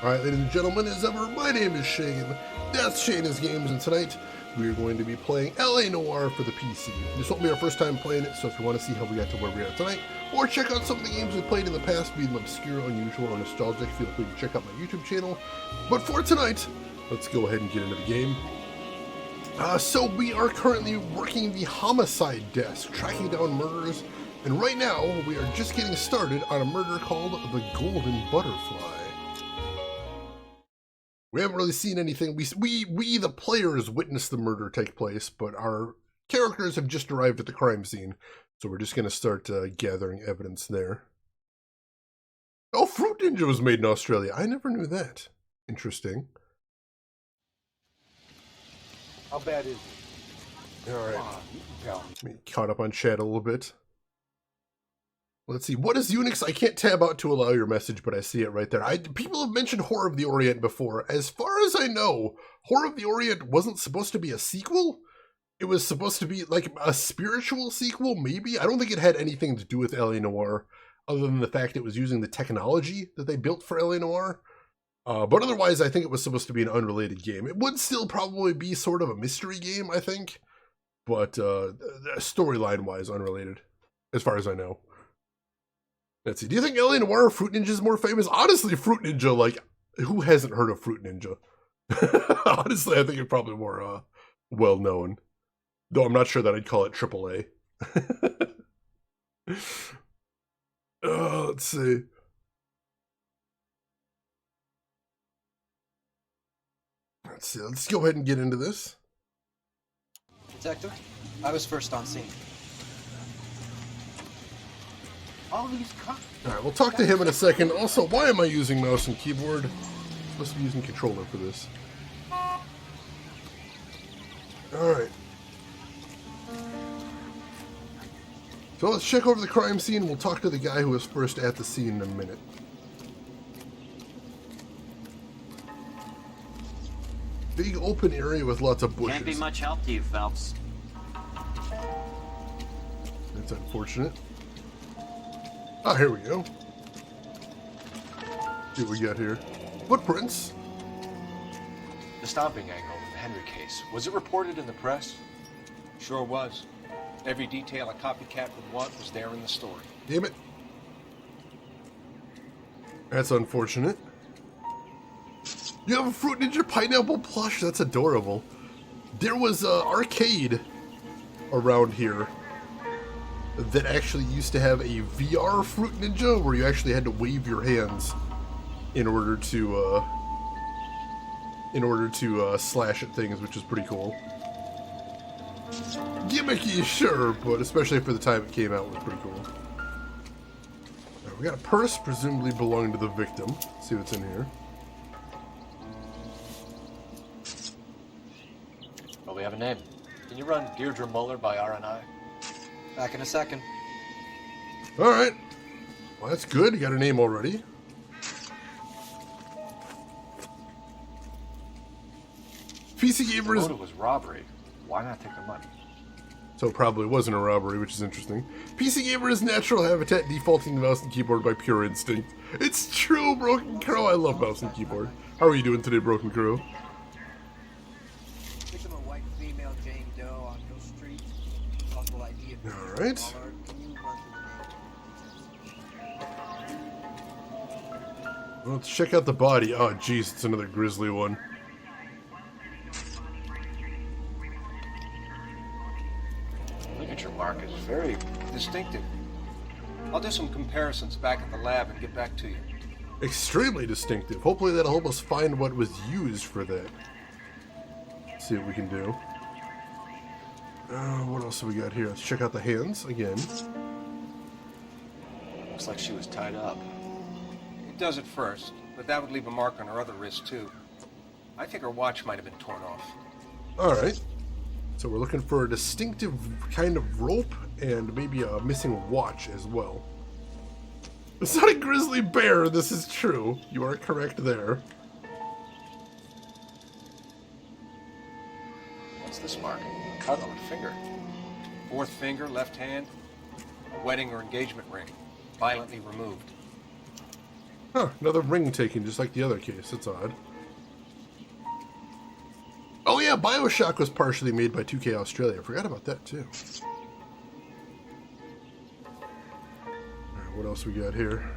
Alright, ladies and gentlemen, as ever, my name is Shane. That's Shane's Games, and tonight we are going to be playing LA Noire for the PC. This won't be our first time playing it, so if you want to see how we got to where we are tonight, or check out some of the games we played in the past, be them obscure, unusual, or nostalgic, feel free to check out my YouTube channel. But for tonight, let's go ahead and get into the game. So we are currently working the homicide desk, tracking down murderers, and right now we are just getting started on a murder called the Golden Butterfly. We haven't really seen anything. We the players witnessed the murder take place, but our characters have just arrived at the crime scene, so we're just going to start gathering evidence there. Oh, Fruit Ninja was made in Australia. I never knew that. Interesting. How bad is it? All right. Come on, you can tell me. Me caught up on chat a little bit. Let's see. What is Unix? I can't tab out to allow your message, but I see it right there. People have mentioned Horror of the Orient before. As far as I know, Horror of the Orient wasn't supposed to be a sequel. It was supposed to be like a spiritual sequel, maybe. I don't think it had anything to do with LA Noire, other than the fact it was using the technology that they built for LA Noire. But otherwise, I think it was supposed to be an unrelated game. It would still probably be sort of a mystery game, I think. But storyline-wise, unrelated, as far as I know. Let's see. Do you think LA Noire or Fruit Ninja is more famous? Honestly, Fruit Ninja, like, who hasn't heard of Fruit Ninja? Honestly, I think it's probably more well-known. Though I'm not sure that I'd call it AAA. Let's see. Let's go ahead and get into this. Detective, I was first on scene. All these cops. Alright, we'll talk to him in a second. Also, why am I using mouse and keyboard? I'm supposed to be using controller for this. Alright. So let's check over the crime scene. We'll talk to the guy who was first at the scene in a minute. Big open area with lots of bushes. Can't be much help to you, Phelps. That's unfortunate. Ah, here we go. See what we got here. Footprints. The stomping angle in the Henry case, was it reported in the press? Sure was. Every detail a copycat would want was there in the story. Damn it. That's unfortunate. You have a Fruit Ninja pineapple plush? That's adorable. There was an arcade around here that actually used to have a VR Fruit Ninja where you actually had to wave your hands in order to slash at things, which is pretty cool. Gimmicky, sure, but especially for the time it came out, it was pretty cool. Right, we got a purse, presumably belonging to the victim. Let's see what's in here. Well, we have a name. Can you run Deirdre Muller by RNI? Back in a second. Alright. Well, that's good. You got a name already. PC Gamer The is... motive was robbery. Why not take the money? So it probably wasn't a robbery, which is interesting. PC Gamer is natural habitat, defaulting to mouse and keyboard by pure instinct. It's true, Broken Crow. I love mouse and keyboard. How are you doing today, Broken Crow? Victim a white female Jane Doe on Hill Street. Possible ID of All right. Can you run through the name? Well, let's check out the body. Oh, jeez, it's another grisly one. Signature mark is very Distinctive. I'll do some comparisons back at the lab and get back to you. Extremely distinctive. Hopefully that'll help us find what was used for that. See what we can do. What else have we got here? Let's check out the hands again. looks like she was tied up. It does at first, but that would leave a mark on her other wrist too. I think her watch might have been torn off. Alright. So we're looking for a distinctive kind of rope and maybe a missing watch as well. It's not a grizzly bear, this is true. You are correct there. What's this mark? Cut on a finger. Fourth finger, left hand, a wedding or engagement ring, violently removed. Huh, another ring taken, just like the other case. That's odd. Oh yeah, Bioshock was partially made by 2K Australia. I forgot about that too. Alright, what else we got here?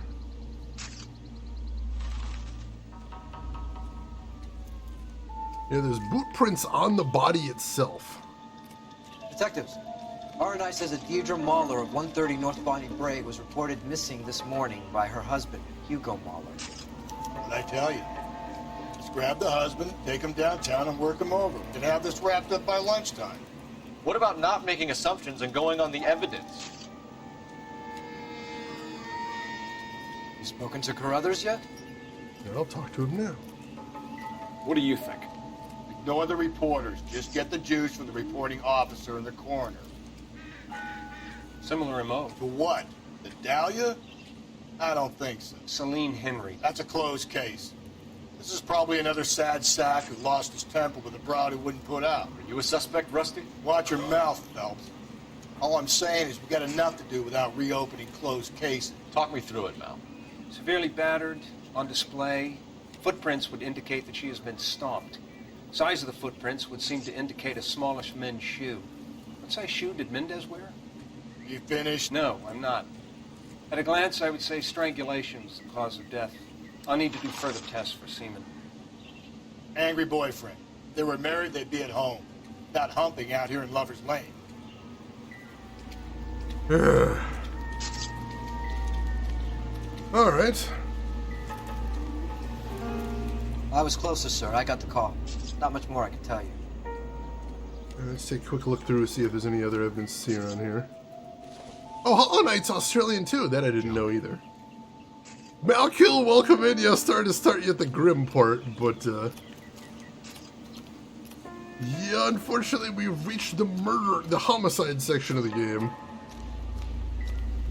Yeah, there's boot prints on the body itself. Detectives, R&I says that Deirdre Mahler of 130 North Bonnie Brae was reported missing this morning by her husband, Hugo Mahler. What'd I tell you? Just grab the husband, take him downtown, and work him over. And have this wrapped up by lunchtime. What about not making assumptions and going on the evidence? You spoken to Carruthers yet? Yeah, I'll talk to him now. What do you think? Ignore the reporters. Just get the juice from the reporting officer and the coroner. Similar MO. For what? The Dahlia? I don't think so. Celine Henry. That's a closed case. This is probably another sad sack who lost his temper with a broad who wouldn't put out. Are you a suspect, Rusty? Watch your mouth, Phelps. All I'm saying is we got enough to do without reopening closed cases. Talk me through it, Mal. Severely battered, on display. Footprints would indicate that she has been stomped. Size of the footprints would seem to indicate a smallish men's shoe. What size shoe did Mendez wear? You finished? No, I'm not. At a glance, I would say strangulation was the cause of death. I'll need to do further tests for semen. Angry boyfriend. If they were married, they'd be at home. Not humping out here in Lover's Lane. All right. I was closest, sir. I got the call. Not much more I can tell you. Let's take a quick look through, see if there's any other evidence to see around here. Oh, Hollow Knight's Australian too. That I didn't know either. Malkill, welcome in. Yeah, starting to start you at the grim part, but yeah, unfortunately we've reached the homicide section of the game.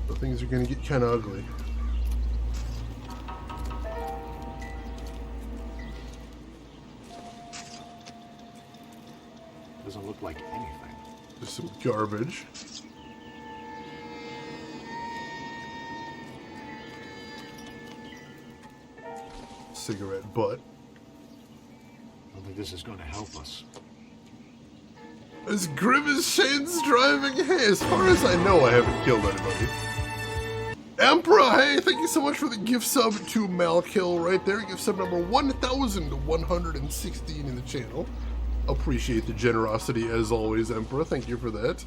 So things are gonna get kind of ugly. Doesn't look like anything. Just some garbage. Cigarette butt. I don't think this is going to help us. As grim as Shane's driving, hey, as far as I know, I haven't killed anybody. Emperor, hey, thank you so much for the gift sub to Malkill right there. Gift sub number 1,116 in the channel. Appreciate the generosity as always, Emperor. Thank you for that.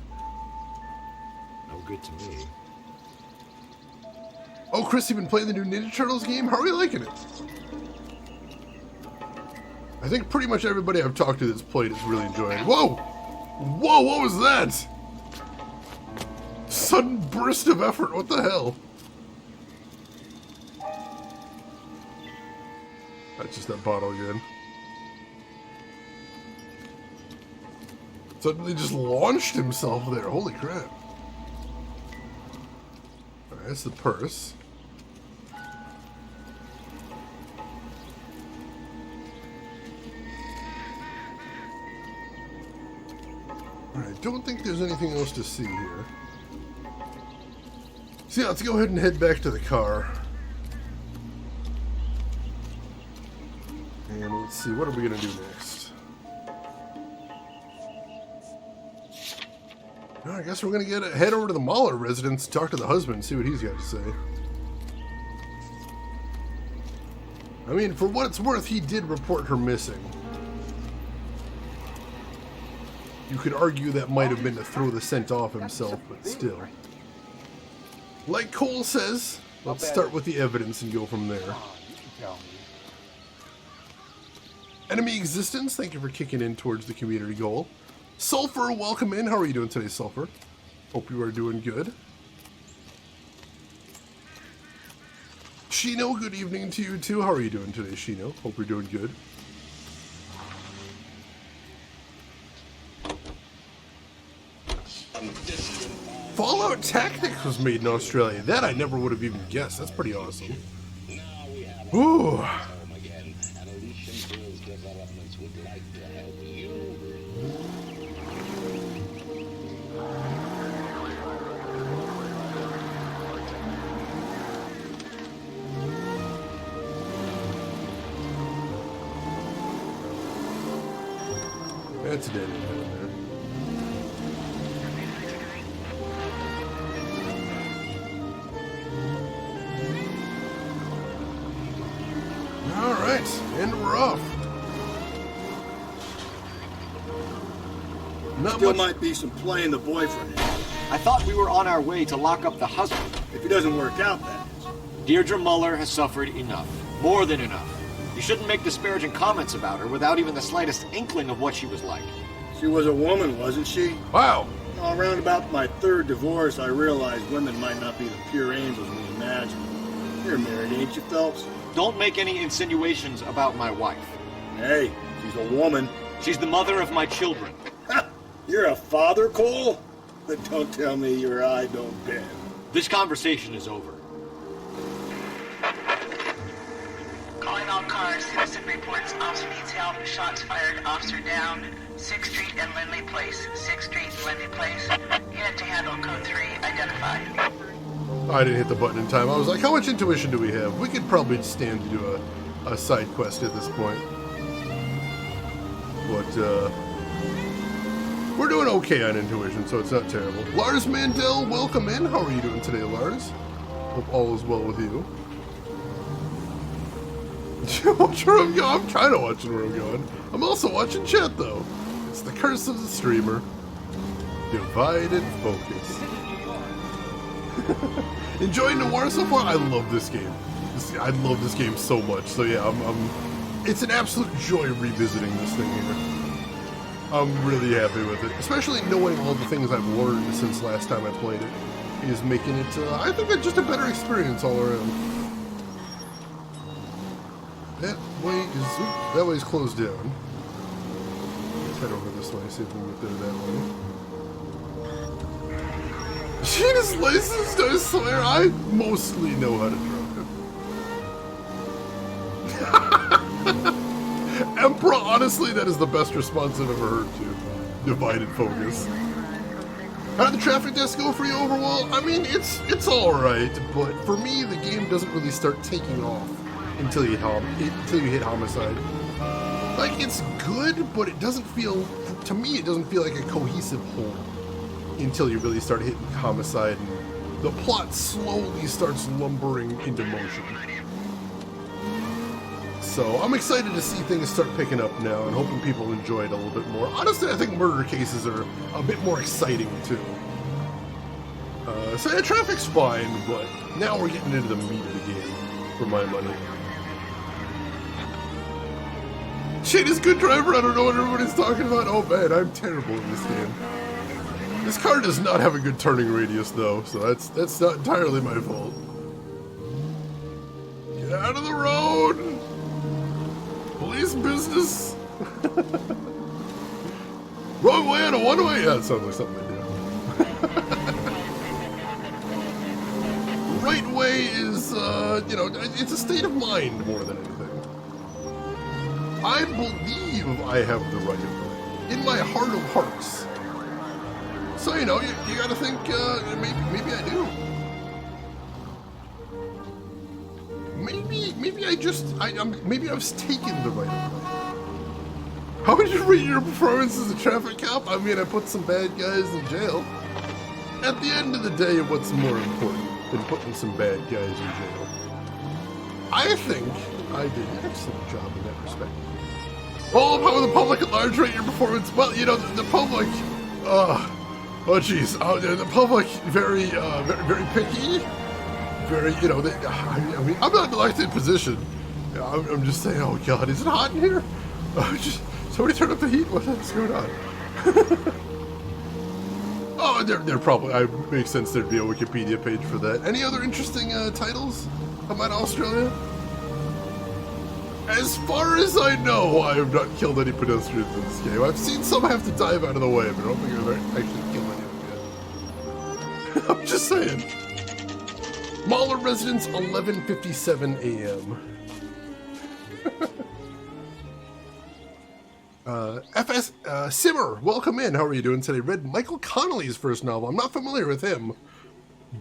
No good to me. Oh, Chris, you've been playing the new Ninja Turtles game? How are you liking it? I think pretty much everybody I've talked to that's played is really enjoying it. Whoa! Whoa, what was that? Sudden burst of effort, what the hell? That's just that bottle again. Suddenly just launched himself there, holy crap. Alright, that's the purse. Alright, don't think there's anything else to see here. So yeah, let's go ahead and head back to the car. And let's see, what are we going to do next? I guess we're going to head over to the Mahler residence, talk to the husband, see what he's got to say. I mean, for what it's worth, he did report her missing. You could argue that might have been to throw the scent off himself, but still. Like Cole says, let's start with the evidence and go from there. Enemy existence, thank you for kicking in towards the community goal. Sulfur, welcome in. How are you doing today, Sulfur? Hope you are doing good. Shino, good evening to you too. How are you doing today, Shino? Hope you're doing good. Fallout Tactics was made in Australia. That I never would have even guessed. That's pretty awesome. Ooh. That's dead end down there. Alright, and we're off. Not Still much. might be some playing the boyfriend. I thought we were on our way to lock up the husband. If it doesn't work out, that is. Deirdre Muller has suffered enough. More than enough. You shouldn't make disparaging comments about her without even the slightest inkling of what she was like. She was a woman, wasn't she? Wow. Around about my third divorce, I realized women might not be the pure angels we imagine. You're married, ain't you, Phelps? Don't make any insinuations about my wife. Hey, she's a woman. She's the mother of my children. Ha! You're a father, Cole? But don't tell me your eye don't bend. This conversation is over. Calling all cars. Citizen reports officer needs help. Shots fired. Officer down. 6th Street and Lindley Place. 6th Street, Lindley Place. Unit to handle code 3 identified. I didn't hit the button in time. I was like, how much intuition do we have? We could probably stand to do a side quest at this point. But, we're doing okay on intuition, so it's not terrible. Lars Mandel, welcome in. How are you doing today, Lars? Hope all is well with you. Watch where I'm going. I'm kind of watching where I'm going. I'm also watching chat, though. It's the curse of the streamer. Divided focus. Enjoying Noire so far? I love this game. I love this game so much. So yeah, it's an absolute joy revisiting this thing here. I'm really happy with it, especially knowing all the things I've learned since last time I played it is making it, I think, just a better experience all around. That way is closed down. Let's head over this way, see if we can get there that way. She is licensed, I swear. I mostly know how to drive. Emperor, honestly, that is the best response I've ever heard to Divided Focus. How did the traffic desk go for you overall? I mean, it's alright, but for me, the game doesn't really start taking off until you hit Homicide. Like, it's good, but it doesn't feel, to me, it doesn't feel like a cohesive whole until you really start hitting Homicide and the plot slowly starts lumbering into motion. So I'm excited to see things start picking up now and hoping people enjoy it a little bit more. Honestly, I think murder cases are a bit more exciting too. So yeah, traffic's fine, but now we're getting into the meat of the game, for my money. Shane is a good driver, I don't know what everybody's talking about. Oh man, I'm terrible in this game. This car does not have a good turning radius though, so that's not entirely my fault. Get out of the road! Police business! Wrong way on a one-way? Yeah, that sounds like something I do. Right way is, it's a state of mind more than anything. I believe I have the right of way. In my heart of hearts. So, you gotta think, maybe I do. Maybe maybe I was taken the right of way. How would you rate your performance as a traffic cop? I mean, I put some bad guys in jail. At the end of the day, what's more important than putting some bad guys in jail? I think I did an excellent job in that respect. Well, how would the public at large rate your performance? Well, the public, the public very picky. Very, I mean, I'm not in an elected position. I'm just saying, oh God, is it hot in here? Somebody turn up the heat? What's going on? Oh, they're probably, it makes sense there'd be a Wikipedia page for that. Any other interesting titles about Australia? As far as I know, I have not killed any pedestrians in this game. I've seen some have to dive out of the way, but I don't think I've actually killed any of them yet. I'm just saying. Mahler residence, 11:57 a.m. Simmer, welcome in. How are you doing today? Read Michael Connelly's first novel. I'm not familiar with him,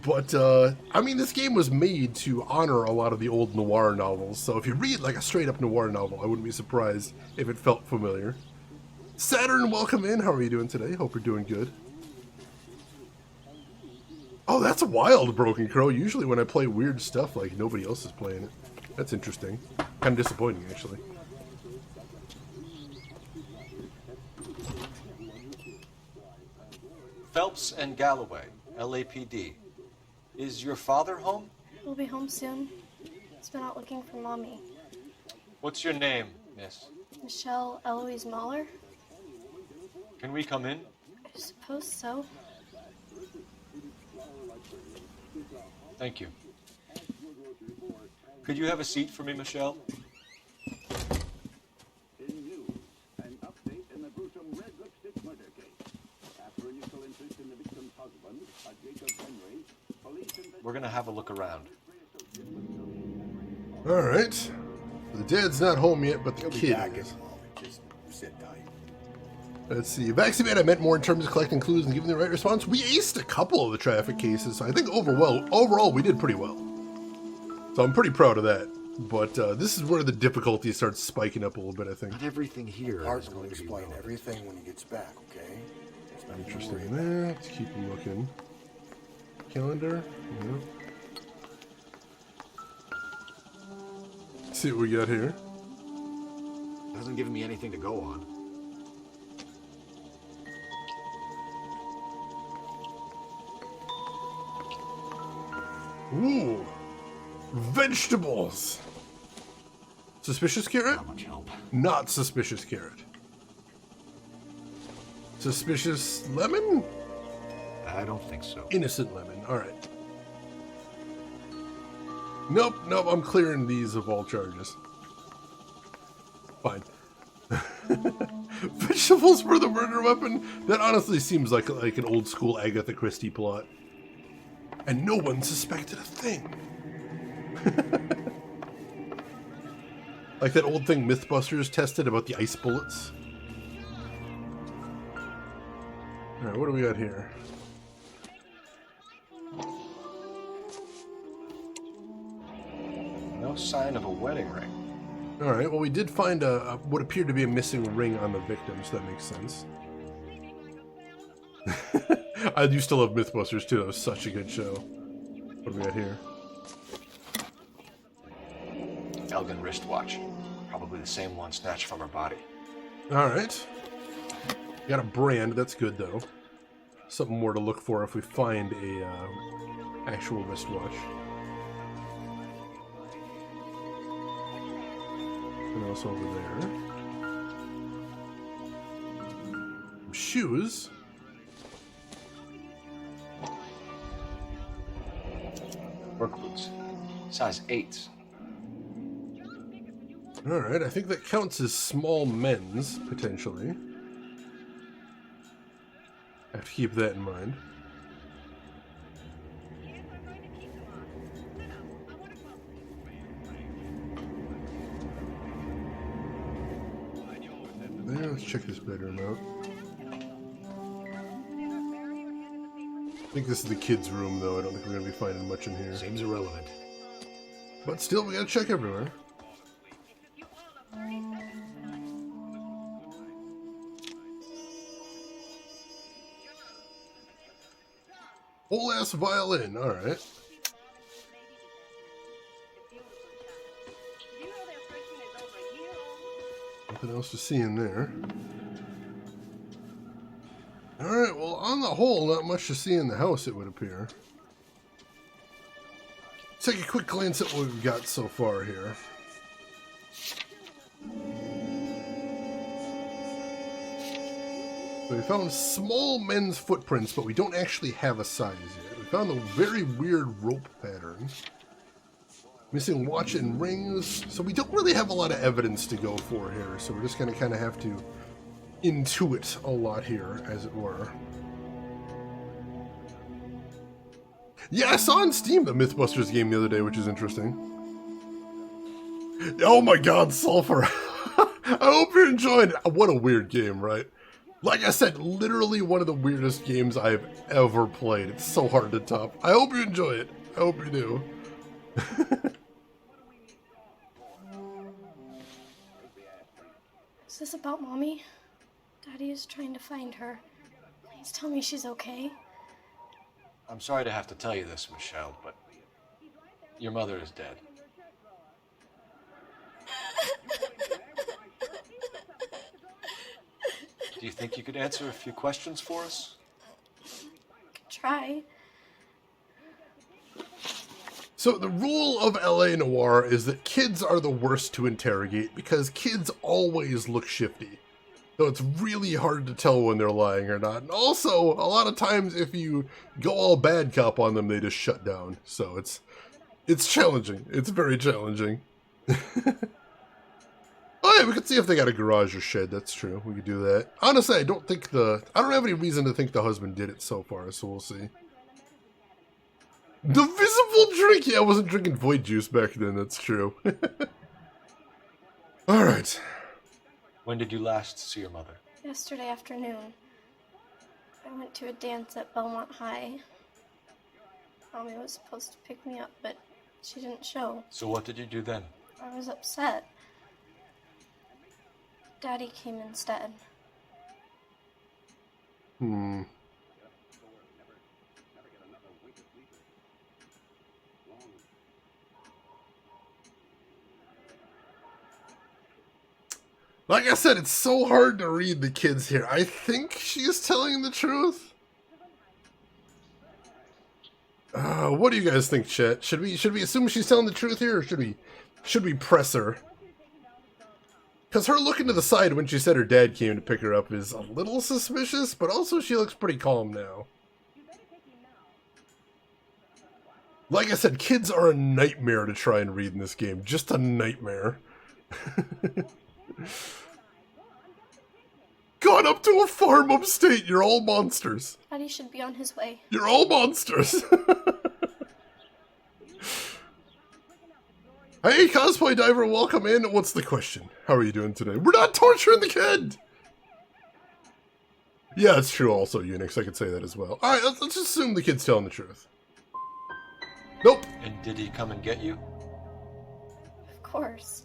but I mean, this game was made to honor a lot of the old noir novels. So if you read like a straight up noir novel, I wouldn't be surprised if it felt familiar. Saturn, welcome in. How are you doing today? Hope you're doing good. Oh, that's wild, Broken Crow. Usually when I play weird stuff, like, nobody else is playing it. That's interesting. Kind of disappointing, actually. Phelps and Galloway, LAPD. Is your father home? We'll be home soon. He's been out looking for Mommy. What's your name, miss? Michelle Eloise Mahler? Can we come in? I suppose so. Thank you. Could you have a seat for me, Michelle? We're gonna have a look around. Alright. The dad's not home yet, but the kid is. Just sit tight. Let's see. Vaccinated, I meant more in terms of collecting clues and giving the right response. We aced a couple of the traffic cases, so I think overall we did pretty well. So I'm pretty proud of that. But this is where the difficulty starts spiking up a little bit, I think. Not everything here Art's is going going to to be explain relevant. everything when he gets back, okay? There's nothing to worry Interesting about. there. Let's keep looking. Calendar. Yeah. See what we got here. Hasn't given me anything to go on. Ooh. Vegetables. Suspicious carrot? Not much help. Not suspicious carrot. Suspicious lemon? I don't think so. Innocent lemon. Alright. Nope, I'm clearing these of all charges. Fine. Vegetables for the murder weapon? That honestly seems like an old school Agatha Christie plot. And no one suspected a thing. Like that old thing Mythbusters tested about the ice bullets. Alright, what do we got here? No sign of a wedding ring. Alright, well we did find what appeared to be a missing ring on the victim, so that makes sense. I used to love Mythbusters too, that was such a good show. What do we got here? Elgin wristwatch. Probably the same one snatched from her body. Alright. Got a brand, that's good though. Something more to look for if we find a actual wristwatch. And also over there. Shoes. Work boots. Size 8s. Alright, I think that counts as small men's, potentially. I have to keep that in mind. There, let's check this bedroom out. I think this is the kids' room, though. I don't think we're going to be finding much in here. Seems irrelevant. But still, we gotta check everywhere. Whole ass violin, alright. Nothing else to see in there. Alright, well, on the whole, not much to see in the house, it would appear. Let's take a quick glance at what we've got so far here. So we found small men's footprints, but we don't actually have a size yet. We found a very weird rope pattern. Missing watch and rings. So we don't really have a lot of evidence to go for here. So we're just going to kind of have to intuit a lot here, as it were. Yeah, I saw on Steam the Mythbusters game the other day, which is interesting. Oh my god, Sulfur! I hope you're enjoying it. What a weird game, right? Like I said, literally one of the weirdest games I've ever played. It's so hard to top. I hope you enjoy it. I hope you do. Is this about Mommy? Daddy is trying to find her. Please tell me she's okay. I'm sorry to have to tell you this, Michelle, but your mother is dead. Do you think you could answer a few questions for us? Could try. So the rule of LA Noire is that kids are the worst to interrogate because kids always look shifty. So it's really hard to tell when they're lying or not. And also, a lot of times if you go all bad cop on them, they just shut down. So it's challenging. It's very challenging. Oh yeah, we could see if they got a garage or shed. That's true. We could do that. Honestly, I don't have any reason to think the husband did it so far, so we'll see. The visible drink! Yeah, I wasn't drinking void juice back then, that's true. Alright. When did you last see your mother? Yesterday afternoon. I went to a dance at Belmont High. Mommy was supposed to pick me up, but she didn't show. So what did you do then? I was upset. Daddy came instead. Like I said, it's so hard to read the kids here. I think she is telling the truth. What do you guys think, chat? Should we assume she's telling the truth here, or should we press her? Because her looking to the side when she said her dad came to pick her up is a little suspicious, but also she looks pretty calm now. Like I said, kids are a nightmare to try and read in this game. Just a nightmare. Gone up to a farm upstate, you're all monsters. Daddy should be on his way. You're all monsters. Hey, cosplay diver, welcome in. What's the question? How are you doing today? We're not torturing the kid! Yeah, it's true also, Unix. I could say that as well. Alright, let's just assume the kid's telling the truth. Nope. And did he come and get you? Of course.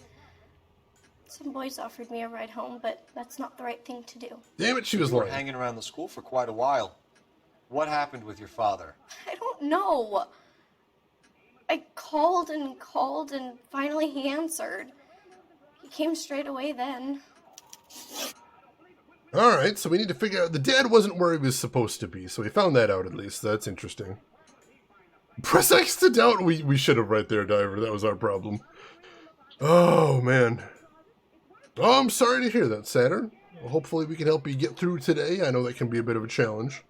Some boys offered me a ride home, but that's not the right thing to do. Damn it, she was You were lying. hanging around the school for quite a while. What happened with your father? I don't know. I called and called, and finally he answered. He came straight away then. Alright, so we need to figure out... The dad wasn't where he was supposed to be, so we found that out at least. That's interesting. Press X to doubt. We should have right there, Diver. That was our problem. Oh, man. Oh, I'm sorry to hear that, Saturn. Well, hopefully we can help you get through today. I know that can be a bit of a challenge.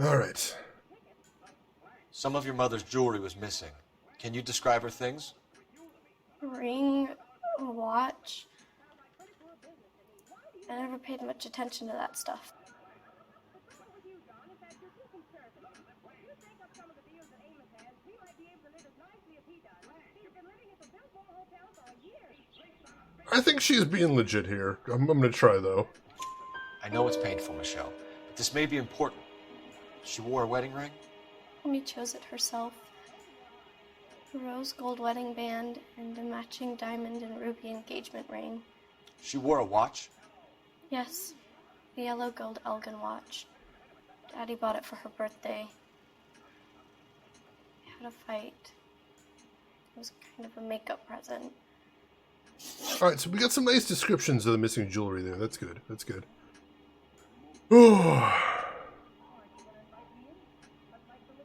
Alright. Some of your mother's jewelry was missing. Can you describe her things? A ring, a watch. I never paid much attention to that stuff. I think she's being legit here. I'm gonna try, though. I know it's painful, Michelle, but this may be important. She wore a wedding ring? Mommy chose it herself. A rose gold wedding band and a matching diamond and ruby engagement ring. She wore a watch? Yes, the yellow gold Elgin watch. Daddy bought it for her birthday. We had a fight. It was kind of a makeup present. Alright, so we got some nice descriptions of the missing jewelry there. That's good. That's good. Oh.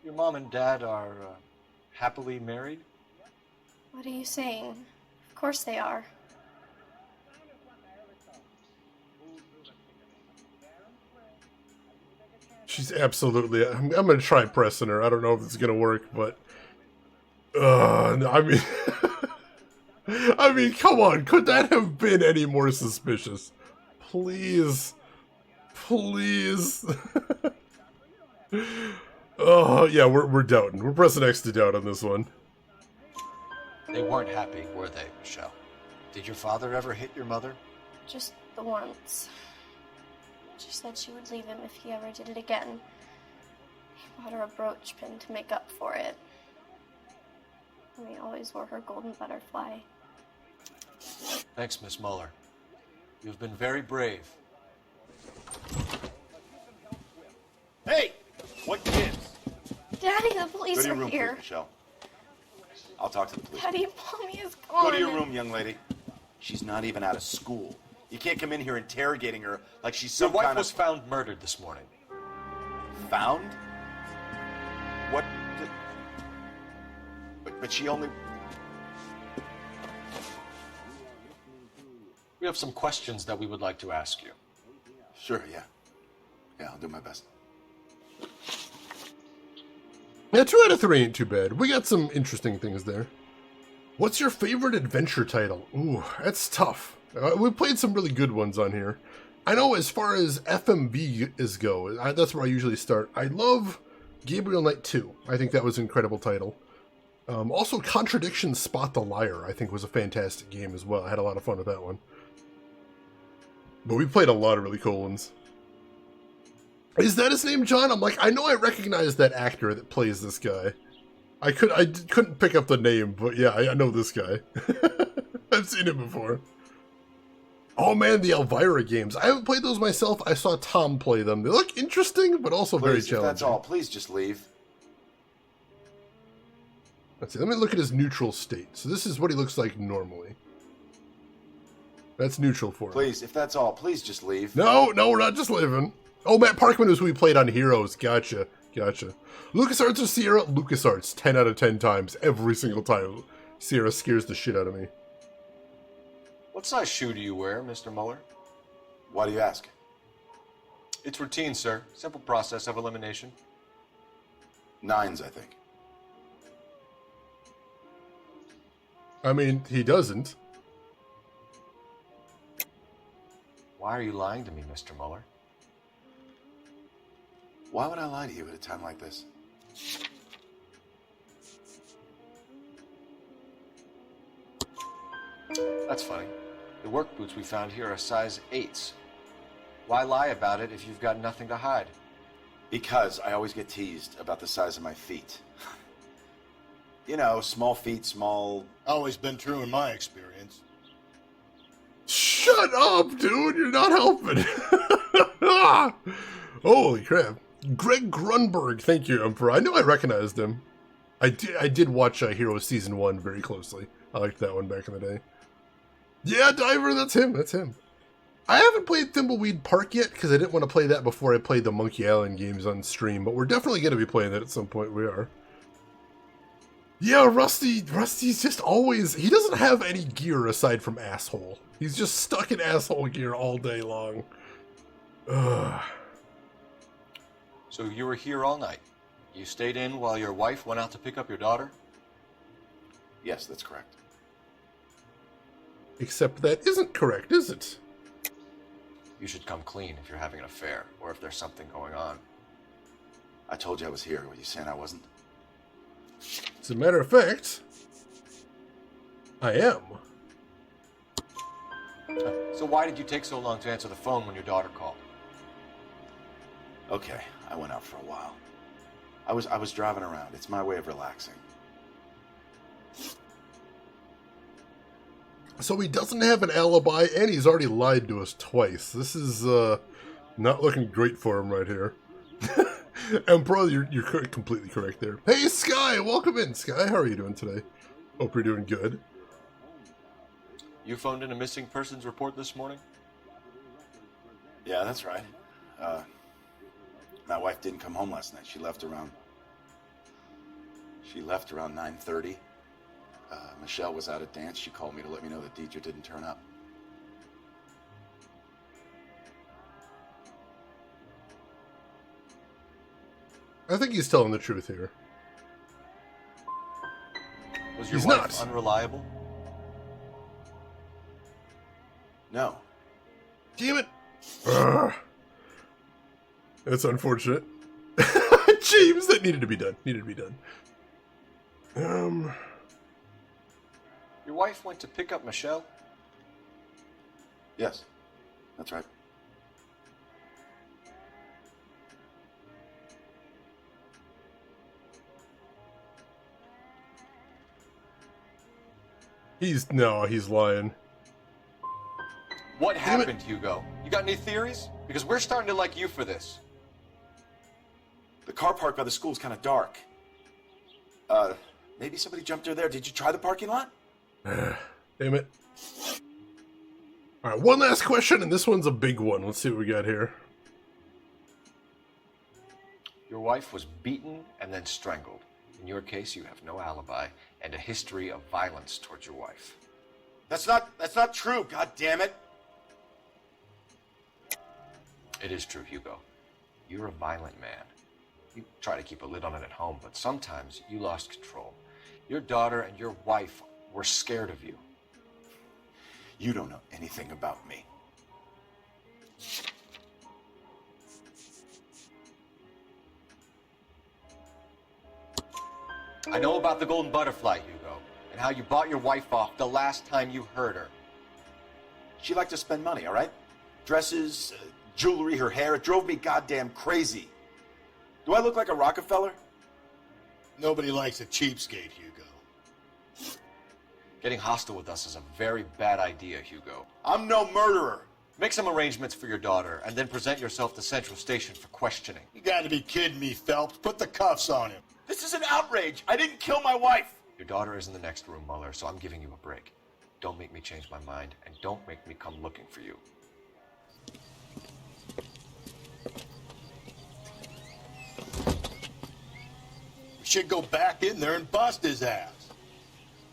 Your mom and dad are happily married? What are you saying? Of course they are. She's absolutely... I'm going to try pressing her. I don't know if it's going to work, but... I mean... I mean, come on. Could that have been any more suspicious? Please. Please. Oh, yeah, we're doubting. We're pressing X to doubt on this one. They weren't happy, were they, Michelle? Did your father ever hit your mother? Just the once. She said she would leave him if he ever did it again. He bought her a brooch pin to make up for it. And he always wore her golden butterfly. Thanks, Miss Muller. You've been very brave. Hey! What gives? Daddy, the police Go to your are room, here. please, Michelle. I'll talk to the police. Daddy, Mommy is gone. Go to your room, young lady. She's not even out of school. You can't come in here interrogating her like she's Your some wife kind was of... found murdered this morning. Found? What? But she only... We have some questions that we would like to ask you. Sure, yeah. Yeah, I'll do my best. Yeah, 2 out of 3 ain't too bad. We got some interesting things there. What's your favorite adventure title? Ooh, that's tough. We played some really good ones on here. I know as far as FMV is go, that's where I usually start. I love Gabriel Knight 2. I think that was an incredible title. Also, Contradiction Spot the Liar, I think was a fantastic game as well. I had a lot of fun with that one. But we played a lot of really cool ones. Is that his name, John? I'm like, I know I recognize that actor that plays this guy. I couldn't pick up the name, but yeah, I know this guy. I've seen him before. Oh man, the Elvira games. I haven't played those myself. I saw Tom play them. They look interesting, but also very Please, if challenging. that's all, please just leave. Let's see, let me look at his neutral state. So this is what he looks like normally. That's neutral for him. Please, if that's all, please just leave. No, we're not just living. Oh, Matt Parkman is who we played on Heroes. Gotcha. LucasArts or Sierra? LucasArts. 10 out of 10 times. Every single time. Sierra scares the shit out of me. What size shoe do you wear, Mr. Mueller? Why do you ask? It's routine, sir. Simple process of elimination. 9s, I think. I mean, he doesn't. Why are you lying to me, Mr. Mueller? Why would I lie to you at a time like this? That's funny. The work boots we found here are size 8s. Why lie about it if you've got nothing to hide? Because I always get teased about the size of my feet. You know, small feet, small... Always been true in my experience. Shut up, dude. You're not helping. Holy crap. Greg Grunberg. Thank you, Emperor. I knew I recognized him. I did watch Heroes Season 1 very closely. I liked that one back in the day. Yeah, Diver, that's him. I haven't played Thimbleweed Park yet because I didn't want to play that before I played the Monkey Island games on stream, but we're definitely going to be playing that at some point. We are. Yeah, Rusty's just always... He doesn't have any gear aside from asshole. He's just stuck in asshole gear all day long. Ugh. So you were here all night. You stayed in while your wife went out to pick up your daughter? Yes, that's correct. Except that isn't correct, is it? You should come clean if you're having an affair, or if there's something going on. I told you I was here. Were you saying I wasn't? As a matter of fact, I am. So why did you take so long to answer the phone when your daughter called? Okay, I went out for a while. I was driving around. It's my way of relaxing. So he doesn't have an alibi, and he's already lied to us twice. This is not looking great for him right here. Emperor, you're completely correct there. Hey, Sky, welcome in, Sky. How are you doing today? Hope you're doing good. You phoned in a missing persons report this morning? Yeah, that's right. My wife didn't come home last night. She left around 9:30. Michelle was out at dance. She called me to let me know that Deidre didn't turn up. I think he's telling the truth here. Was your He's wife not. unreliable? No. Damn it! Ugh. That's unfortunate. James, that needed to be done. Your wife went to pick up Michelle? Yes, that's right. He's lying. What happened, Hugo? You got any theories? Because we're starting to like you for this. The car park by the school is kind of dark. Maybe somebody jumped her there. Did you try the parking lot? Damn it. Alright, one last question, and this one's a big one. Let's see what we got here. Your wife was beaten and then strangled. In your case, you have no alibi and a history of violence towards your wife. That's not true, god damn it. It is true, Hugo. You're a violent man. You try to keep a lid on it at home, but sometimes you lost control. Your daughter and your wife were scared of you. You don't know anything about me. I know about the golden butterfly, Hugo, and how you bought your wife off the last time you heard her. She liked to spend money, all right? Dresses, jewelry, her hair. It drove me goddamn crazy. Do I look like a Rockefeller? Nobody likes a cheapskate, Hugo. Getting hostile with us is a very bad idea, Hugo. I'm no murderer. Make some arrangements for your daughter, and then present yourself to Central Station for questioning. You gotta be kidding me, Phelps. Put the cuffs on him. This is an outrage. I didn't kill my wife. Your daughter is in the next room, Mueller, so I'm giving you a break. Don't make me change my mind, and don't make me come looking for you. We should go back in there and bust his ass.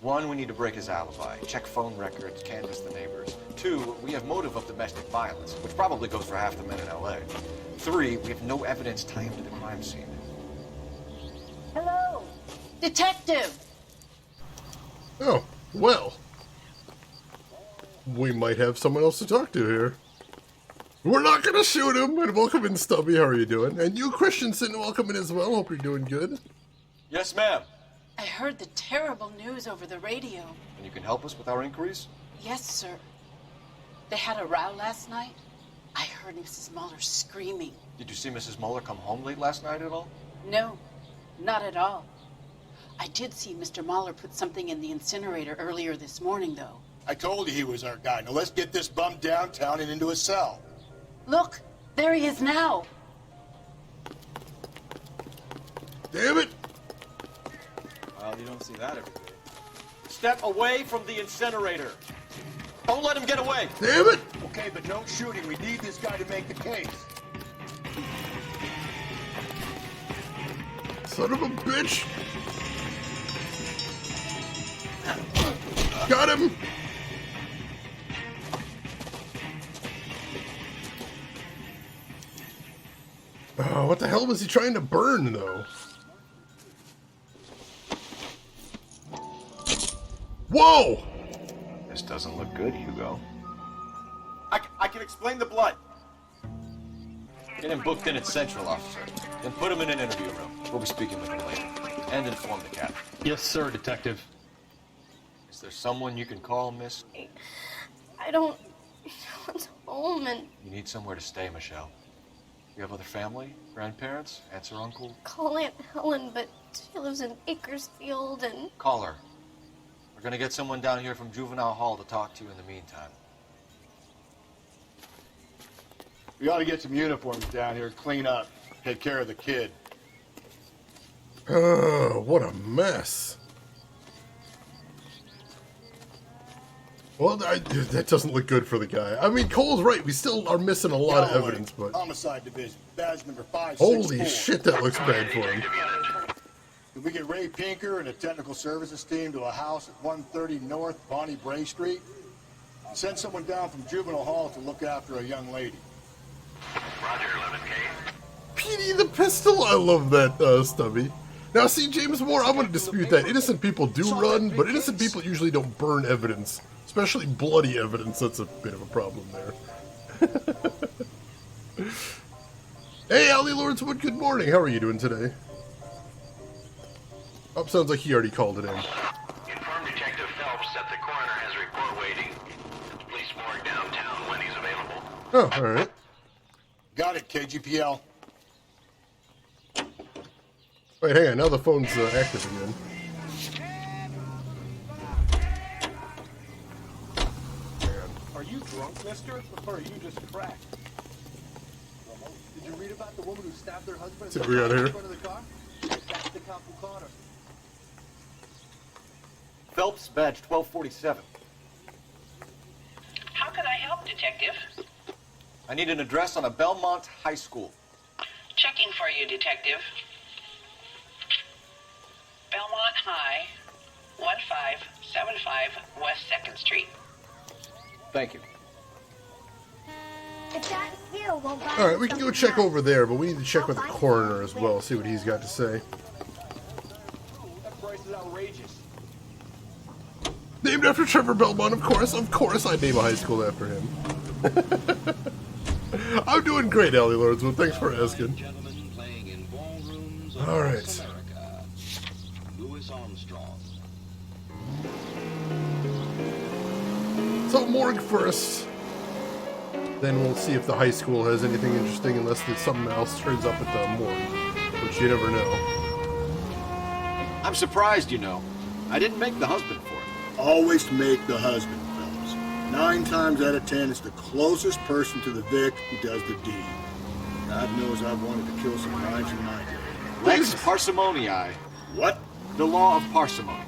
1, we need to break his alibi, check phone records, canvass the neighbors. 2, we have motive of domestic violence, which probably goes for half the men in L.A. 3, we have no evidence tying him to the crime scene. Hello, detective. Oh, well. We might have someone else to talk to here. We're not gonna shoot him, and welcome in, Stubby. How are you doing? And you, Christensen, welcome in as well. Hope you're doing good. Yes, ma'am. I heard the terrible news over the radio. And you can help us with our inquiries? Yes, sir. They had a row last night. I heard Mrs. Mueller screaming. Did you see Mrs. Mueller come home late last night at all? No, not at all. I did see Mr. Mueller put something in the incinerator earlier this morning, though. I told you he was our guy. Now let's get this bum downtown and into a cell. Look, there he is now. Damn it! Well, you don't see that every day. Step away from the incinerator. Don't let him get away. Damn it! Okay, but no shooting. We need this guy to make the case. Son of a bitch! Got him! Oh, what the hell was he trying to burn, though? Whoa! This doesn't look good, Hugo. I can explain the blood. Get him booked in at Central, officer. Then put him in an interview room. We'll be speaking with him later. And inform the captain. Yes, sir, detective. Is there someone you can call, miss? I don't want home, and You need somewhere to stay, Michelle. You have other family? Grandparents? Aunts or uncle? call Aunt Helen, but she lives in Bakersfield, and Call her. We're gonna get someone down here from Juvenile Hall to talk to you in the meantime. We ought to get some uniforms down here, clean up, take care of the kid. Oh, what a mess. Well, that doesn't look good for the guy. I mean, Cole's right. We still are missing a lot of Galloway, evidence, but... Homicide Division, badge number 564. Holy shit, that looks bad for him. Can we get Ray Pinker and a technical services team to a house at 130 North Bonnie Bray Street? And send someone down from Juvenile Hall to look after a young lady. Roger, 11K. Petey the Pistol, I love that, Stubby. Now, see, James Moore, I'm going to dispute that. Innocent people do run, but innocent people usually don't burn evidence. Especially bloody evidence. That's a bit of a problem there. Hey, Allie Lordswood, good morning. How are you doing today? Oh, sounds like he already called it in. Inform Detective Phelps that the coroner has a report waiting at the police morgue downtown when he's available. Oh, alright. Got it, KGPL. Wait, hang on. Now the phone's active again. Are you drunk, mister? Or are you just cracked? Did you read about the woman who stabbed her husband See what we got here. in front of the car? That's the cop who caught her. Phelps, badge 1247. How can I help, Detective? I need an address on a Belmont High School. Checking for you, Detective. Belmont High, 1575 West 2nd Street. Thank you. All right, we can go check over there, but we need to check with the coroner as well, see what he's got to say. That price is outrageous. Named after Trevor Belmont, of course. Of course I'd name a high school after him. I'm doing great, Allie Lordswood. Thanks for asking. All right. So morgue first. Then we'll see if the high school has anything interesting, unless there's something else turns up at the morgue, which you never know. I'm surprised, you know. I didn't make the husband for it. Always make the husband, fellas. 9 times out of 10, it's the closest person to the Vic who does the deed. God knows I've wanted to kill some knives in my day. Lex parsimoniae. What? The law of parsimony.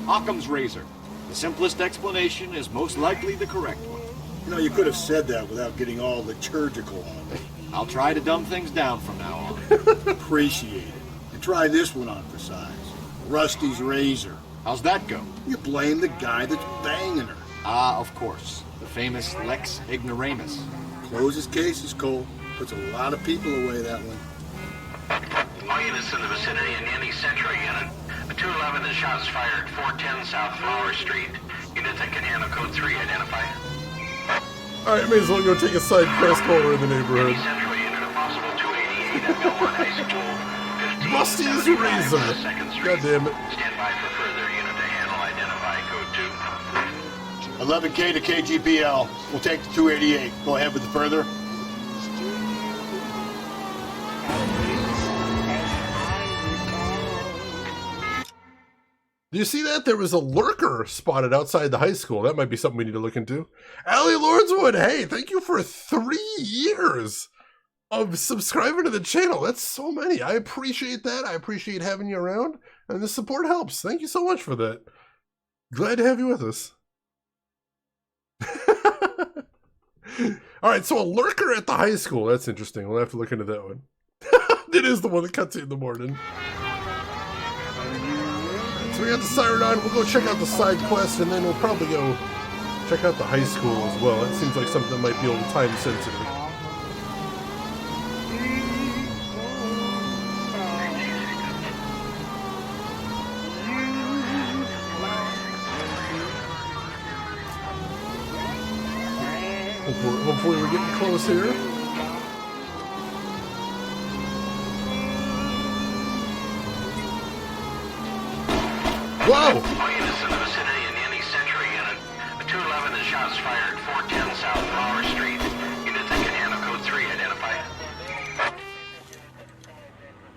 Occam's razor. The simplest explanation is most likely the correct one. You know, you could have said that without getting all liturgical on me. I'll try to dumb things down from now on. Appreciate it. And try this one on for size. Rusty's razor. How's that go? You blame the guy that's banging her. Ah, of course. The famous Lex Ignoramus. Closes cases, Cole. Puts a lot of people away, that one. All units in the vicinity in any Central unit. A 211 is shots fired, 410 South Flower Street. Units that can handle code 3, identify. Alright, may as well go take a side quest while we're in the neighborhood. Any Central unit, a possible 288 at Belmont High School. 15 Rusty's 75 razor. West 2nd Street. God damn it. Stand by for further unit to handle, identify code 2. 11K to KGPL. We'll take the 288. Go ahead with the further. Do you see that? There was a lurker spotted outside the high school. That might be something we need to look into. Allie Lordswood, hey, thank you for 3 years of subscribing to the channel. That's so many. I appreciate that. I appreciate having you around. And the support helps. Thank you so much for that. Glad to have you with us. All right, so a lurker at the high school. That's interesting. We'll have to look into that one. It is the one that cuts you in the morning. So we got the siren on. We'll go check out the side quest, and then we'll probably go check out the high school as well. It seems like something that might be a little time sensitive. Hopefully we're getting close here. Whoa! All units in the vicinity in any Central unit. A 211 is shots fired, 410 South Flower Street. Units that can handle code 3, identify.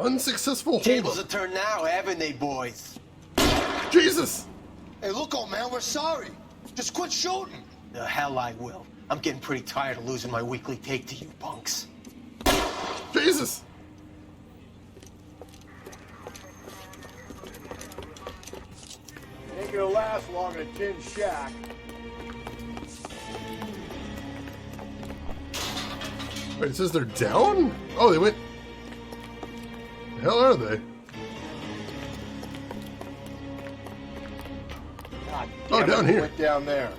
Unsuccessful Tables holdup. have turned now, haven't they, boys? Jesus! Hey, look, old man, we're sorry. Just quit shooting. The hell I will. I'm getting pretty tired of losing my weekly take to you punks. Jesus! Ain't gonna last long in a tin shack. Wait, it says they're down? Oh, they went... The hell are they? God Oh, damn down it, here. went down there.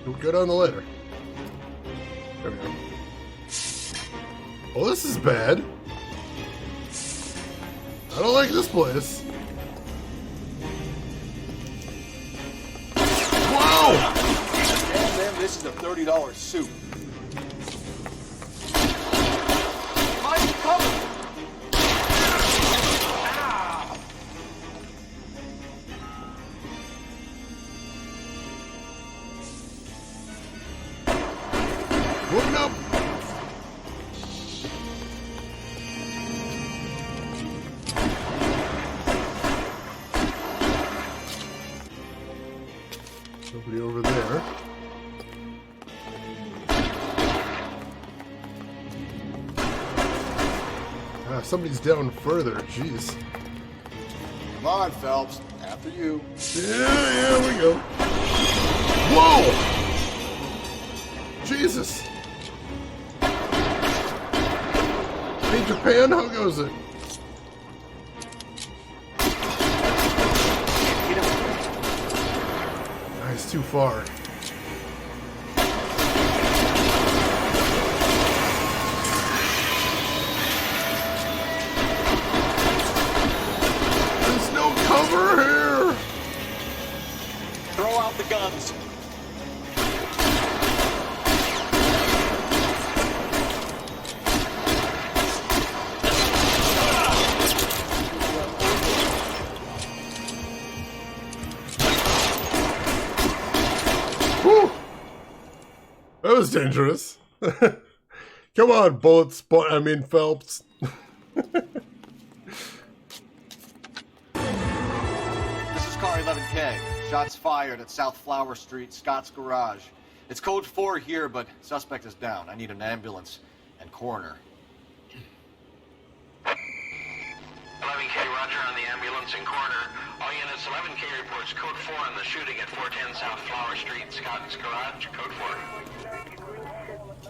We'll go down the ladder. There we go. Well, this is bad. I don't like this place. Whoa! Damn, man, this is a $30 suit. Mine's covered! Moving up. Nobody over there. somebody's down further. Jeez. Come on, Phelps. After you. Yeah, we go. Whoa! Jesus. Hey, Japan, how goes it? Nice, too far. There's no cover here! Throw out the guns. Whew. That was dangerous. Come on, bullets. Phelps. This is car 11K. Shots fired at South Flower Street, Scott's Garage. It's code 4 here, but suspect is down. I need an ambulance and coroner. 11K, roger on the ambulance and coroner. All units, 11K reports code 4 on the shooting at 410 South Flower Street, Scott's Garage, code 4.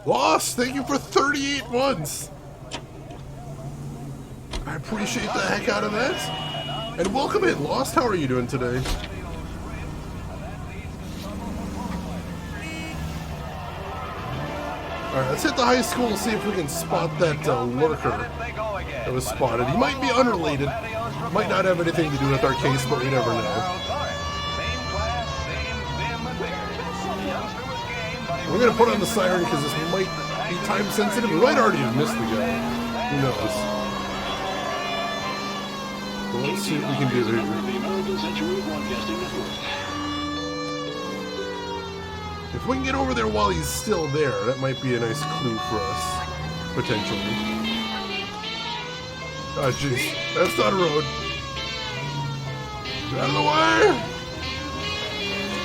Lost, thank you for 38 months. I appreciate the heck out of that. And welcome in, Lost. How are you doing today? Alright, let's hit the high school and see if we can spot that lurker that was spotted. He might be unrelated, might not have anything to do with our case, but we never know. We're going to put on the siren because this might be time sensitive. We might already have missed the guy. Who knows? But let's see what we can do here. If we can get over there while he's still there, that might be a nice clue for us, potentially. Oh, jeez. That's not a road. Get out of the way!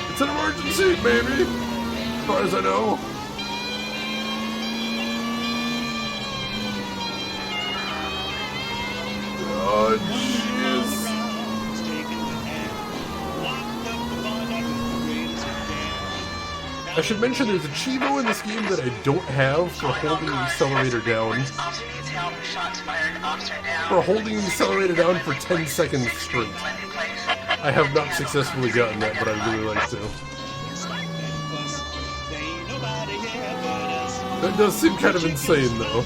It's an emergency, baby! As far as I know. Oh, jeez. I should mention there's a Chivo in this game that I don't have for holding the accelerator down. For holding the accelerator down for 10 seconds straight. I have not successfully gotten that, but I'd really like to. That does seem kind of insane, though.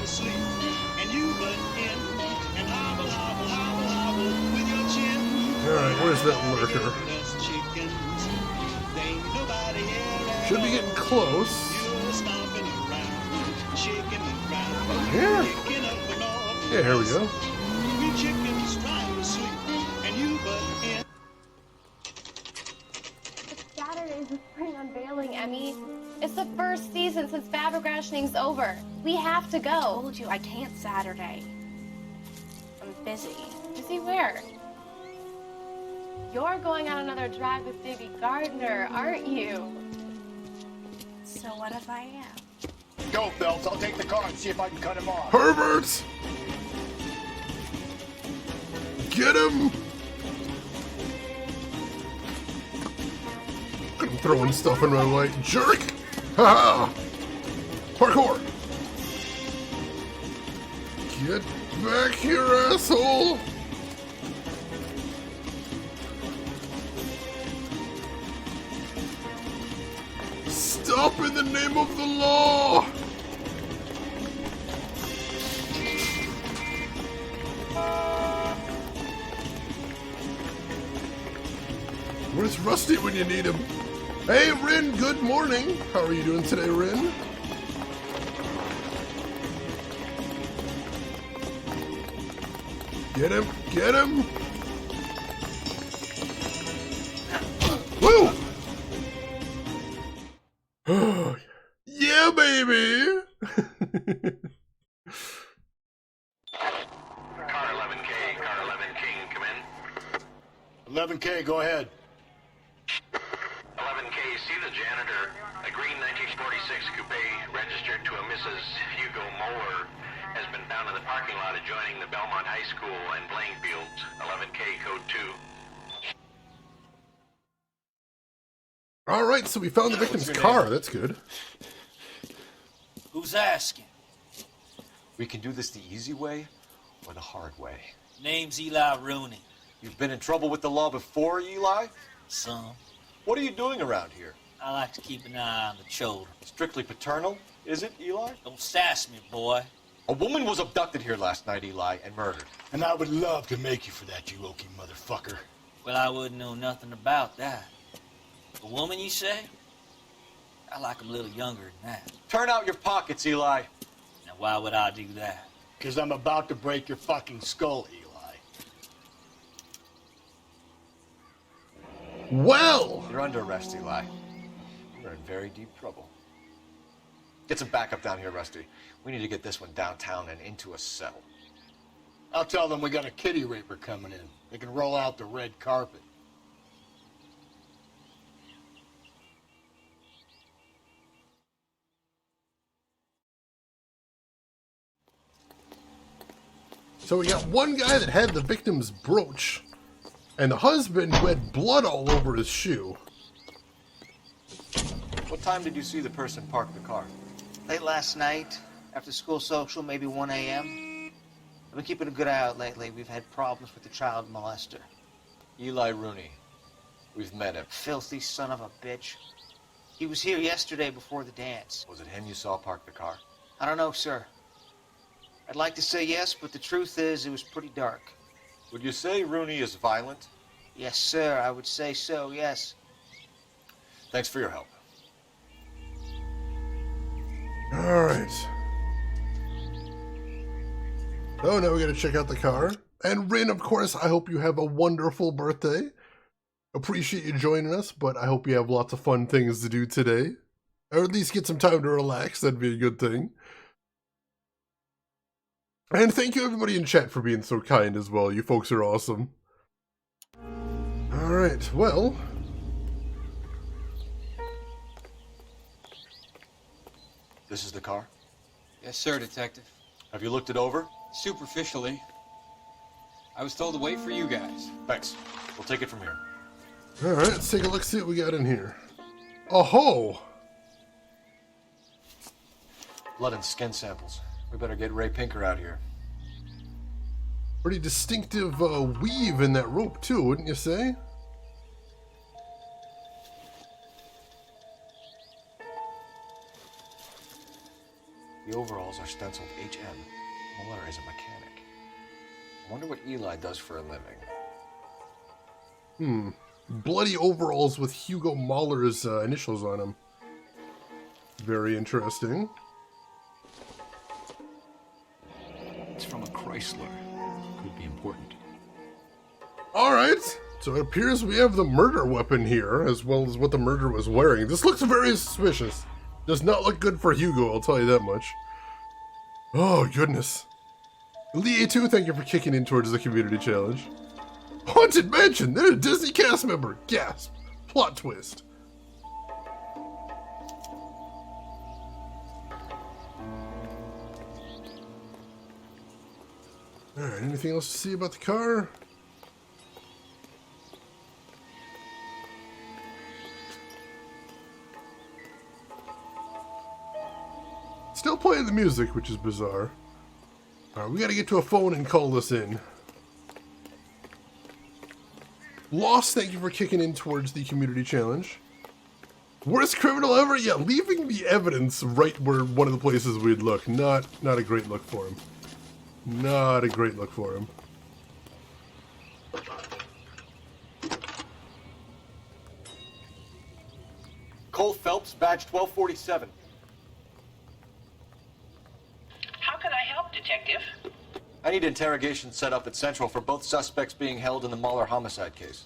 Alright, where's that lurker? Should be getting close. Here. Yeah, here we go. Saturday is the spring unveiling, Emmy. It's the first season since fabric rationing's over. We have to go. I told you I can't Saturday. I'm busy. Busy where? You're going on another drive with Baby Gardner, aren't you? So what if I am? Go, Phelps. I'll take the car and see if I can cut him off. Herbert! Get him! I'm throwing stuff in my way. Jerk! Haha! Parkour! Get back here, asshole! Stop in the name of the law! Where's Rusty when you need him? Hey, Rin, good morning. How are you doing today, Rin? Get him, get him! Woo! Yeah, baby! Car 11K, car 11K, come in. 11K, go ahead. 11K, see the janitor. A green 1946 coupe registered to a Mrs. Hugo Moeller. has been found in the parking lot adjoining the Belmont High School and playing fields, 11K code 2. All right, so we found the victim's car. That's good. Who's asking? We can do this the easy way or the hard way. Name's Eli Rooney. You've been in trouble with the law before, Eli? Some. What are you doing around here? I like to keep an eye on the children. Strictly paternal, is it, Eli? Don't sass me, boy. A woman was abducted here last night, Eli, and murdered. And I would love to make you for that, you oaky motherfucker. Well, I wouldn't know nothing about that. A woman, you say? I like 'em a little younger than that. Turn out your pockets, Eli. Now, why would I do that? Because I'm about to break your fucking skull, Eli. Well! You're under arrest, Eli. You're in very deep trouble. Get some backup down here, Rusty. We need to get this one downtown and into a cell. I'll tell them we got a kitty raper coming in. They can roll out the red carpet. So we got one guy that had the victim's brooch, and the husband who had blood all over his shoe. What time did you see the person park the car? Late last night, after school social, maybe 1 a.m. I've been keeping a good eye out lately. We've had problems with the child molester. Eli Rooney. We've met him. Filthy son of a bitch. He was here yesterday before the dance. Was it him you saw park the car? I don't know, sir. I'd like to say yes, but the truth is it was pretty dark. Would you say Rooney is violent? Yes, sir. I would say so, yes. Thanks for your help. All right. So now we got to check out the car. And Rin, of course, I hope you have a wonderful birthday. Appreciate you joining us, but I hope you have lots of fun things to do today. Or at least get some time to relax. That'd be a good thing. And thank you everybody in chat for being so kind as well. You folks are awesome. Alright, well. This is the car? Yes, sir, Detective. Have you looked it over? Superficially. I was told to wait for you guys. Thanks. We'll take it from here. Alright, let's take a look, see what we got in here. Oh-ho! Blood and skin samples. We better get Ray Pinker out here. Pretty distinctive weave in that rope too, wouldn't you say? The overalls are stenciled HM. Muller is a mechanic. I wonder what Eli does for a living. Bloody overalls with Hugo Mahler's initials on them. Very interesting. It's from a Chrysler. Could be important. Alright, so it appears we have the murder weapon here, as well as what the murderer was wearing. This looks very suspicious. Does not look good for Hugo, I'll tell you that much. Oh, goodness. Lee A2, thank you for kicking in towards the community challenge. Haunted Mansion, they're a Disney cast member. Gasp. Plot twist. Alright, anything else to see about the car? Still playing the music, which is bizarre. Alright, we gotta get to a phone and call this in. Lost, thank you for kicking in towards the community challenge. Worst criminal ever? Yeah, leaving the evidence right where one of the places we'd look. Not a great look for him. Not a great look for him. Cole Phelps, badge 1247. How can I help, Detective? I need interrogation set up at Central for both suspects being held in the Mahler homicide case.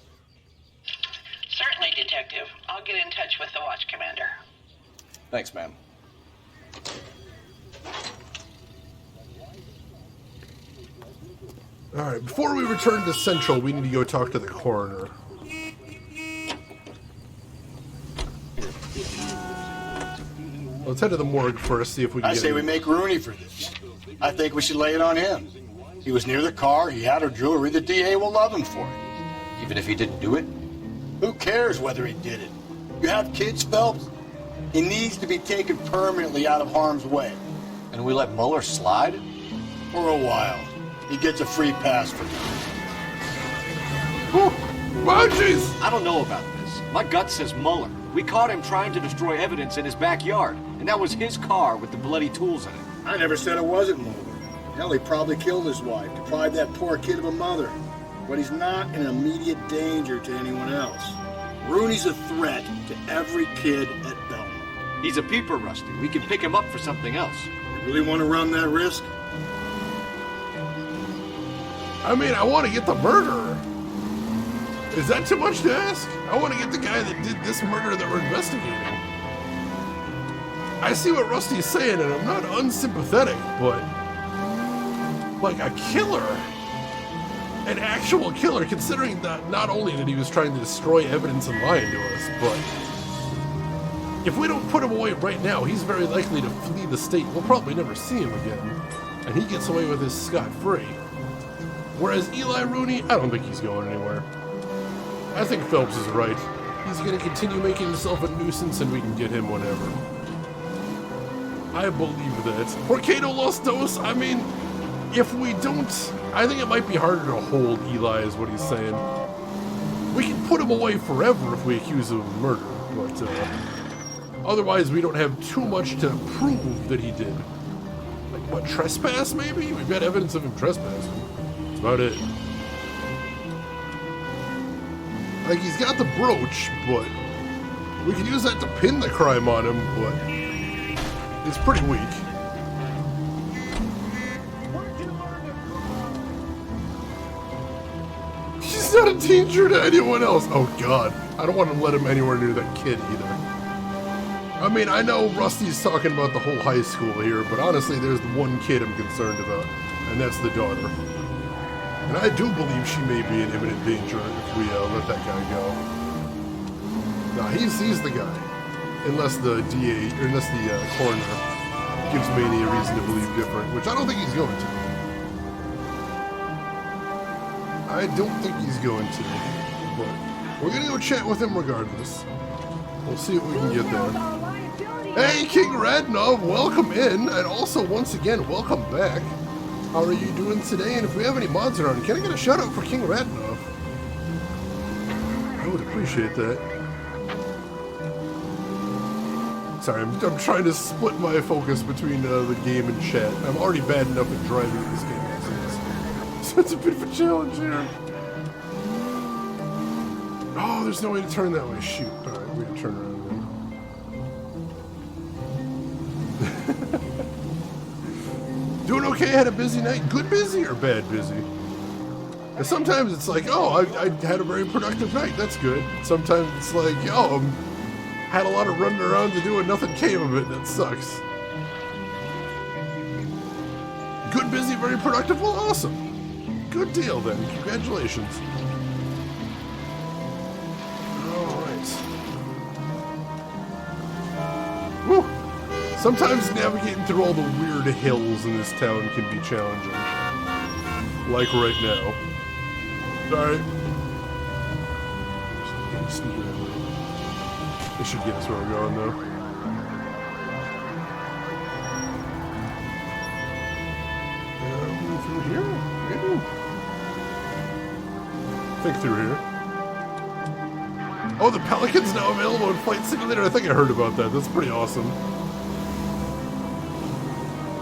Certainly, Detective. I'll get in touch with the watch commander. Thanks, ma'am. Alright, before we return to Central, we need to go talk to the coroner. Let's head to the morgue first, see if we can I get say any- we make Rooney for this. I think we should lay it on him. He was near the car, he had her jewelry, the DA will love him for it. Even if he didn't do it? Who cares whether he did it? You have kids, Phelps? He needs to be taken permanently out of harm's way. And we let Mueller slide? For a while. He gets a free pass for now. Wow, jeez! I don't know about this. My gut says Mueller. We caught him trying to destroy evidence in his backyard, and that was his car with the bloody tools in it. I never said it wasn't Mueller. Hell, he probably killed his wife, deprived that poor kid of a mother. But he's not in immediate danger to anyone else. Rooney's a threat to every kid at Belmont. He's a peeper, Rusty. We can pick him up for something else. You really want to run that risk? I mean, I want to get the murderer. Is that too much to ask? I want to get the guy that did this murder that we're investigating. I see what Rusty's saying, and I'm not unsympathetic, but like a killer, an actual killer, considering that not only that he was trying to destroy evidence and lying to us, but if we don't put him away right now, he's very likely to flee the state. We'll probably never see him again, and he gets away with his scot-free. Whereas Eli Rooney, I don't think he's going anywhere. I think Phelps is right. He's going to continue making himself a nuisance, and we can get him whenever. I believe that. Porcado Los Dos, I mean, if we don't, I think it might be harder to hold Eli, is what he's saying. We can put him away forever if we accuse him of murder, but otherwise we don't have too much to prove that he did. Like, what, trespass maybe? We've got evidence of him trespassing. That's about it. Like, he's got the brooch, but we can use that to pin the crime on him, but it's pretty weak. He's not a danger to anyone else. Oh, God. I don't want to let him anywhere near that kid, either. I mean, I know Rusty's talking about the whole high school here, but honestly, there's the one kid I'm concerned about, and that's the daughter. And I do believe she may be in imminent danger if we let that guy go. Nah, he's the guy. Unless the DA, or unless the coroner gives Manny a reason to believe different, which I don't think he's going to. I don't think he's going to. But we're going to go chat with him regardless. We'll see what we can get there. Hey, King Radnov, welcome in. And also, once again, welcome back. How are you doing today? And if we have any mods around, can I get a shout out for King Radnov? I would appreciate that. Sorry, I'm trying to split my focus between the game and chat. I'm already bad enough at driving in this game as it is. So it's a bit of a challenge here. Oh, there's no way to turn that way. Shoot. Alright, we gotta turn around then. Doing okay? Had a busy night? Good busy or bad busy? And sometimes it's like, oh, I had a very productive night. That's good. Sometimes it's like, oh, had a lot of running around to do and nothing came of it. That sucks. Good busy, very productive? Well, awesome. Good deal then. Congratulations. Alright. Woo! Sometimes navigating through all the weird hills in this town can be challenging. Like right now. Alright. They should get us where we're going, though. Through here? Maybe? I think through here. Oh, the Pelican's now available in Flight Simulator. I think I heard about that. That's pretty awesome.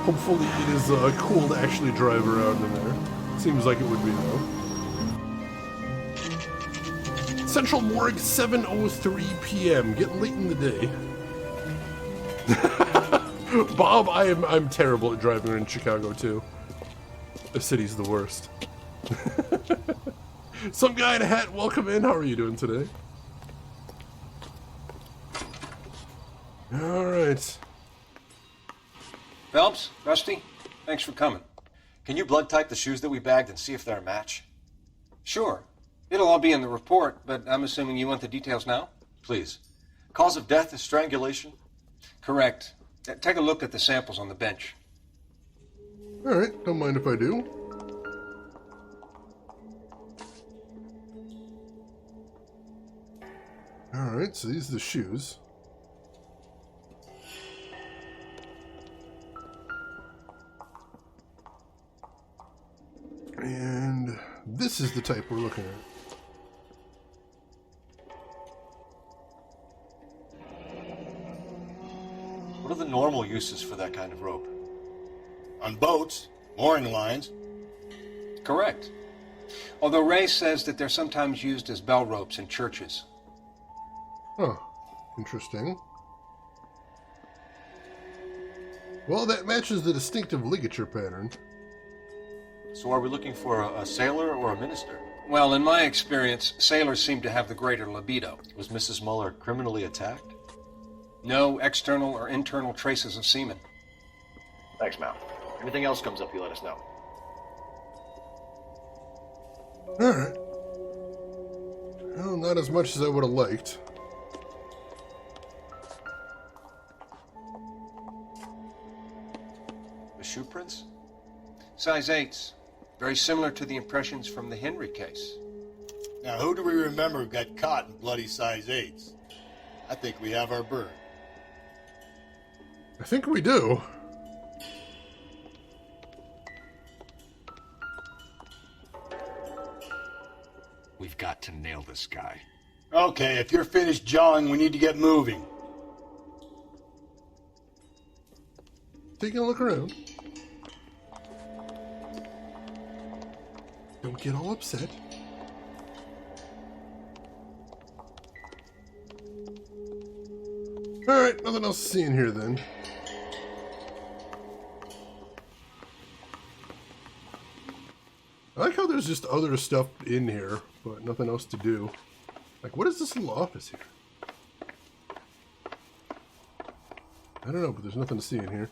Hopefully it is cool to actually drive around in there. Seems like it would be, though. Central Morgue, 7:03 p.m. Getting late in the day. Bob, I'm terrible at driving in Chicago, too. The city's the worst. Some guy in a hat, welcome in. How are you doing today? Alright. Phelps, Rusty, thanks for coming. Can you blood type the shoes that we bagged and see if they're a match? Sure. It'll all be in the report, but I'm assuming you want the details now? Please. Cause of death is strangulation? Correct. Take a look at the samples on the bench. Alright, don't mind if I do. Alright, so these are the shoes. And this is the type we're looking at. What are the normal uses for that kind of rope? On boats, mooring lines. Correct. Although Ray says that they're sometimes used as bell ropes in churches. Huh. Interesting. Well, that matches the distinctive ligature pattern. So are we looking for a sailor or a minister? Well, in my experience, sailors seem to have the greater libido. Was Mrs. Muller criminally attacked? No external or internal traces of semen. Thanks, Mal. Anything else comes up, you let us know. Alright. Well, not as much as I would have liked. The shoe prints? Size 8s. Very similar to the impressions from the Henry case. Now, who do we remember got caught in bloody size 8s? I think we have our bird. I think we do. We've got to nail this guy. Okay, if you're finished jawing, we need to get moving. Taking a look around. Don't get all upset. Alright, nothing else to see in here then. I like how there's just other stuff in here, but nothing else to do. Like, what is this little office here? I don't know, but there's nothing to see in here.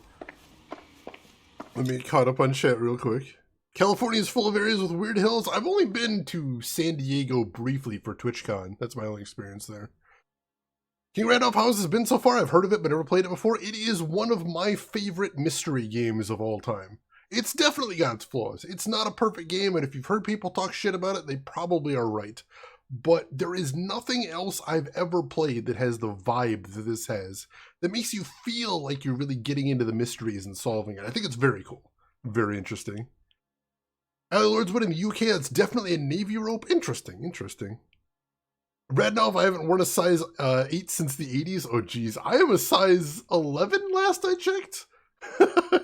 Let me get caught up on chat real quick. California is full of areas with weird hills. I've only been to San Diego briefly for TwitchCon. That's my only experience there. King Randolph House has been so far. I've heard of it, but never played it before. It is one of my favorite mystery games of all time. It's definitely got its flaws. It's not a perfect game, and if you've heard people talk shit about it, they probably are right. But there is nothing else I've ever played that has the vibe that this has, that makes you feel like you're really getting into the mysteries and solving it. I think it's very cool. Very interesting. Alley Lords, but in the UK, that's definitely a Navy rope. Interesting, interesting. Randolph, I haven't worn a size 8 since the 80s. Oh, geez. I am a size 11 last I checked.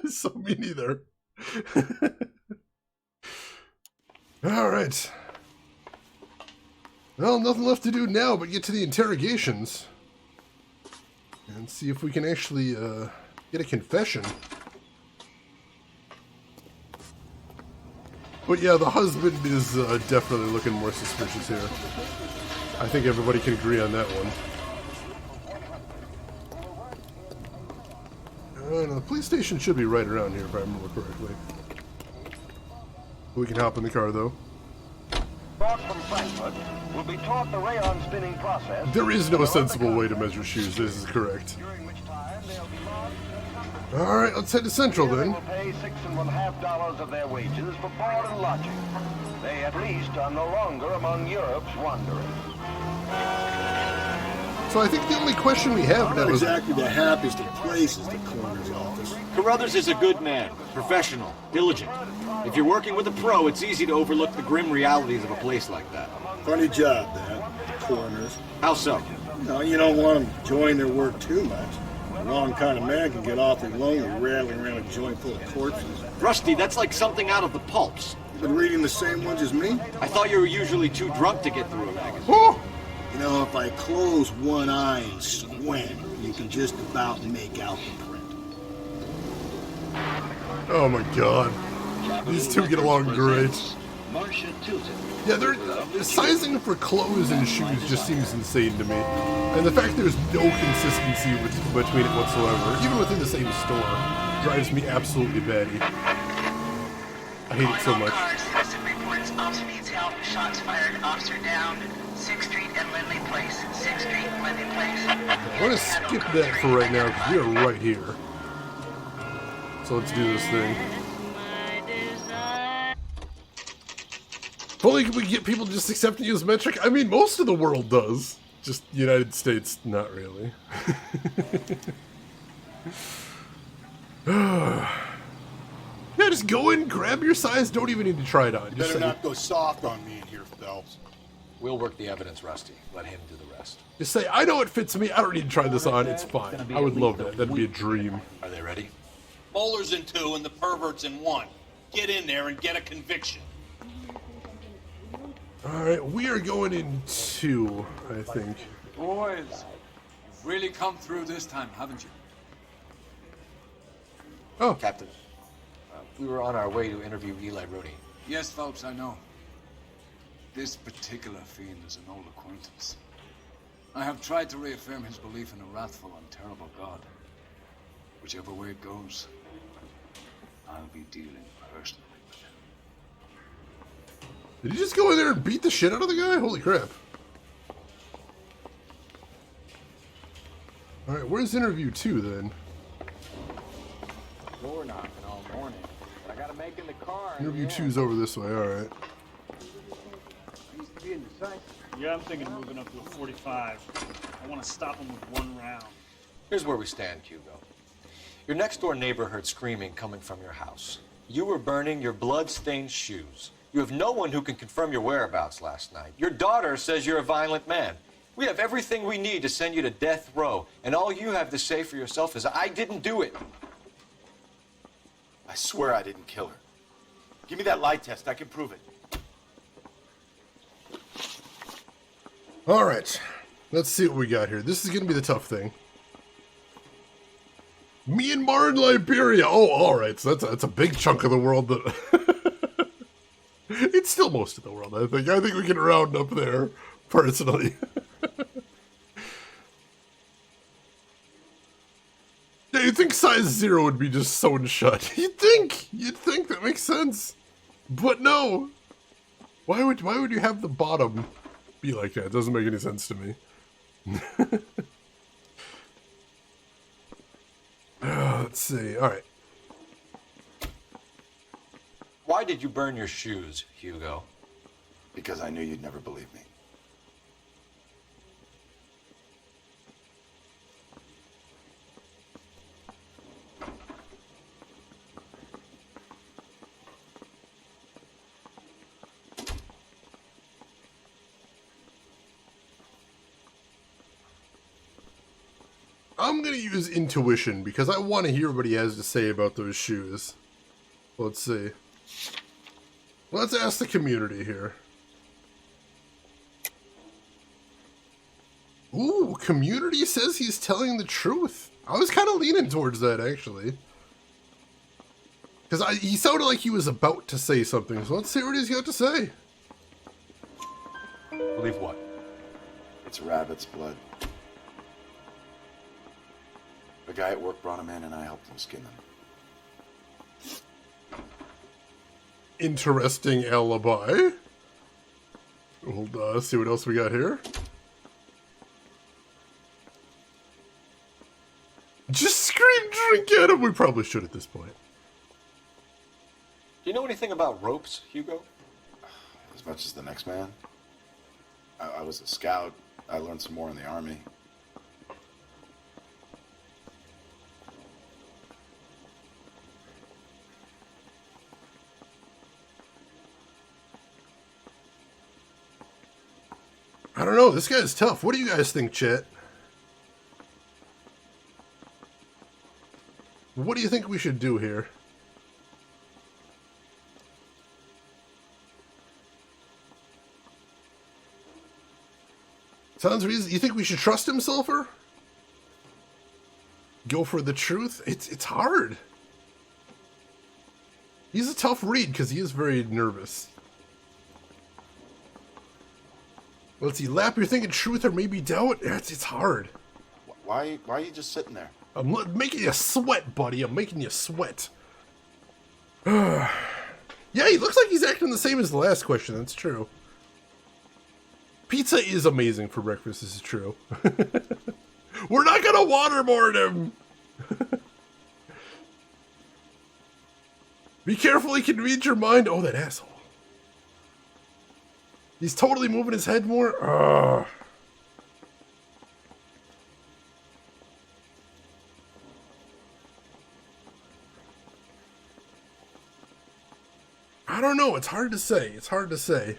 So me neither. Alright. Well, nothing left to do now but get to the interrogations. And see if we can actually get a confession. But yeah, the husband is definitely looking more suspicious here. I think everybody can agree on that one. No, the police station should be right around here if I remember correctly. We can hop in the car though. From Frankfurt will be taught the rayon spinning process. There is no sensible way to measure shoes, this is correct. Alright, let's head to Central then. Will pay $6.50 of their wages for board and lodging. They at least are no longer among Europe's wanderers. So I think the only question we have now is... Not exactly the happiest of places, the coroner's office. Carruthers is a good man, professional, diligent. If you're working with a pro, it's easy to overlook the grim realities of a place like that. Funny job, that, the coroner's. How so? No, you don't want them enjoying their work too much. The wrong kind of man can get awfully lonely rattling around a joint full of corpses. Rusty, that's like something out of the pulps. You been reading the same ones as me? I thought you were usually too drunk to get through a magazine. Oh! You know, if I close one eye and squint, you can just about make out the print. Oh my god. These two get along great. Yeah, they're sizing for clothes and shoes just seems insane to me. And the fact there's no consistency between it whatsoever, even within the same store, drives me absolutely batty. I hate it so much. Reports officer needs help. Shots fired. Officer down. 6th Street and Lindley Place. 6th Street and Lindley Place. I'm going to skip that for right now because we are right here. So let's do this thing. finally we get people just accepting you as metric. I mean, most of the world does. Just United States, not really. Yeah, just go in, grab your size. Don't even need to try it on. You Just better say, not go soft on me in here, Phelps. We'll work the evidence, Rusty. Let him do the rest. just say, I know it fits me. I don't need to try this on. It's fine. I would love that. That'd be a dream. Are they ready? Bowler's in 2 and the pervert's in 1. Get in there and get a conviction. All right, we are going in 2, I think. Boys, you've really come through this time, haven't you? Oh. Captain, we were on our way to interview Eli Rooney. Yes, Phelps, I know. This particular fiend is an old acquaintance. I have tried to reaffirm his belief in a wrathful and terrible God. Whichever way it goes, I'll be dealing personally with him. Did you just go in there and beat the shit out of the guy? Holy crap. All right, where's interview 2 then? Door knocking all morning. I gotta make in the car. Interview 2's over this way, all right. Used to be indecisive. Yeah, I'm thinking moving up to a 45. I want to stop him with 1 round. Here's where we stand, Hugo. Your next-door neighbor heard screaming coming from your house. You were burning your blood-stained shoes. You have no one who can confirm your whereabouts last night. Your daughter says you're a violent man. We have everything we need to send you to death row, and all you have to say for yourself is, I didn't do it. I swear I didn't kill her. Give me that lie test. I can prove it. All right, let's see what we got here. This is going to be the tough thing. Myanmar and Liberia. Oh, all right. So that's a big chunk of the world. That it's still most of the world. I think. I think we can round up there, personally. Yeah, you'd think size 0 would be just sewn shut. You'd think that makes sense, but no. Why would you have the bottom be like that? It doesn't make any sense to me. Let's see. All right. Why did you burn your shoes, Hugo? Because I knew you'd never believe me. I'm going to use intuition because I want to hear what he has to say about those shoes. Let's see. Let's ask the community here. Ooh, community says he's telling the truth. I was kind of leaning towards that, actually. Because he sounded like he was about to say something, so let's see what he's got to say. Believe what? It's rabbit's blood. The guy at work brought him in and I helped him skin them. Interesting alibi. Let's see what else we got here. Just scream drink at him. We probably should at this point. Do you know anything about ropes, Hugo? As much as the next man. I was a scout. I learned some more in the army. I don't know. This guy's tough. What do you guys think, chat? What do you think we should do here? Sounds reasonable. You think we should trust him, Sulfur? Go for the truth? It's hard. He's a tough read because he is very nervous. Let's see, Lap, you're thinking truth or maybe doubt? It's hard. Why are you just sitting there? I'm making you sweat, buddy. I'm making you sweat. Yeah, he looks like he's acting the same as the last question. That's true. Pizza is amazing for breakfast. This is true. We're not going to waterboard him. Be careful. He can read your mind. Oh, that asshole. He's totally moving his head more. Ugh. I don't know. It's hard to say. It's hard to say.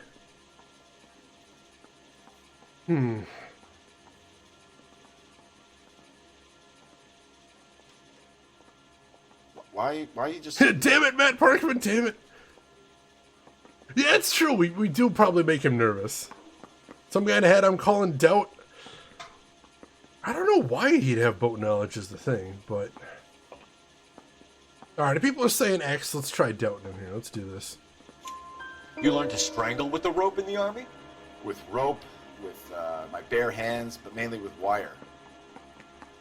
Why are you just... Damn it, Matt Parkman, damn it. Yeah, it's true. We do probably make him nervous. Some guy in the head I'm calling doubt. I don't know why he'd have boat knowledge is the thing, but... Alright, if people are saying X, let's try doubting him here. Let's do this. You learned to strangle with the rope in the army? With rope, with my bare hands, but mainly with wire.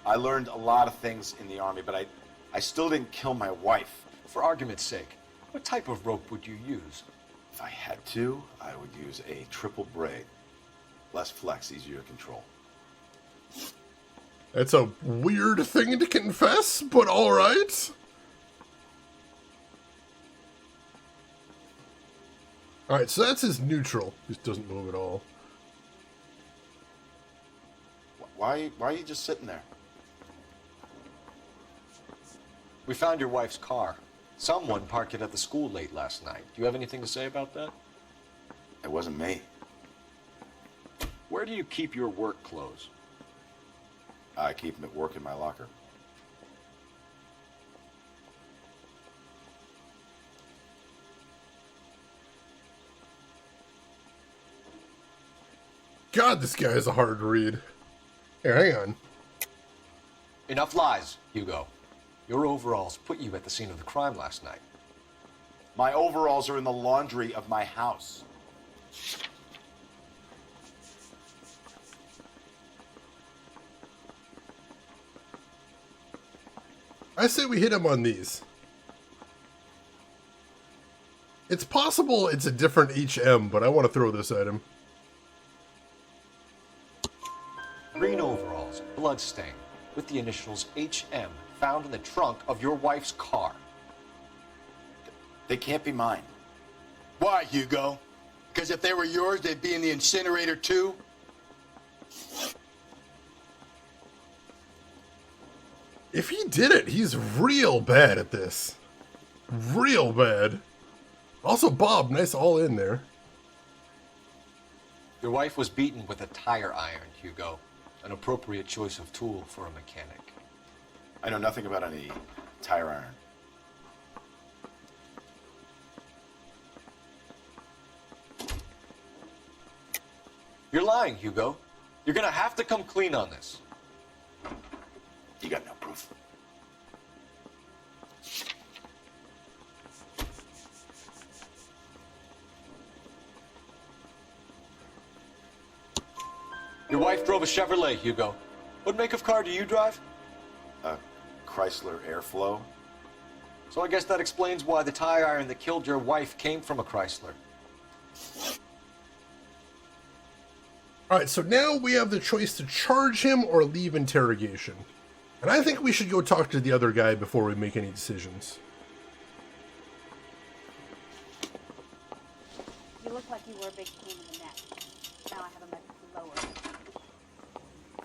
I learned a lot of things in the army, but I still didn't kill my wife. For argument's sake, what type of rope would you use? If I had to, I would use a triple braid. Less flex, easier to control. That's a weird thing to confess, but alright. Alright, so that's his neutral. Just doesn't move at all. Why are you just sitting there? We found your wife's car. Someone parked it at the school late last night. Do you have anything to say about that? It wasn't me. Where do you keep your work clothes? I keep them at work in my locker. God, this guy is a hard read. Here, hang on. Enough lies, Hugo. Your overalls put you at the scene of the crime last night. My overalls are in the laundry of my house. I say we hit him on these. It's possible it's a different HM, but I want to throw this at him. Green overalls, bloodstain, with the initials HM, found in the trunk of your wife's car. They can't be mine. Why, Hugo? Because if they were yours, they'd be in the incinerator too? If he did it, he's real bad at this. Real bad. Also, Bob, nice all in there. Your wife was beaten with a tire iron, Hugo. An appropriate choice of tool for a mechanic. I know nothing about any tire iron. You're lying, Hugo. You're gonna have to come clean on this. You got no proof. Your wife drove a Chevrolet, Hugo. What make of car do you drive? A Chrysler Airflow. So I guess that explains why the tire iron that killed your wife came from a Chrysler. Alright, so now we have the choice to charge him or leave interrogation. And I think we should go talk to the other guy before we make any decisions. You look like you were a big pain in the neck. Now I have a much lower.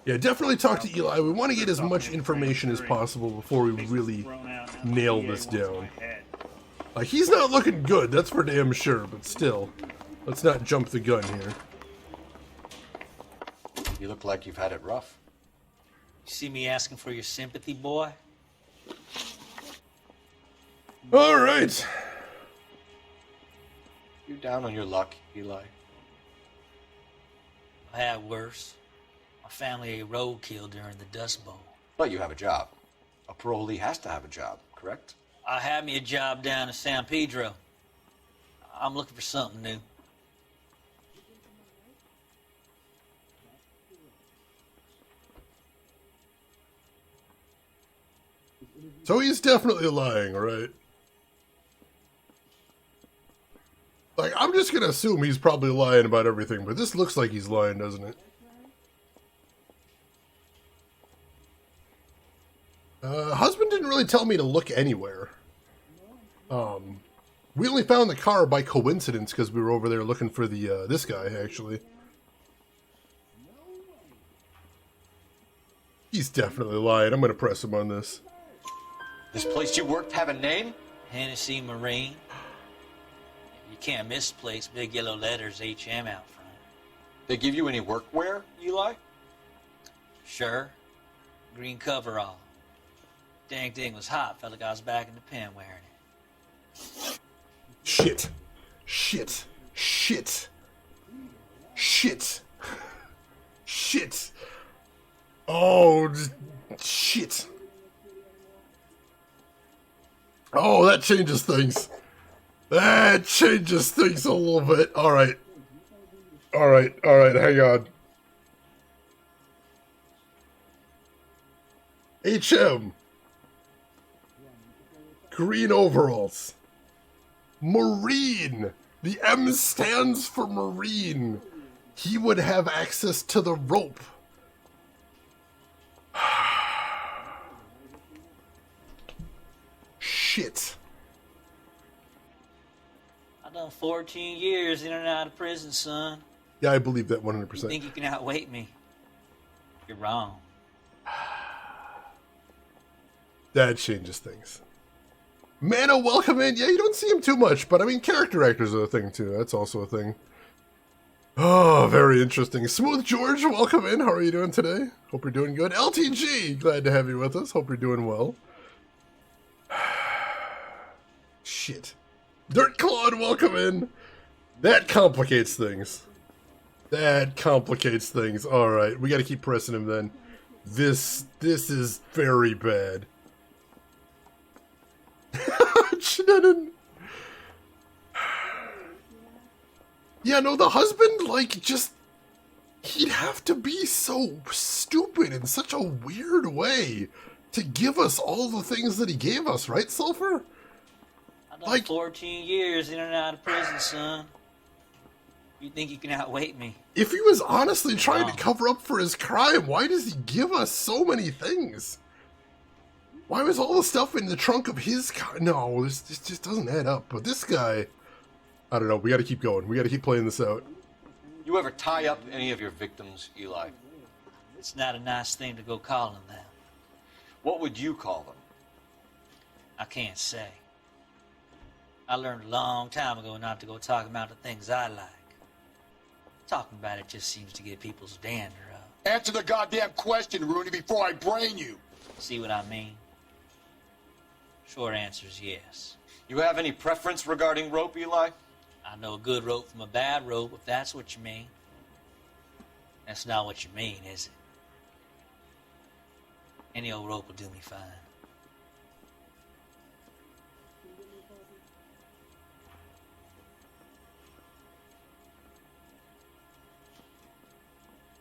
Yeah, definitely talk to Eli. We want to get as much information as possible before we really nail this down. Like, he's not looking good, that's for damn sure, but still. Let's not jump the gun here. You look like you've had it rough. You see me asking for your sympathy, boy? Alright. You down on your luck, Eli? I had worse. My family ate roadkill during the Dust Bowl. But you have a job. A parolee has to have a job, correct? I had me a job down in San Pedro. I'm looking for something new. So he's definitely lying, right? Like, I'm just gonna assume he's probably lying about everything, but this looks like he's lying, doesn't it? Husband didn't really tell me to look anywhere. We only found the car by coincidence because we were over there looking for the this guy, actually. He's definitely lying. I'm going to press him on this. This place you worked have a name? Hennessy Marine. You can't misplace big yellow letters HM out front. They give you any workwear, Eli? Sure. Green coverall. Dang thing was hot. Felt like I was back in the pen wearing it. Shit. Shit. Shit. Shit. Shit. Oh, shit. Oh, that changes things. That changes things a little bit. All right. All right. All right. Hang on. HM. Green overalls. Marine. The M stands for Marine. He would have access to the rope. Shit. I done 14 years in and out of prison, son. Yeah, I believe that 100%. You think you can outweight me? You're wrong. That changes things. Mano, welcome in. Yeah, you don't see him too much, but I mean, character actors are a thing too. That's also a thing. Oh, very interesting. Smooth George, welcome in. How are you doing today? Hope you're doing good. LTG, glad to have you with us. Hope you're doing well. Shit. Dirt Claude, welcome in. That complicates things. That complicates things. Alright, we gotta keep pressing him then. This is very bad. Shannon. Yeah, no, the husband, like, just... He'd have to be so stupid in such a weird way to give us all the things that he gave us, right, Sulfur? I done 14 years in and out of prison, son. You think you can outweight me? If he was honestly trying to cover up for his crime, why does he give us so many things? Why was all the stuff in the trunk of his car? No, this just doesn't add up. But this guy, I don't know. We got to keep going. We got to keep playing this out. You ever tie up any of your victims, Eli? It's not a nice thing to go calling them. What would you call them? I can't say. I learned a long time ago not to go talking about the things I like. Talking about it just seems to get people's dander up. Answer the goddamn question, Rooney, before I brain you. See what I mean? Short answer is yes. You have any preference regarding rope, Eli? I know a good rope from a bad rope, if that's what you mean. That's not what you mean, is it? Any old rope will do me fine.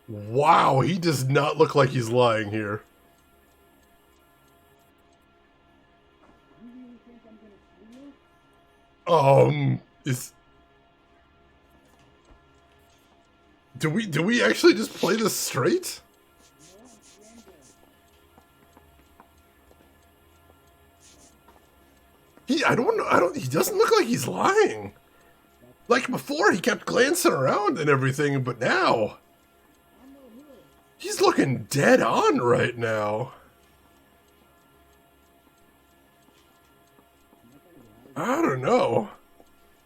Wow, he does not look like he's lying here. Do we actually just play this straight? He doesn't look like he's lying. Like before, he kept glancing around and everything, but now he's looking dead on right now. I don't know.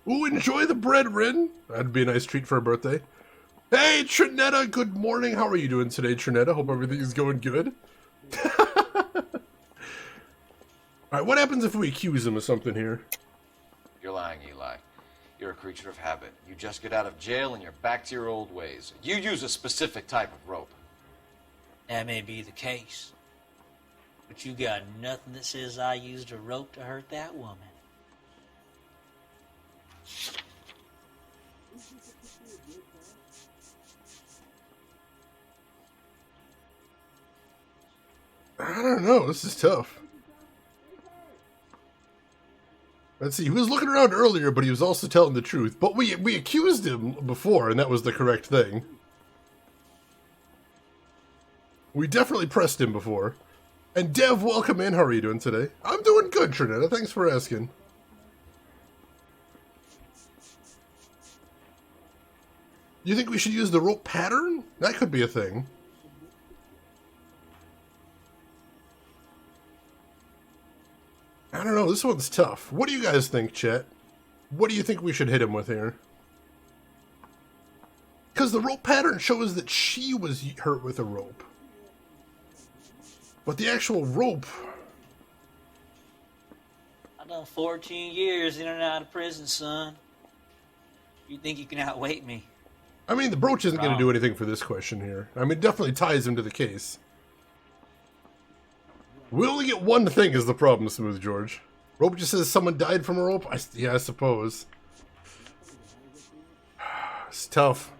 Ooh, enjoy the bread, Rin. That'd be a nice treat for a birthday. Hey, Trinetta, good morning. How are you doing today, Trinetta? Hope everything is going good. Alright, what happens if we accuse him of something here? You're lying, Eli. You're a creature of habit. You just get out of jail and you're back to your old ways. You use a specific type of rope. That may be the case. But you got nothing that says I used a rope to hurt that woman. I don't know. This is tough. Let's see. He was looking around earlier, but he was also telling the truth. But we accused him before, and that was the correct thing. We definitely pressed him before. And Dev, welcome in. How are you doing today? I'm doing good, Trinetta. Thanks for asking. You think we should use the rope pattern? That could be a thing. I don't know, this one's tough. What do you guys think, chat? What do you think we should hit him with here? Because the rope pattern shows that she was hurt with a rope. But the actual rope... I've done 14 years in and out of prison, son. You think you can outweight me? I mean, the brooch isn't going to do anything for this question here. I mean, it definitely ties him to the case. We only get one thing is the problem, Smooth George. Rope just says someone died from a rope? Yeah, I suppose. It's tough.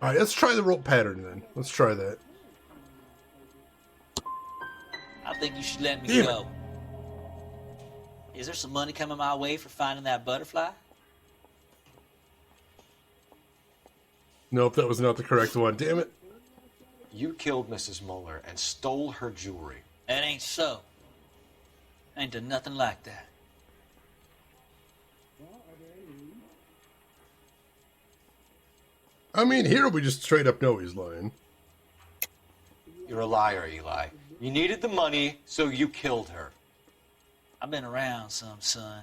Alright, let's try the rope pattern then. Let's try that. I think you should let me go. Is there some money coming my way for finding that butterfly? Nope, that was not the correct one. Damn it. You killed Mrs. Muller and stole her jewelry. That ain't so. I ain't done nothing like that. I mean, here we just straight up know he's lying. You're a liar, Eli. You needed the money, so you killed her. I've been around some, son.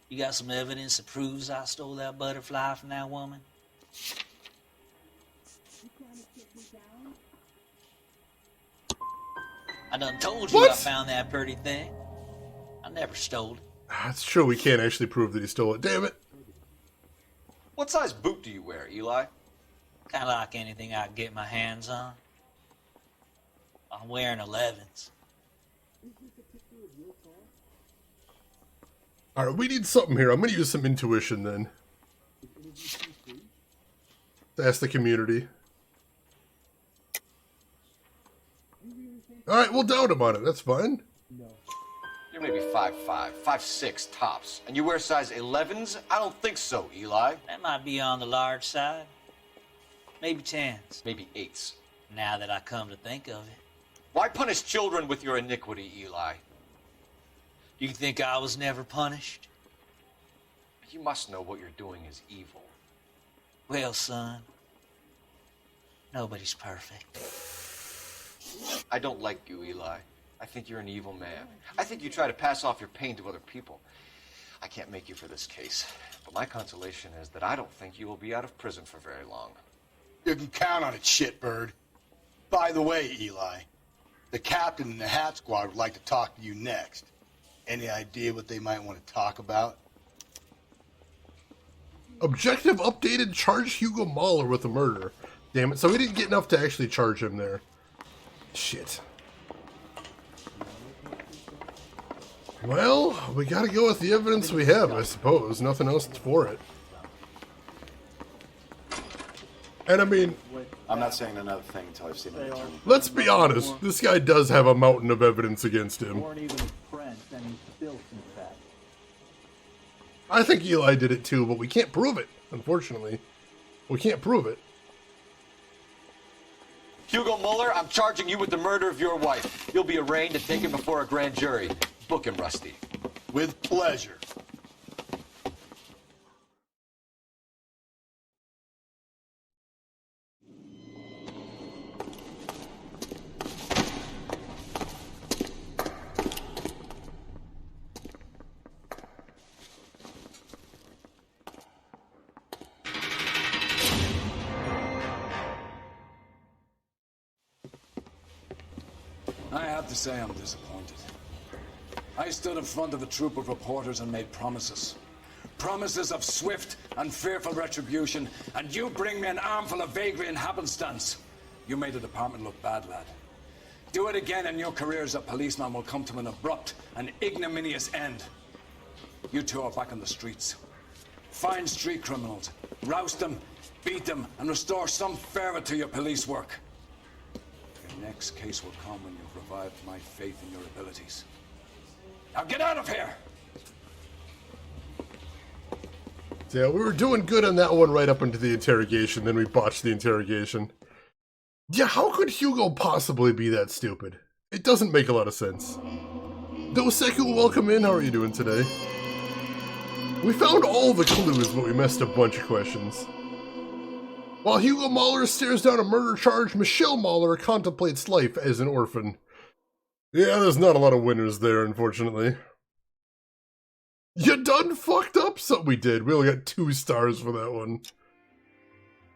You got some evidence that proves I stole that butterfly from that woman? I done told you I found that pretty thing. I never stole it. That's true, we can't actually prove that he stole it. Damn it. What size boot do you wear, Eli? Kind of like anything I can get my hands on. I'm wearing 11s. Alright, we need something here. I'm going to use some intuition then. To ask the community. Alright, we'll doubt him on it. That's fine. You're maybe 5'5", 5'6", tops. And you wear size 11s? I don't think so, Eli. That might be on the large side. Maybe 10s. Maybe 8s. Now that I come to think of it. Why punish children with your iniquity, Eli? You think I was never punished? You must know what you're doing is evil. Well, son, nobody's perfect. I don't like you, Eli. I think you're an evil man. I think you try to pass off your pain to other people. I can't make you for this case, but my consolation is that I don't think you will be out of prison for very long. You can count on it, shitbird. By the way, Eli, the captain and the Hat Squad would like to talk to you next. Any idea what they might want to talk about? Objective updated, charge Hugo Mahler with a murder. Damn it, so we didn't get enough to actually charge him there. Shit. Well, we gotta go with the evidence we have, I suppose. Nothing else for it. And I mean... I'm not saying another thing until I've seen the attorney. Let's be honest, this guy does have a mountain of evidence against him. I think Eli did it too, but we can't prove it, unfortunately. We can't prove it. Hugo Muller, I'm charging you with the murder of your wife. You'll be arraigned and taken before a grand jury. Book him, Rusty. With pleasure. I have to say I'm disappointed. I stood in front of a troop of reporters and made promises. Promises of swift and fearful retribution, and you bring me an armful of vagary and happenstance. You made the department look bad, lad. Do it again and your career as a policeman will come to an abrupt and ignominious end. You two are back on the streets. Find street criminals, roust them, beat them, and restore some fervor to your police work. Your next case will come when you've revived my faith in your abilities. Now get out of here! Yeah, we were doing good on that one right up into the interrogation, then we botched the interrogation. Yeah, how could Hugo possibly be that stupid? It doesn't make a lot of sense. Doseku, welcome in. How are you doing today? We found all the clues, but we missed a bunch of questions. While Hugo Mahler stares down a murder charge, Michelle Mahler contemplates life as an orphan. Yeah, there's not a lot of winners there, unfortunately. You done fucked up? So we did. We only got 2 stars for that one.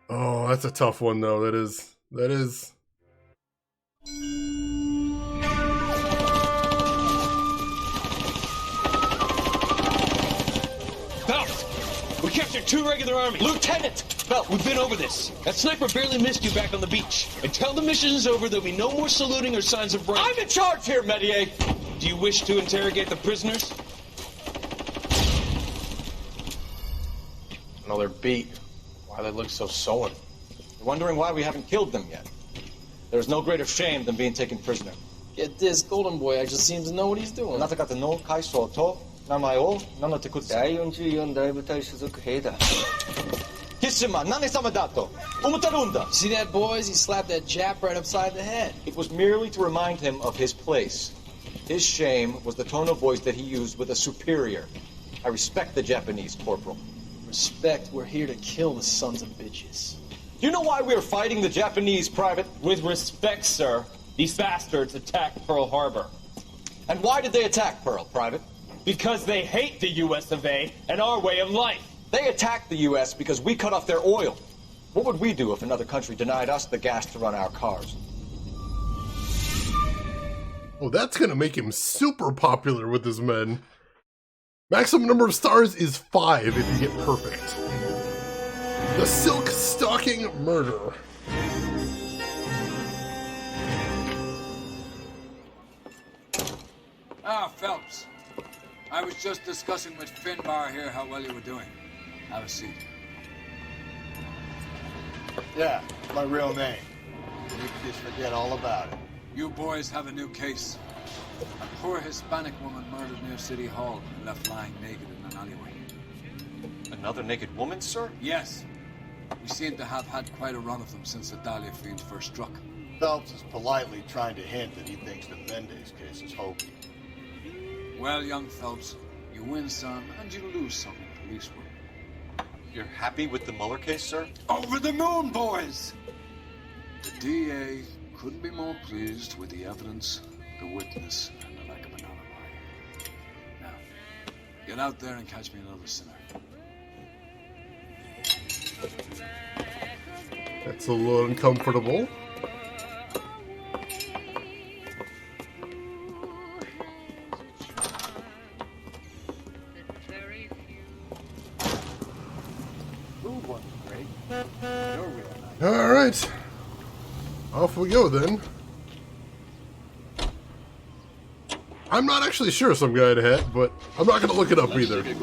Oh, that's a tough one, though. That is. Phelps, we captured 2 regular army. Lieutenant! Phelps, we've been over this. That sniper barely missed you back on the beach. Until the mission is over, there'll be no more saluting or signs of break. I'm in charge here, Medier! Do you wish to interrogate the prisoners? No, they're beat. Why they look so sullen? They're wondering why we haven't killed them yet. There's no greater shame than being taken prisoner. Get this, Golden Boy actually seems to know what he's doing. なた方の階層と名前を名乗ってください。第44大部隊所属兵だ。See that, boys? He slapped that Jap right upside the head. It was merely to remind him of his place. His shame was the tone of voice that he used with a superior. I respect the Japanese, Corporal. Respect, we're here to kill the sons of bitches. Do you know why we're fighting the Japanese, Private? With respect, sir, these bastards attacked Pearl Harbor. And why did they attack Pearl, Private? Because they hate the US of A and our way of life. They attacked the U.S. because we cut off their oil. What would we do if another country denied us the gas to run our cars? Oh, that's gonna make him super popular with his men. Maximum number of stars is 5 if you get perfect. The Silk Stocking Murder. Ah, Phelps. I was just discussing with Finbar here how well you were doing. Have a seat. Yeah, my real name. You can just forget all about it. You boys have a new case. A poor Hispanic woman murdered near City Hall and left lying naked in an alleyway. Another naked woman, sir? Yes. We seem to have had quite a run of them since the Dahlia fiend first struck. Phelps is politely trying to hint that he thinks the Mendez case is hokey. Well, young Phelps, you win some and you lose some in police work. You're happy with the Mueller case, sir? Over the moon, boys! The DA couldn't be more pleased with the evidence, the witness, and the lack of an alibi. Now, get out there and catch me another sinner. That's a little uncomfortable. Alright. Off we go then. I'm not actually sure some guy had a hat, but I'm not going to look it up either. I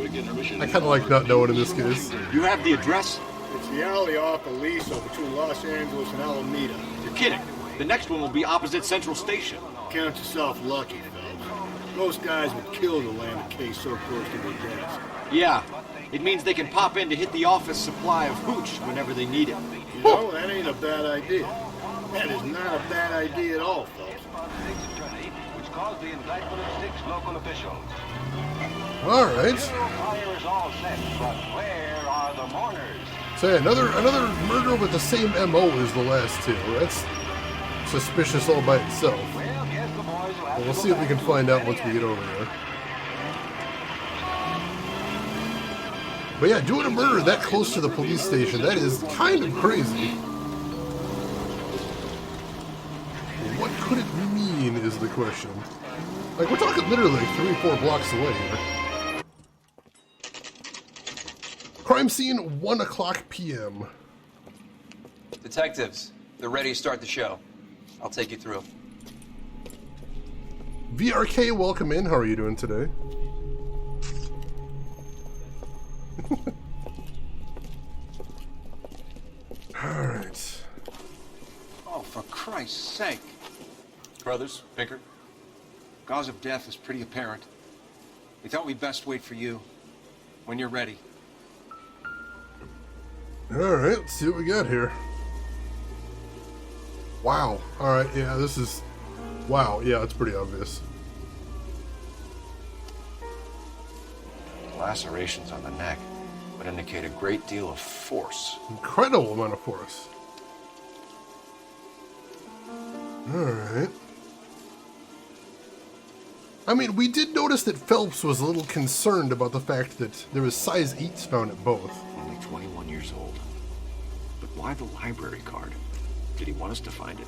kind of like not knowing in this case. You have the address? It's the alley off Aliso between Los Angeles and Alameda. You're kidding. The next one will be opposite Central Station. Count yourself lucky, Phelps. Most guys would kill to land a case so close to their desk. Yeah. It means they can pop in to hit the office supply of hooch whenever they need it. You know, that ain't a bad idea. That is not a bad idea at all, Phelps. Which caused the indictment of 6 local officials. Alright. Fire is all set, but where are the mourners? So yeah, another murder with the same MO as the last 2. That's suspicious all by itself. Well, we'll see what we can find out once we get over there. But yeah, doing a murder that close to the police station, that is kind of crazy. What could it mean is the question. Like, we're talking literally like 3-4 blocks away here. Crime scene, 1 o'clock p.m. Detectives, they're ready to start the show. I'll take you through. VRK, welcome in. How are you doing today? Alright. Oh, for Christ's sake. Brothers, Pinker. Cause of death is pretty apparent. We thought we'd best wait for you. When you're ready. Alright, let's see what we got here. Wow. Alright, yeah, this is... Wow, yeah, it's pretty obvious. lacerations on the neck would indicate a great deal of force. Incredible amount of force. Alright. I mean, we did notice that Phelps was a little concerned about the fact that there was size 8s found at both. Only 21 years old. But why the library card? Did he want us to find it?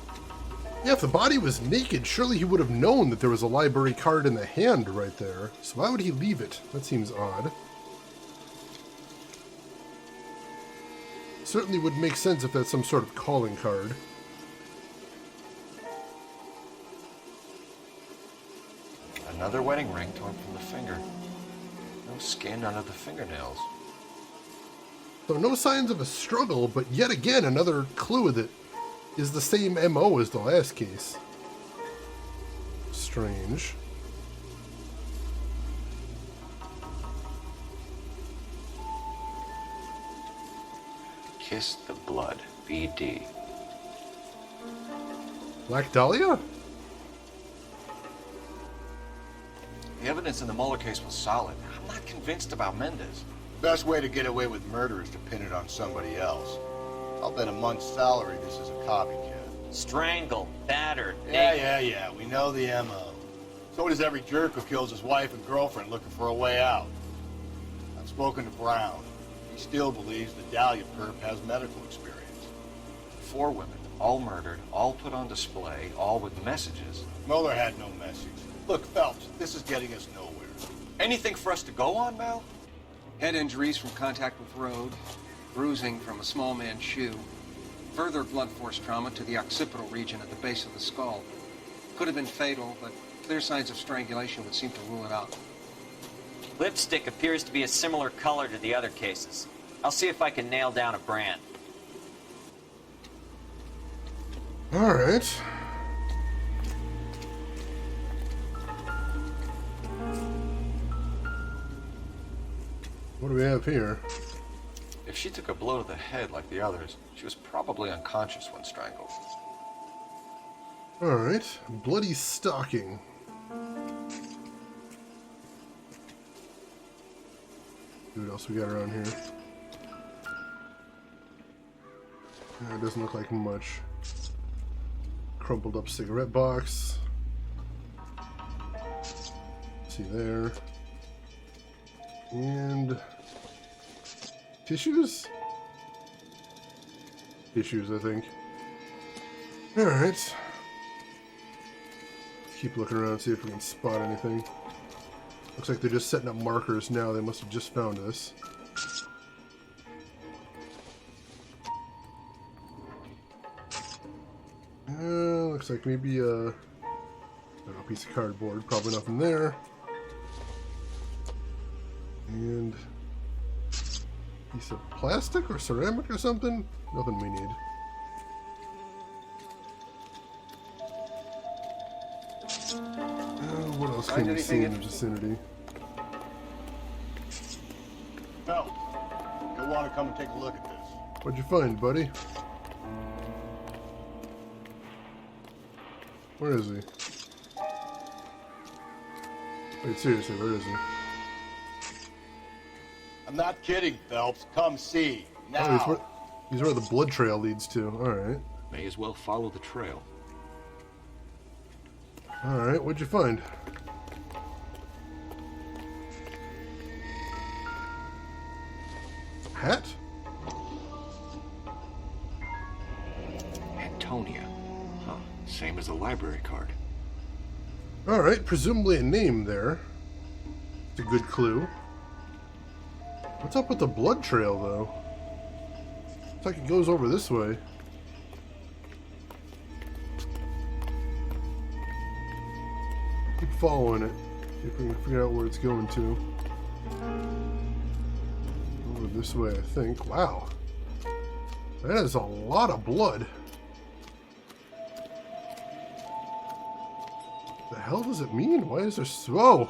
Yeah, if the body was naked, surely he would have known that there was a library card in the hand right there. So why would he leave it? That seems odd. Certainly would make sense if that's some sort of calling card. Another wedding ring torn from the finger. No skin under the fingernails. So no signs of a struggle, but yet again another clue that is the same MO as the last case. Strange. Kiss the blood. BD. Black Dahlia? The evidence in the Mueller case was solid. I'm not convinced about Mendez. The best way to get away with murder is to pin it on somebody else. I'll bet a month's salary this is a copycat. Strangled, battered, Yeah. We know the MO. So does every jerk who kills his wife and girlfriend looking for a way out. I've spoken to Brown. He still believes the Dahlia perp has medical experience. 4 women, all murdered, all put on display, all with messages. Mueller had no message. Look, Phelps, this is getting us nowhere. Anything for us to go on, Mel? Head injuries from contact with road, bruising from a small man's shoe, further blunt force trauma to the occipital region at the base of the skull. Could have been fatal, but clear signs of strangulation would seem to rule it out. Lipstick appears to be a similar color to the other cases. I'll see if I can nail down a brand. Alright. What do we have here? If she took a blow to the head like the others, she was probably unconscious when strangled. Alright. Bloody stocking. See what else we got around here. It doesn't look like much. Crumpled up cigarette box. See there. And tissues? Tissues, I think. Alright. Keep looking around, see if we can spot anything. Looks like they're just setting up markers now. They must have just found us. Looks like maybe I don't know, a piece of cardboard. Probably nothing there. And piece of plastic or ceramic or something? Nothing we need. What else can we see in the vicinity? Phelps, you'll want to come and take a look at this. What'd you find, buddy? Where is he? Wait, seriously, where is he? I'm not kidding, Phelps. Come see. Now. Oh, he's where the blood trail leads to. Alright. May as well follow the trail. Alright, what'd you find? Hat? Antonia. Huh. Same as the library card. Alright, presumably a name there. It's a good clue. What's up with the blood trail, though? Looks like it goes over this way. Keep following it. See if we can figure out where it's going to. Over this way, I think. Wow. That is a lot of blood. The hell does it mean? Why is there so...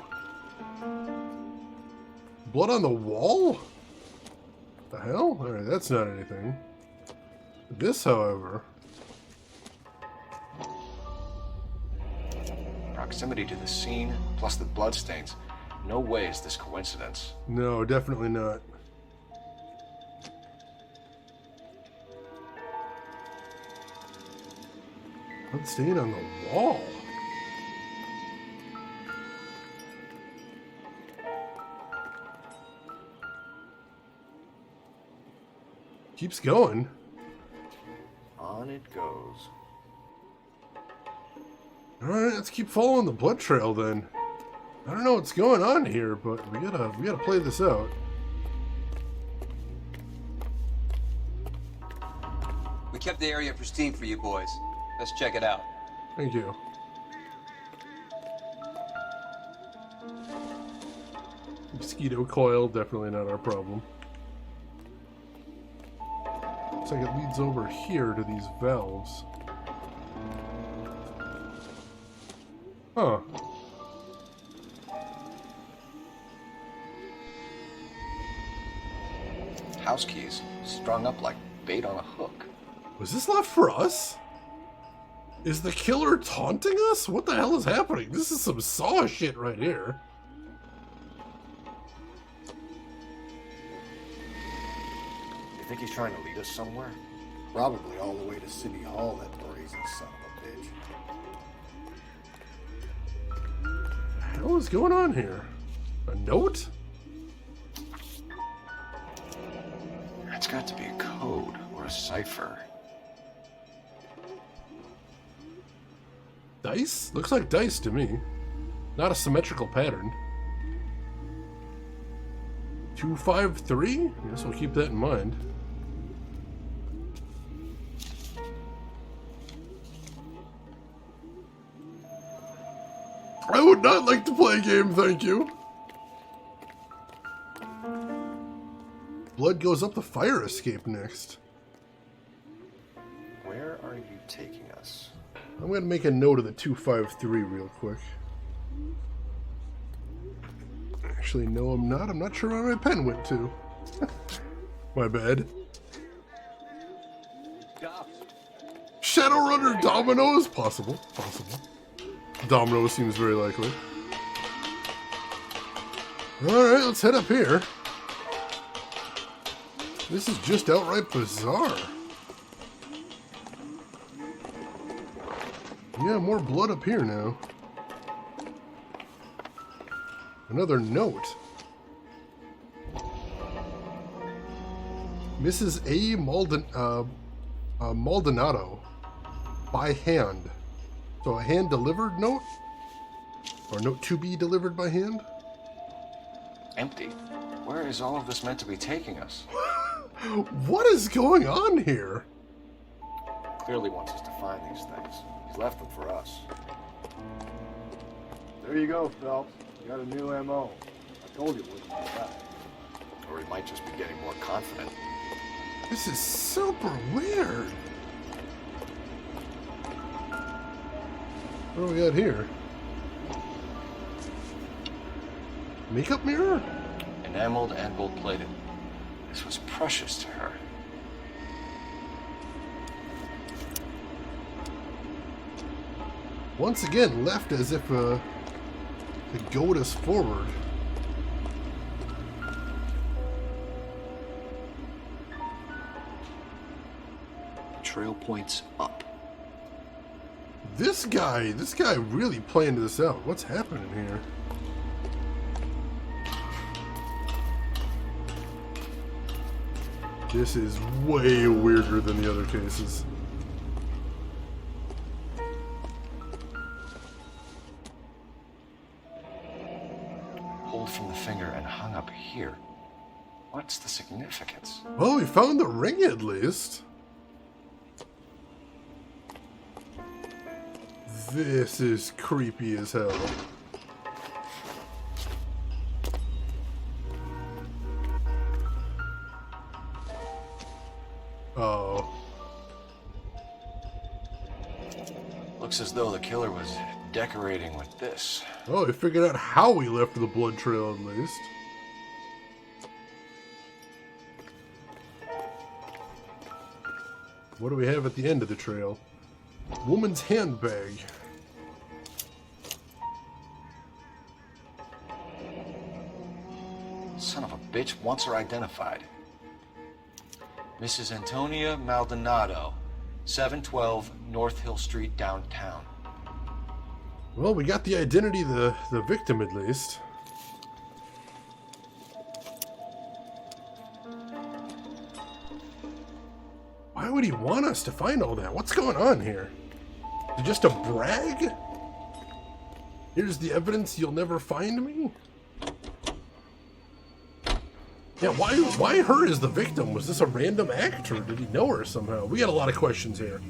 Blood on the wall? The hell? Alright, that's not anything. This, however... Proximity to the scene, plus the bloodstains. No way is this coincidence. No, definitely not. Blood stain on the wall. Keeps going. On it goes. Alright, let's keep following the blood trail then. I don't know what's going on here, but we gotta play this out. We kept the area pristine for you boys. Let's check it out. Thank you. Mosquito coil, definitely not our problem. Looks like it leads over here to these valves. Huh. House keys, strung up like bait on a hook. Was this left for us? Is the killer taunting us? What the hell is happening? This is some Saw shit right here. You think he's trying to lead us somewhere? Probably all the way to City Hall, that brazen son of a bitch. What is going on here? A note? It's got to be a code or a cipher. Dice? Looks like dice to me. Not a symmetrical pattern. 253? Guess we'll keep that in mind. I would not like to play a game, thank you. Blood goes up the fire escape next. Where are you taking us? I'm going to make a note of the 253 real quick. Actually, no, I'm not. I'm not sure where my pen went to. My bad. Shadowrunner Dominoes? Possible. Possible. Domino seems very likely. Alright, let's head up here. This is just outright bizarre. Yeah, more blood up here now. Another note. Mrs. A. Maldonado. By hand. So a hand-delivered note? Or note to be delivered by hand? Empty. Where is all of this meant to be taking us? What is going on here? Clearly wants us to find these things. He's left them for us. There you go, Phelps. You got a new MO. I told you it wouldn't be that. Or he might just be getting more confident. This is super weird. What do we got here? Makeup mirror? Enameled and gold-plated. This was precious to her. Once again, left as if to goad us forward. Trail points up. This guy really planned this out. What's happening here? This is way weirder than the other cases. Pulled from the finger and hung up here. What's the significance? Well, we found the ring at least. This is creepy as hell. Oh. Looks as though the killer was decorating with this. Oh, we figured out how we left the blood trail at least. What do we have at the end of the trail? Woman's handbag. bitch wants her identified. Mrs. Antonia Maldonado, 712 North Hill Street, downtown. Well, we got the identity of the victim, at least. Why would he want us to find all that? What's going on here? Is it just a brag? Here's the evidence you'll never find me? Yeah, why her as the victim? Was this a random act, or did he know her somehow? We got a lot of questions here.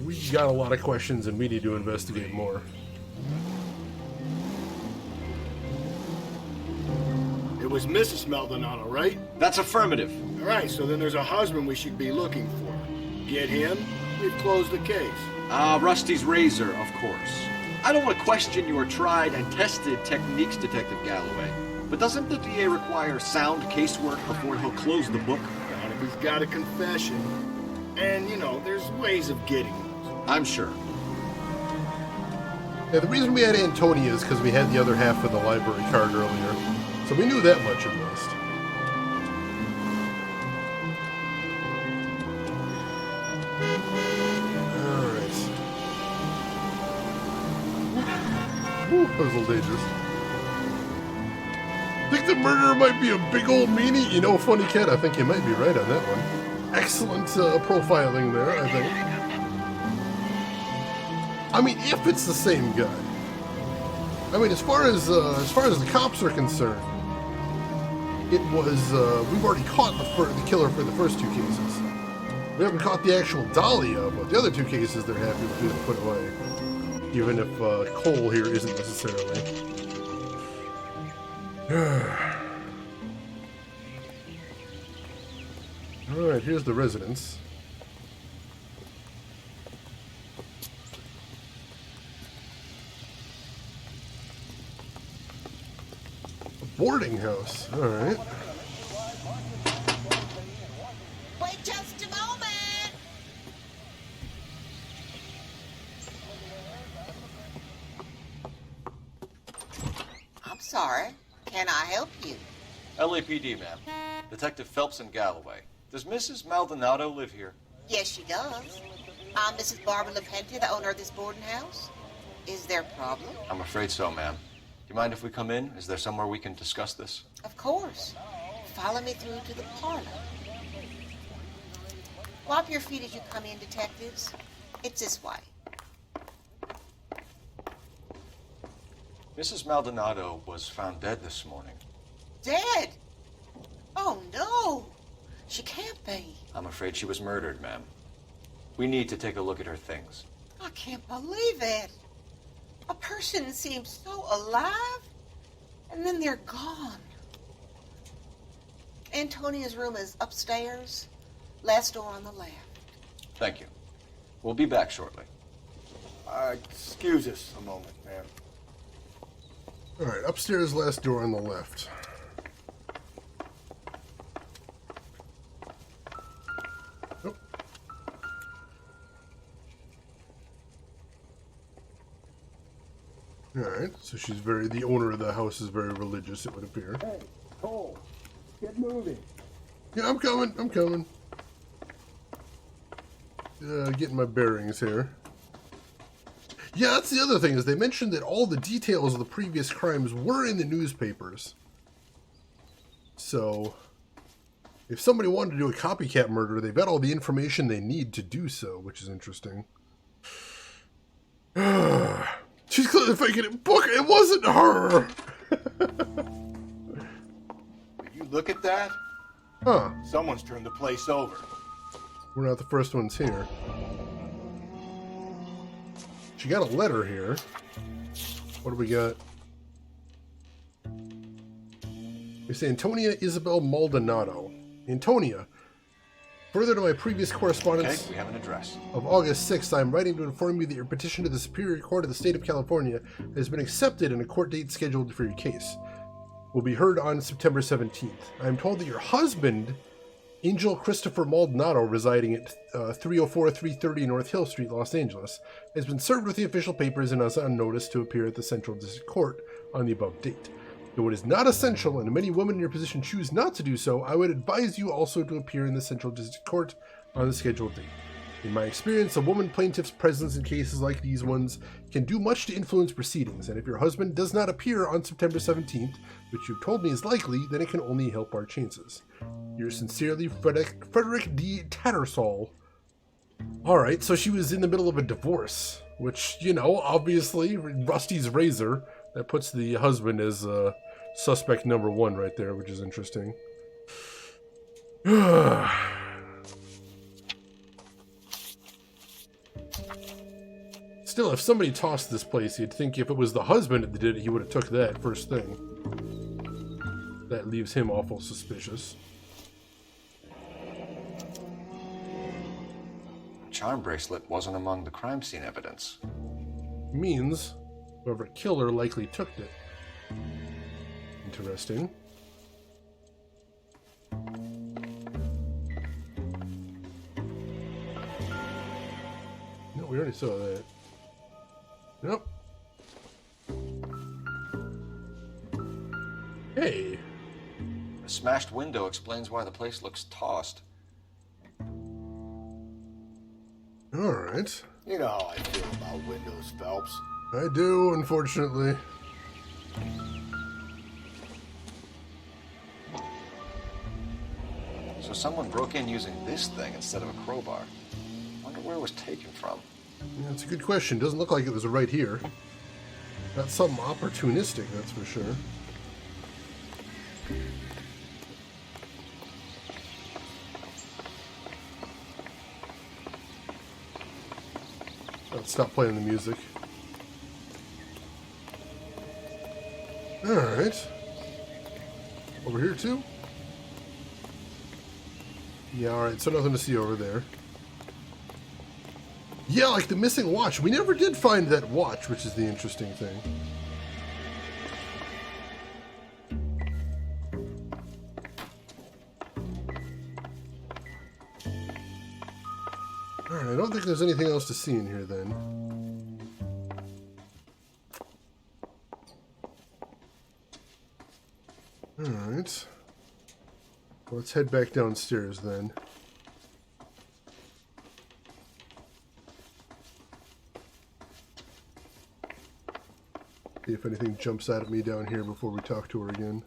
We got a lot of questions, and we need to investigate more. It was Mrs. Maldonado, right? That's affirmative. All right, so then there's a husband we should be looking for. Get him, we've closed the case. Rusty's razor, of course. I don't want to question your tried and tested techniques, Detective Galloway. But doesn't the DA require sound casework before he'll close the book? Not if he's got a confession. And, you know, there's ways of getting those. I'm sure. Yeah, the reason we had Antonia is because we had the other half of the library card earlier. So we knew that much at least. Alright. Whew, that was a little dangerous. Think the murderer might be a big old meanie? You know, funny cat, I think you might be right on that one. Excellent profiling there, I think. I mean, if it's the same guy. I mean, as far as the cops are concerned, it was we've already caught the killer for the first two cases. We haven't caught the actual Dahlia, but the other two cases they're happy to put away, even if Cole here isn't necessarily. Alright, here's the residence. A boarding house, alright. Wait just a moment! I'm sorry. Can I help you? LAPD, ma'am. Detective Phelps and Galloway. Does Mrs. Maldonado live here? Yes, she does. I'm Mrs. Barbara LaPenta, the owner of this boarding house. Is there a problem? I'm afraid so, ma'am. Do you mind if we come in? Is there somewhere we can discuss this? Of course. Follow me through to the parlor. Wipe your feet as you come in, detectives. It's this way. Mrs. Maldonado was found dead this morning. Dead? Oh, no. She can't be. I'm afraid she was murdered, ma'am. We need to take a look at her things. I can't believe it. A person seems so alive, and then they're gone. Antonia's room is upstairs, last door on the left. Thank you. We'll be back shortly. Excuse us a moment, ma'am. Alright, upstairs, last door on the left. Oh. Alright, so she's the owner of the house is very religious, it would appear. Hey, Cole, get moving. Yeah, I'm coming. Getting my bearings here. Yeah, that's the other thing, is they mentioned that all the details of the previous crimes were in the newspapers. So, if somebody wanted to do a copycat murder, they've got all the information they need to do so, which is interesting. She's clearly faking it. Book, it wasn't her! Did you look at that? Huh. Someone's turned the place over. We're not the first ones here. She got a letter here. What do we got? It's Antonia Isabel Maldonado. Antonia, further to my previous correspondence Okay, we have an address. of August 6th, I am writing to inform you that your petition to the Superior Court of the State of California has been accepted and a court date scheduled for your case will be heard on September 17th. I am told that your husband, Angel Christopher Maldonado, residing at 304-330 North Hill Street, Los Angeles, has been served with the official papers and is on notice to appear at the Central District Court on the above date. Though it is not essential, and many women in your position choose not to do so, I would advise you also to appear in the Central District Court on the scheduled date. In my experience, a woman plaintiff's presence in cases like these ones can do much to influence proceedings, and if your husband does not appear on September 17th, which you've told me is likely, then it can only help our chances. Yours sincerely, Frederick D. Tattersall. Alright, so she was in the middle of a divorce, which, you know, obviously, Rusty's razor, that puts the husband as suspect number 1 right there, which is interesting. Still, if somebody tossed this place, you'd think if it was the husband that did it, he would have took that first thing. That leaves him awful suspicious. Charm bracelet wasn't among the crime scene evidence. Means whoever killed her likely took it. Interesting. No, we already saw that. Nope. Hey. A smashed window explains why the place looks tossed. Alright. You know how I feel about windows, Phelps. I do, unfortunately. So someone broke in using this thing instead of a crowbar. Wonder where it was taken from. Yeah, that's a good question. Doesn't look like it was right here. Not something opportunistic, that's for sure. Let's stop playing the music. Alright. Over here too? Yeah, alright, so nothing to see over there. Yeah, like the missing watch. We never did find that watch, which is the interesting thing. Alright, I don't think there's anything else to see in here then. Alright. Let's head back downstairs then. See if anything jumps out at me down here before we talk to her again.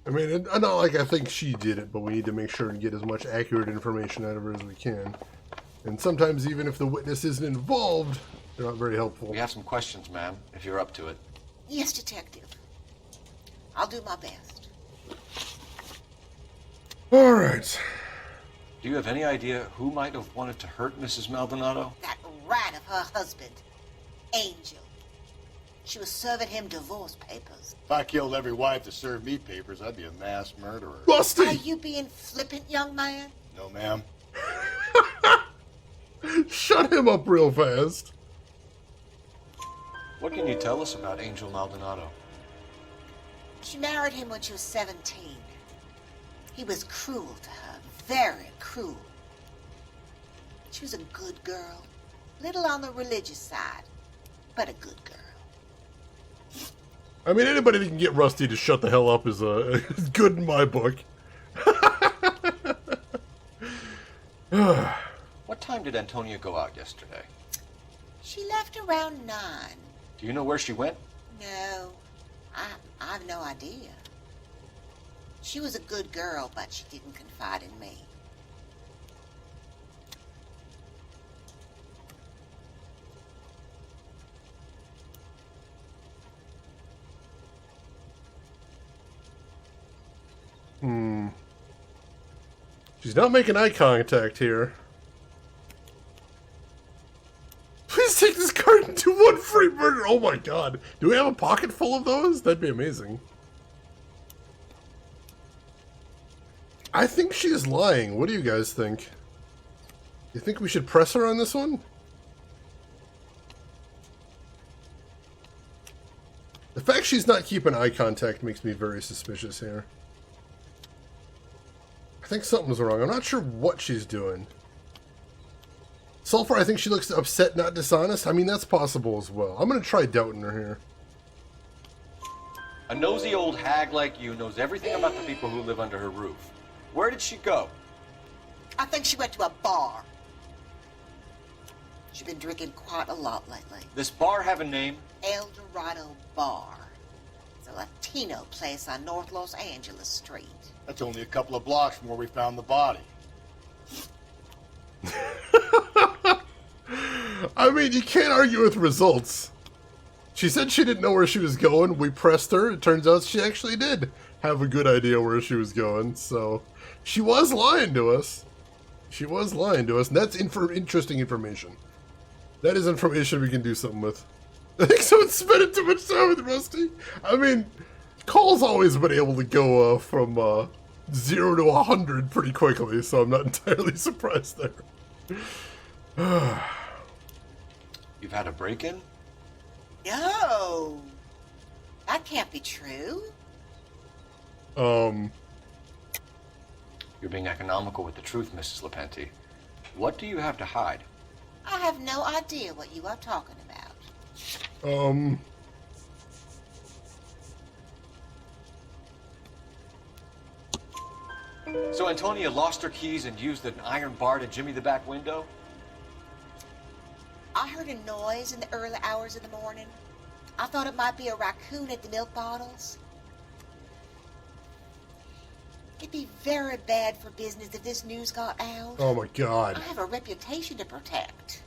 I mean, it's not like I think she did it, but we need to make sure and get as much accurate information out of her as we can. And sometimes even if the witness isn't involved, they're not very helpful. We have some questions, ma'am, if you're up to it. Yes, Detective. I'll do my best. All right. Do you have any idea who might have wanted to hurt Mrs. Maldonado? That rat of her husband, Angel. She was serving him divorce papers. If I killed every wife to serve me papers, I'd be a mass murderer. Rusty! Are you being flippant, young man? No, ma'am. Shut him up real fast. What can you tell us about Angel Maldonado? She married him when she was 17. He was cruel to her, very cruel. She was a good girl, little on the religious side, but a good girl. I mean, anybody that can get Rusty to shut the hell up is good in my book. What time did Antonia go out yesterday? She left around 9. Do you know where she went? No, I've no idea. She was a good girl, but she didn't confide in me. She's not making eye contact here. Please take this card and do 1 free burger. Oh my god. Do we have a pocket full of those? That'd be amazing. I think she is lying. What do you guys think? You think we should press her on this one? The fact she's not keeping eye contact makes me very suspicious here. I think something's wrong. I'm not sure what she's doing. So far, I think she looks upset, not dishonest. I mean, that's possible as well. I'm going to try doubting her here. A nosy old hag like you knows everything about the people who live under her roof. Where did she go? I think she went to a bar. She's been drinking quite a lot lately. This bar have a name? El Dorado Bar. It's a Latino place on North Los Angeles Street. That's only a couple of blocks from where we found the body. I mean, you can't argue with results. She said she didn't know where she was going. We pressed her. It turns out she actually did have a good idea where she was going. So she was lying to us. She was lying to us. And that's interesting information. That is information we can do something with. I think someone's spending too much time with Rusty. I mean, Cole's always been able to go from 0 to 100 pretty quickly, so I'm not entirely surprised there. You've had a break-in? No. That can't be true. You're being economical with the truth, Mrs. Lepenti. What do you have to hide? I have no idea what you are talking about. So Antonia lost her keys and used an iron bar to jimmy the back window? I heard a noise in the early hours of the morning. I thought it might be a raccoon at the milk bottles. It'd be very bad for business if this news got out. Oh my God. I have a reputation to protect.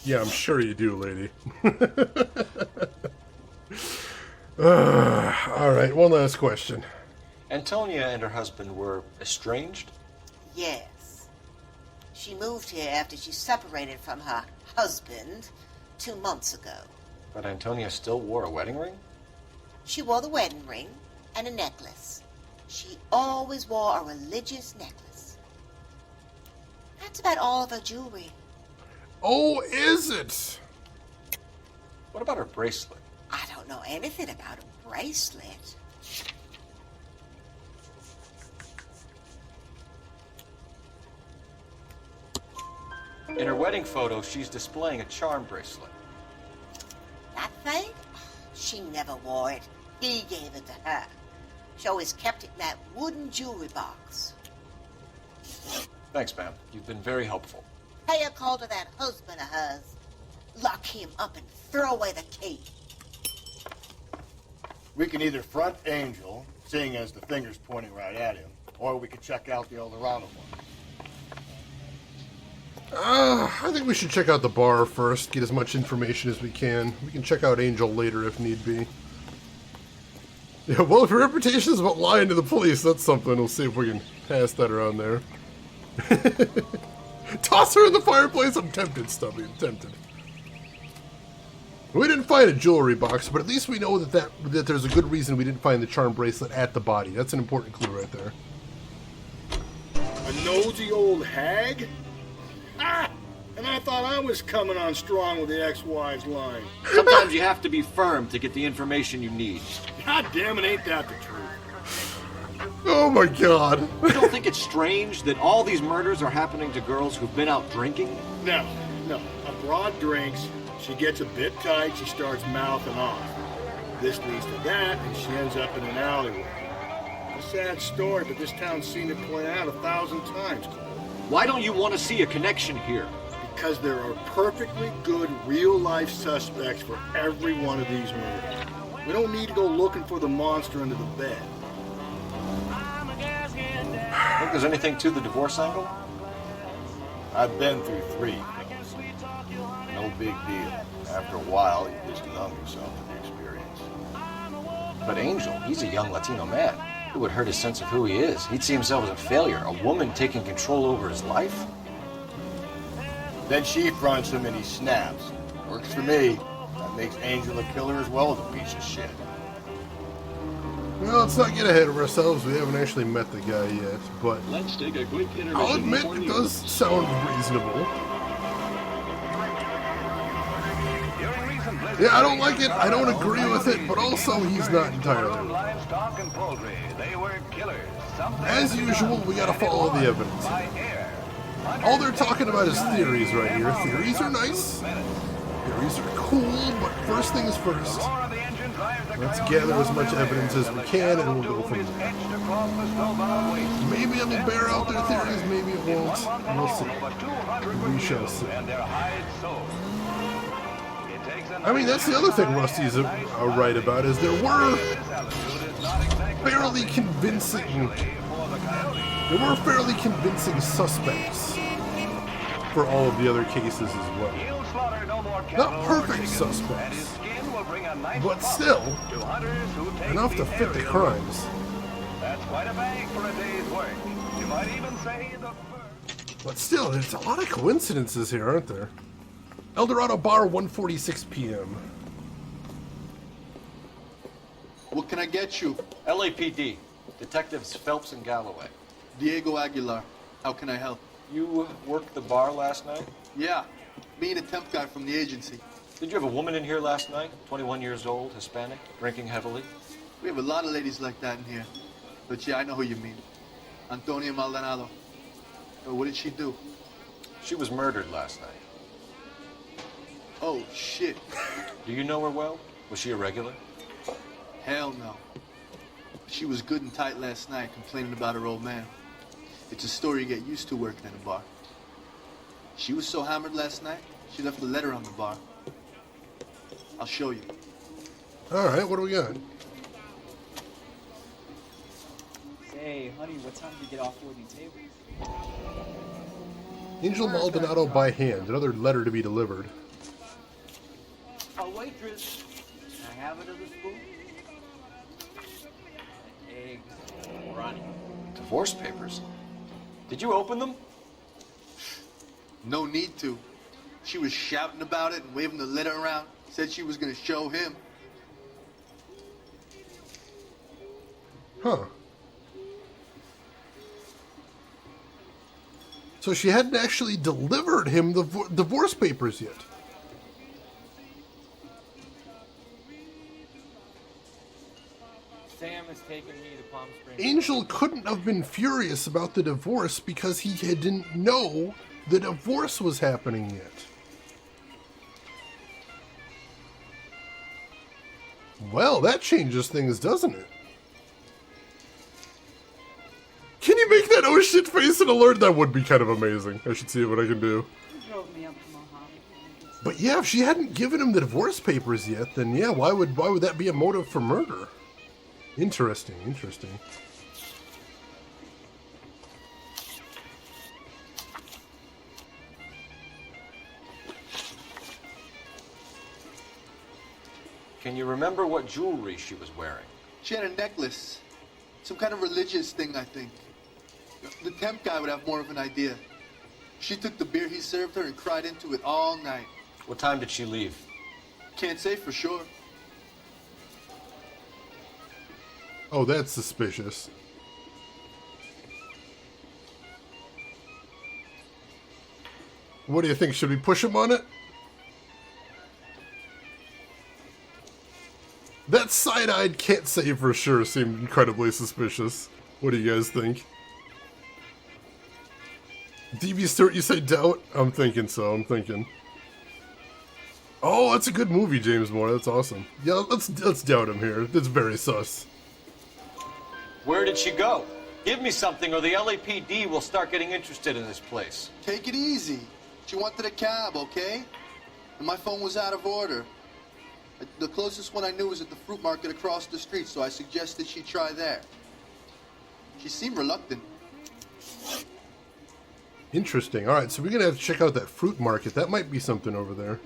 Yeah, I'm sure you do, lady. All right, one last question. Antonia and her husband were estranged? Yes. She moved here after she separated from her husband 2 months ago. But Antonia still wore a wedding ring? She wore the wedding ring and a necklace. She always wore a religious necklace. That's about all of her jewelry. Oh, is it? What about her bracelet? I don't know anything about a bracelet. In her wedding photo, she's displaying a charm bracelet. That thing? She never wore it. He gave it to her. She always kept it in that wooden jewelry box. Thanks, ma'am. You've been very helpful. Pay a call to that husband of hers. Lock him up and throw away the key. We can either front Angel, seeing as the finger's pointing right at him, or we could check out the El Dorado one. I think we should check out the bar first, get as much information as we can. We can check out Angel later if need be. Yeah, well, if your reputation is about lying to the police, that's something. We'll see if we can pass that around there. Toss her in the fireplace? I'm tempted, Stubby. I'm tempted. We didn't find a jewelry box, but at least we know that there's a good reason we didn't find the charm bracelet at the body. That's an important clue right there. A nosy old hag? Ah! And I thought I was coming on strong with the ex-wife's line. Sometimes you have to be firm to get the information you need. God damn it, ain't that the truth? Oh my God. You don't think it's strange that all these murders are happening to girls who've been out drinking? No. A broad drinks, she gets a bit tight, she starts mouthing off. This leads to that, and she ends up in an alleyway. A sad story, but this town's seen it play out 1,000 times, Cole. Why don't you want to see a connection here? Because there are perfectly good real-life suspects for every one of these murders. We don't need to go looking for the monster under the bed. Think there's anything to the divorce angle? I've been through 3. No big deal. After a while, you just numb yourself to the experience. But Angel, he's a young Latino man. It would hurt his sense of who he is. He'd see himself as a failure. A woman taking control over his life? Then she fronts him and he snaps. Works for me. That makes Angel a killer as well as a piece of shit. Well, let's not get ahead of ourselves. We haven't actually met the guy yet, but Let's take a quick intermission. I'll admit it does sound reasonable. Yeah, I don't like it. I don't agree with it, but also he's not entirely. As usual, we gotta follow the evidence. All they're talking about is theories right here. Theories are nice. Theories are cool, but first things first. Let's gather as much evidence as we can, and we'll go from there. Maybe it'll bear out their theories, maybe it won't. We'll see. We shall see. I mean, that's the other thing Rusty's right about, is there were fairly convincing suspects for all of the other cases as well. Not perfect suspects, but still enough to fit the crimes. That's quite a bang for a day's work. You might even say the But still, there's a lot of coincidences here, aren't there? El Dorado Bar, 1:46 p.m. What can I get you? LAPD. Detectives Phelps and Galloway. Diego Aguilar. How can I help? You worked the bar last night? Yeah. Me and a temp guy from the agency. Did you have a woman in here last night? 21 years old, Hispanic, drinking heavily? We have a lot of ladies like that in here. But yeah, I know who you mean. Antonia Maldonado. But what did she do? She was murdered last night. Oh, shit. Do you know her well? Was she a regular? Hell no. She was good and tight last night, complaining about her old man. It's a story you get used to working in a bar. She was so hammered last night, she left a letter on the bar. I'll show you. Alright, what do we got? Hey, honey, what time do you get off loading tables? Angel Maldonado by hand. Another letter to be delivered. A waitress. Can I have it of the spoon? Eggs. Ronnie. Divorce papers? Did you open them? No need to. She was shouting about it and waving the letter around. Said she was going to show him. Huh. So she hadn't actually delivered him the divorce papers yet. Sam has taken me to Palm Springs. Angel couldn't have been furious about the divorce because he didn't know the divorce was happening yet. Well, that changes things, doesn't it? Can you make that oh shit face and alert? That would be kind of amazing. I should see what I can do. But yeah, if she hadn't given him the divorce papers yet, then yeah, why would that be a motive for murder? Interesting, interesting. Can you remember what jewelry she was wearing? She had a necklace. Some kind of religious thing, I think. The temp guy would have more of an idea. She took the beer he served her and cried into it all night. What time did she leave? Can't say for sure. Oh, that's suspicious. What do you think? Should we push him on it? That side-eyed can't say for sure seemed incredibly suspicious. What do you guys think? DB Stewart, you say doubt? I'm thinking so, I'm thinking. Oh, that's a good movie, James Moore. That's awesome. Yeah, let's doubt him here. That's very sus. Where did she go? Give me something or the LAPD will start getting interested in this place. Take it easy. She wanted a cab, okay? And my phone was out of order. The closest one I knew was at the fruit market across the street, so I suggested she try there. She seemed reluctant. Interesting. Alright, so we're going to have to check out that fruit market. That might be something over there.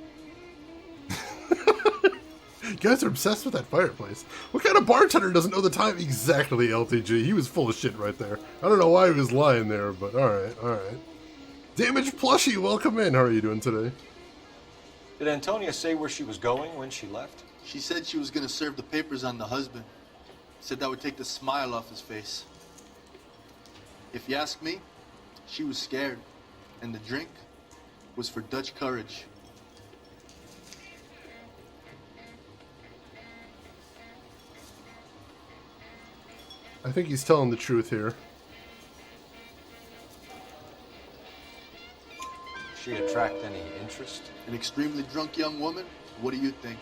You guys are obsessed with that fireplace. What kind of bartender doesn't know the time? Exactly, LTG. He was full of shit right there. I don't know why he was lying there, but alright, alright. Damaged Plushie, welcome in. How are you doing today? Did Antonia say where she was going when she left? She said she was going to serve the papers on the husband. Said that would take the smile off his face. If you ask me, she was scared. And the drink was for Dutch courage. I think he's telling the truth here. she attract any interest? An extremely drunk young woman? What do you think?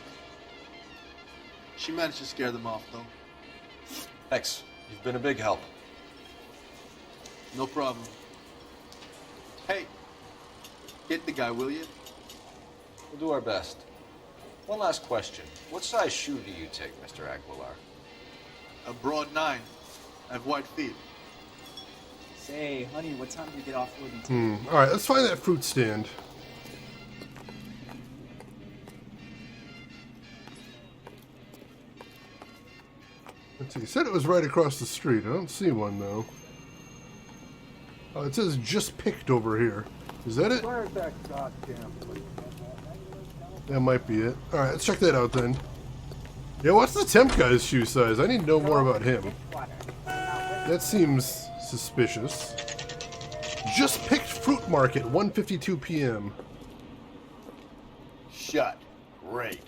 She managed to scare them off, though. Thanks. You've been a big help. No problem. Hey, get the guy, will you? We'll do our best. One last question. What size shoe do you take, Mr. Aguilar? A broad 9. I have white feet. Say, honey, what time do we get off Worthington? Alright, let's find that fruit stand. Let's see, you said it was right across the street. I don't see one, though. Oh, it says just picked over here. Is that it? Where's that goddamn place? That might be it. Alright, let's check that out then. Yeah, what's the temp guy's shoe size? I need to know more about him. That seems suspicious. Just picked fruit market, 1:52 p.m. Shut. Great.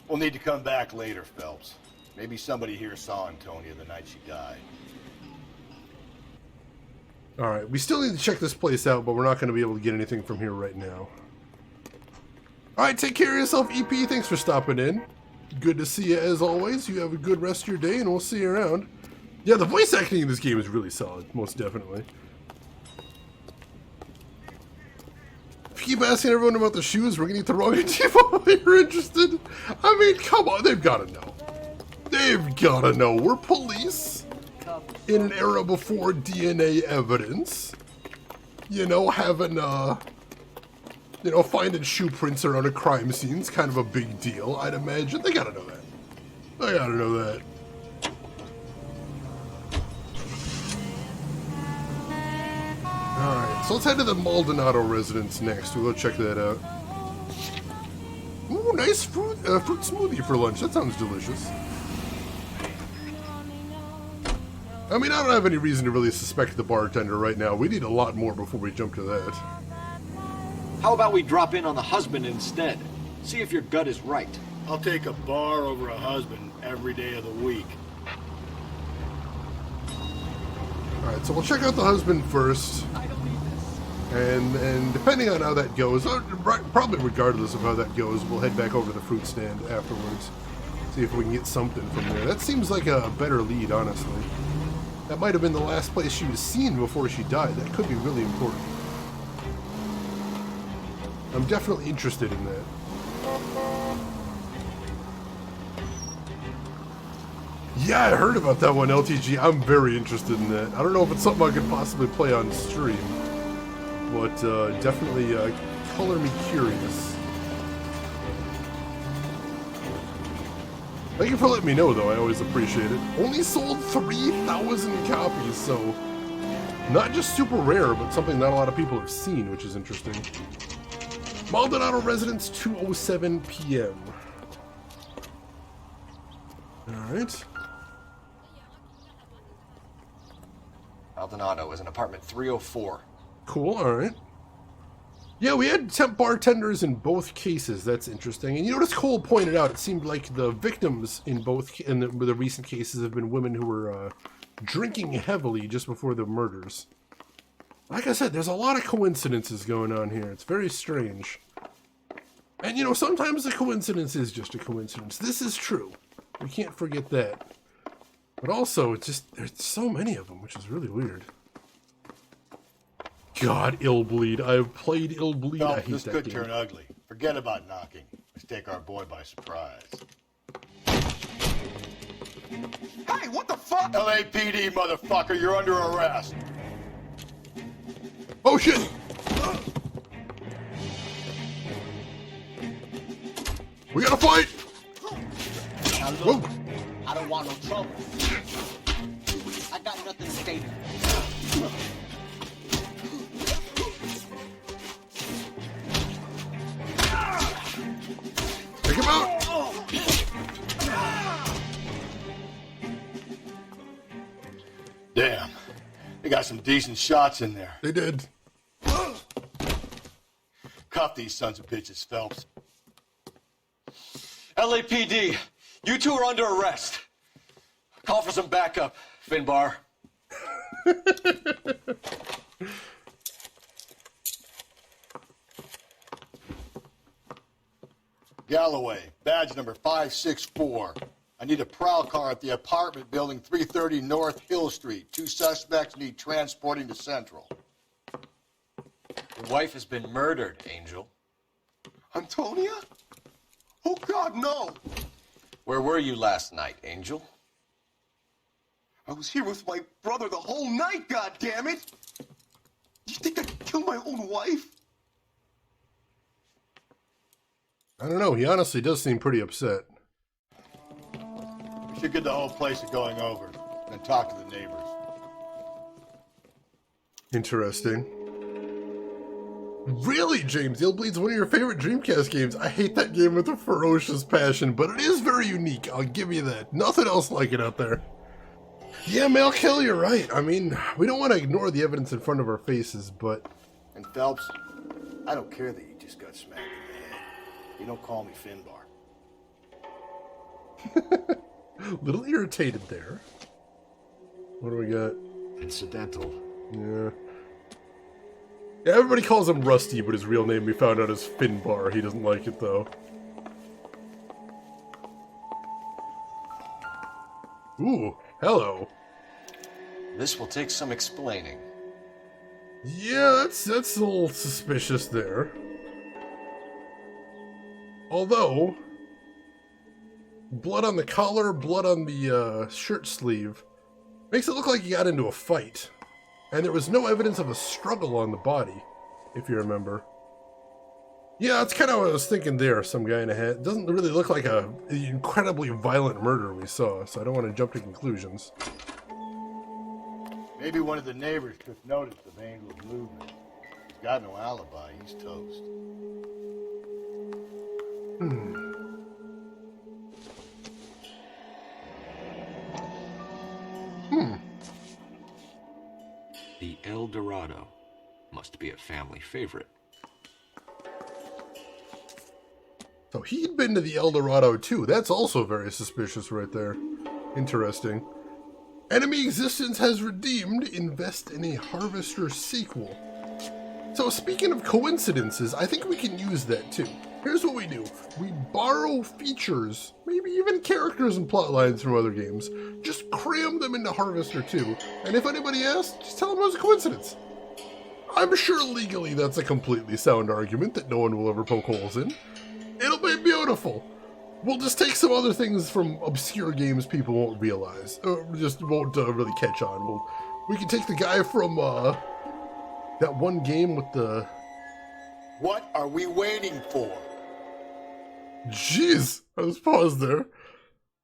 We'll need to come back later, Phelps. Maybe somebody here saw Antonia the night she died. Alright, we still need to check this place out, but we're not going to be able to get anything from here right now. Alright, take care of yourself, EP. Thanks for stopping in. Good to see you as always. You have a good rest of your day, and we'll see you around. Yeah, the voice acting in this game is really solid, most definitely. If you keep asking everyone about the shoes, we're going to get the wrong info if you're interested. I mean, come on, they've got to know. They've got to know. We're police in an era before DNA evidence. You know, having, you know, finding shoe prints around a crime scene is kind of a big deal, I'd imagine. They got to know that. They got to know that. Alright, so let's head to the Maldonado residence next. We'll go check that out. Ooh, nice fruit smoothie for lunch. That sounds delicious. I mean, I don't have any reason to really suspect the bartender right now. We need a lot more before we jump to that. How about we drop in on the husband instead? See if your gut is right. I'll take a bar over a husband every day of the week. Alright, so we'll check out the husband first. And depending on how that goes, probably regardless of how that goes, we'll head back over to the fruit stand afterwards. See if we can get something from there. That seems like a better lead, honestly. That might have been the last place she was seen before she died. That could be really important. I'm definitely interested in that. Yeah, I heard about that one, LTG. I'm very interested in that. I don't know if it's something I could possibly play on stream, but definitely color me curious. Thank you for letting me know, though. I always appreciate it. Only sold 3,000 copies, so not just super rare, but something not a lot of people have seen, which is interesting. Maldonado Residence, 2:07 p.m. Alright. Maldonado is in apartment 304. Cool, alright. Yeah, we had temp bartenders in both cases. That's interesting. And you notice Cole pointed out, it seemed like the victims in the recent cases have been women who were drinking heavily just before the murders. Like I said, there's a lot of coincidences going on here. It's very strange. And, you know, sometimes a coincidence is just a coincidence. This is true. We can't forget that. But also, it's just, there's so many of them, which is really weird. God, Illbleed. I've played Illbleed. No, I hate this that could game. turn ugly. Forget about knocking. Let's take our boy by surprise. Hey, what the fuck? LAPD, motherfucker, you're under arrest. Oh, shit! We gotta fight! Now look, I don't want no trouble. I got nothing to say to you. Take him out! Damn. They got some decent shots in there. They did. Cuff these sons of bitches, Phelps. LAPD, you two are under arrest. Call for some backup, Finbar. Galloway, badge number 564. I need a prowl car at the apartment building 330 North Hill Street. 2 suspects need transporting to Central. Your wife has been murdered, Angel. Antonia? Oh, God, no! Where were you last night, Angel? I was here with my brother the whole night, goddammit! You think I'd kill my own wife? I don't know. He honestly does seem pretty upset. We should get the whole place to going over, then talk to the neighbors. Interesting. Really, James? Illbleed's one of your favorite Dreamcast games. I hate that game with a ferocious passion, but it is very unique. I'll give you that. Nothing else like it out there. Yeah, Malkill, you're right. I mean, we don't want to ignore the evidence in front of our faces, but... And Phelps, I don't care that you just got smacked in the head. You don't call me Finbar. Little irritated there. What do we got? Incidental. Yeah. Yeah, everybody calls him Rusty, but his real name we found out is Finbar. He doesn't like it, though. Ooh, hello. This will take some explaining. Yeah, that's a little suspicious there. Although, blood on the collar, blood on the shirt sleeve, makes it look like he got into a fight. And there was no evidence of a struggle on the body, if you remember. Yeah, that's kind of what I was thinking there, some guy in a hat. It doesn't really look like an incredibly violent murder we saw, so I don't want to jump to conclusions. Maybe one of the neighbors took notice of Angel's movement. He's got no alibi. He's toast. The El Dorado must be a family favorite. So he'd been to the El Dorado too. That's also very suspicious right there. Interesting. Enemy existence has redeemed. Invest in a Harvester sequel. So speaking of coincidences, I think we can use that too. Here's what we do. We borrow features, maybe even characters and plot lines from other games, just cram them into Harvester 2, and if anybody asks, just tell them it was a coincidence. I'm sure legally that's a completely sound argument that no one will ever poke holes in. It'll be beautiful. We'll just take some other things from obscure games people won't realize, or just won't really catch on. We can take the guy from that one game with the... What are we waiting for? Jeez, I was paused there.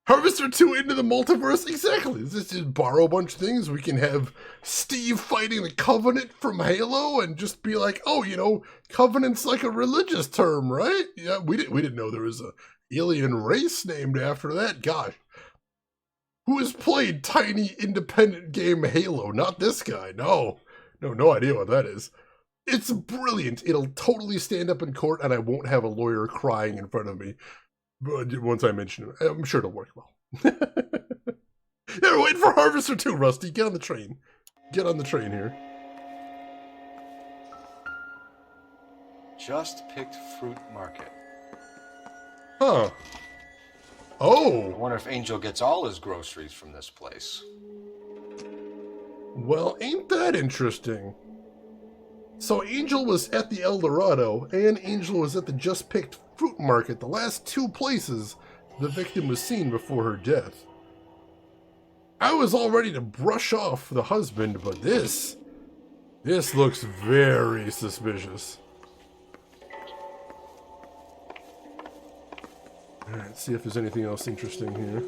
Harvester 2 into the multiverse? Exactly. Let's just borrow a bunch of things. We can have Steve fighting the Covenant from Halo and just be like, oh, you know, Covenant's like a religious term, right? Yeah, we didn't know there was a alien race named after that. Gosh. Who has played tiny independent game Halo? Not this guy. No idea what that is. It's brilliant. It'll totally stand up in court, and I won't have a lawyer crying in front of me. But once I mention it, I'm sure it'll work well. Yeah, we're waiting for Harvester 2, Rusty. Get on the train. Get on the train here. Just picked fruit market. Huh. Oh. I wonder if Angel gets all his groceries from this place. Well, ain't that interesting? So Angel was at the El Dorado, and Angel was at the Just Picked Fruit Market, the last two places the victim was seen before her death. I was all ready to brush off the husband, but this looks very suspicious. Alright, let's see if there's anything else interesting here.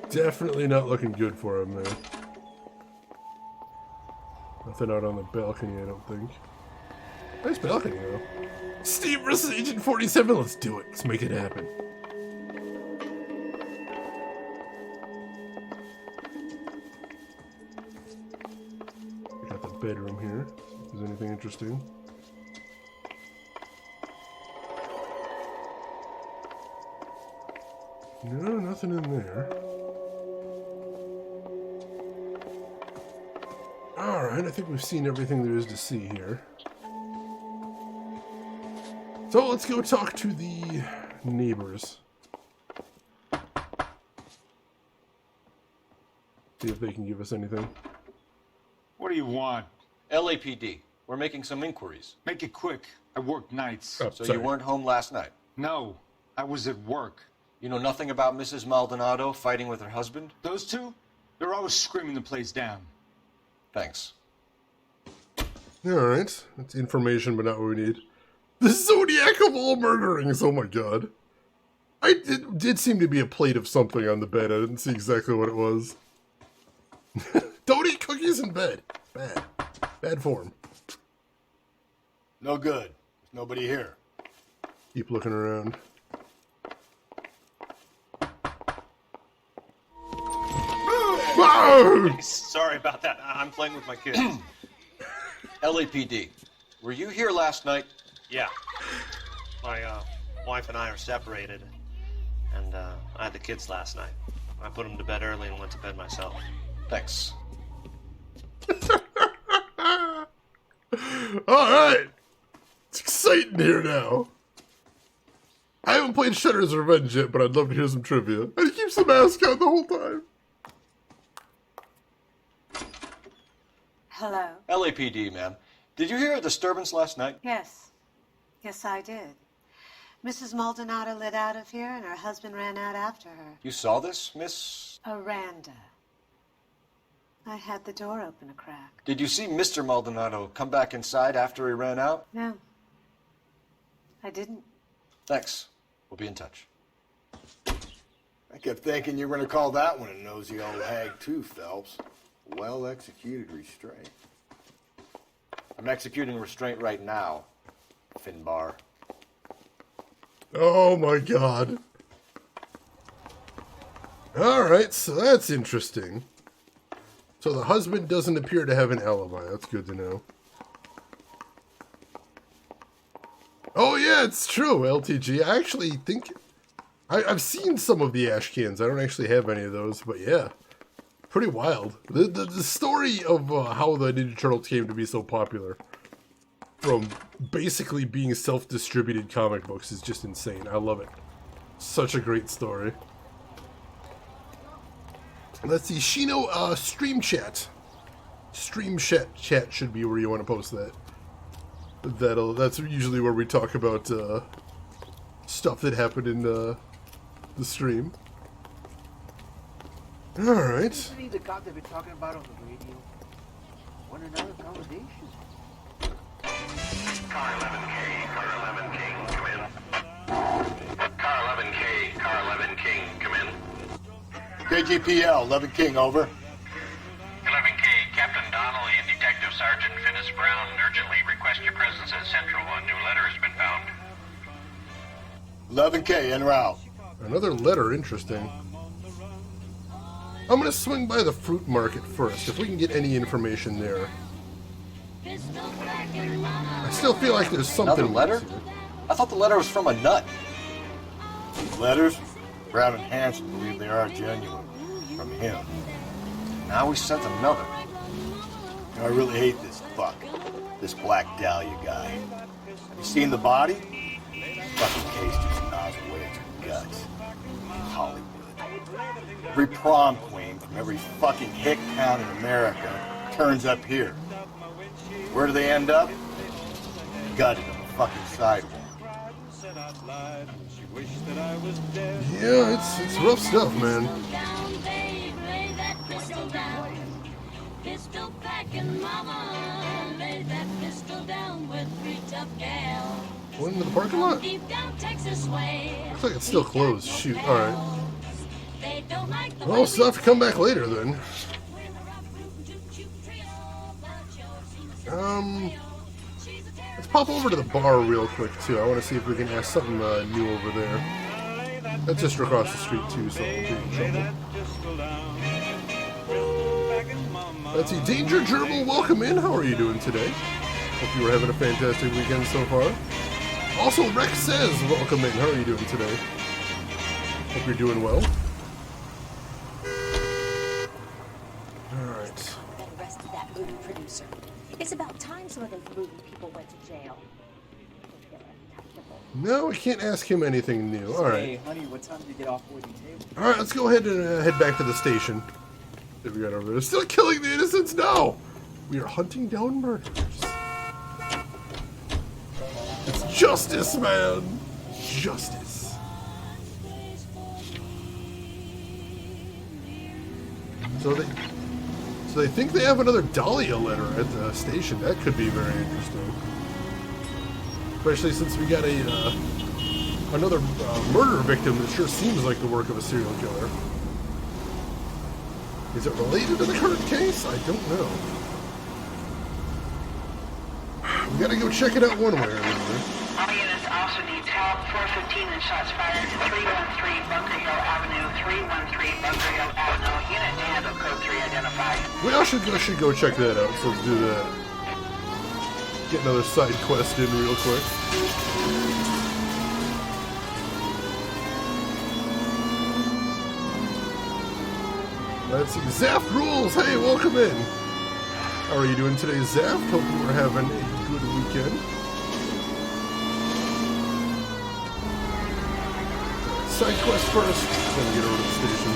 Definitely not looking good for him there. Nothing out on the balcony, I don't think. Nice balcony, though. Steve vs. Agent 47, let's do it. Let's make it happen. We got the bedroom here. See if there's anything interesting. No, nothing in there. Alright, I think we've seen everything there is to see here. So let's go talk to the neighbors. See if they can give us anything. What do you want? LAPD. We're making some inquiries. Make it quick. I work nights. So you weren't home last night? No, I was at work. You know nothing about Mrs. Maldonado fighting with her husband? Those two? They're always screaming the place down. Thanks. Alright, that's information, but not what we need. The Zodiac of all murderings, oh my god. It did seem to be a plate of something on the bed, I didn't see exactly what it was. Don't eat cookies in bed. Bad. Bad form. No good. There's nobody here. Keep looking around. Sorry about that. I'm playing with my kids. LAPD. Were you here last night? Yeah. My wife and I are separated, and I had the kids last night. I put them to bed early and went to bed myself. Thanks. Alright! It's exciting here now. I haven't played Shredder's Revenge yet, but I'd love to hear some trivia. And he keeps the mask on the whole time. Hello? LAPD, ma'am. Did you hear a disturbance last night? Yes. Yes, I did. Mrs. Maldonado lit out of here, and her husband ran out after her. You saw this, Miss? Aranda. I had the door open a crack. Did you see Mr. Maldonado come back inside after he ran out? No. I didn't. Thanks. We'll be in touch. I kept thinking you were going to call that one a nosy old hag too, Phelps. Well-executed restraint. I'm executing restraint right now, Finbar. Oh my god. Alright, so that's interesting. So the husband doesn't appear to have an alibi. That's good to know. Oh yeah, it's true, LTG. I actually think... I've seen some of the ash cans. I don't actually have any of those, but yeah. Pretty wild. The story of how the Ninja Turtles came to be so popular from basically being self-distributed comic books is just insane. I love it. Such a great story. Let's see, Shino, stream chat. Stream chat should be where you want to post that. That's usually where we talk about stuff that happened in the stream. Alright. Isn't he the cop they've been talking about on the radio? What another accommodation. Car 11K, Car 11 King, come in. Car 11K, Car 11 King, come in. KGPL, 11 King, over. 11K, Captain Donnelly and Detective Sergeant Finnis Brown urgently request your presence at Central. A new letter has been found. 11K, en route. Another letter, interesting. I'm gonna swing by the fruit market first, if we can get any information there. I still feel like there's something. Another letter? I thought the letter was from a nut. These letters? Brown and Hanson believe they are genuine. From him. Now we sent another. You know, I really hate this fuck. This Black Dahlia guy. Have you seen the body? Fucking case just gnaws away at your guts. Hollywood. Every prom queen from every fucking hick town in America turns up here. Where do they end up? Gutted on the fucking sidewalk. Yeah, it's rough stuff, man. Going into the parking lot? Looks like it's still closed. Shoot, alright. Well, still have to come back later then. Let's pop over to the bar real quick too. I want to see if we can ask something new over there. That's just across the street too, so we'll be in trouble. Let's see, Danger Gerbil, welcome in. How are you doing today? Hope you were having a fantastic weekend so far. Also, Rex says, welcome in. How are you doing today? Hope you're doing well. Alright. movie producer. It's about time some of those movie people went to jail. No, we can't ask him anything new. All right. Hey, honey, what time did you get off boarding table? All right, let's go ahead and head back to the station. What we got over there? Still killing the innocents? No! We are hunting down murderers. It's justice, man! Justice. So they think they have another Dahlia letter at the station. That could be very interesting. Especially since we got another murder victim that sure seems like the work of a serial killer. Is it related to the current case? I don't know. We gotta go check it out one way or another. All units also needs help. 415 and shots fired. 313 Bunker Hill Avenue. 313 Bunker Hill Avenue. Unit to handle code 3 identified. We all should go check that out, so let's do that. Get another side quest in real quick. Let's see. Zaft Rules! Hey, welcome in! How are you doing today, Zaft? Hope you are having a good weekend. Side quest first, then we get over to the station.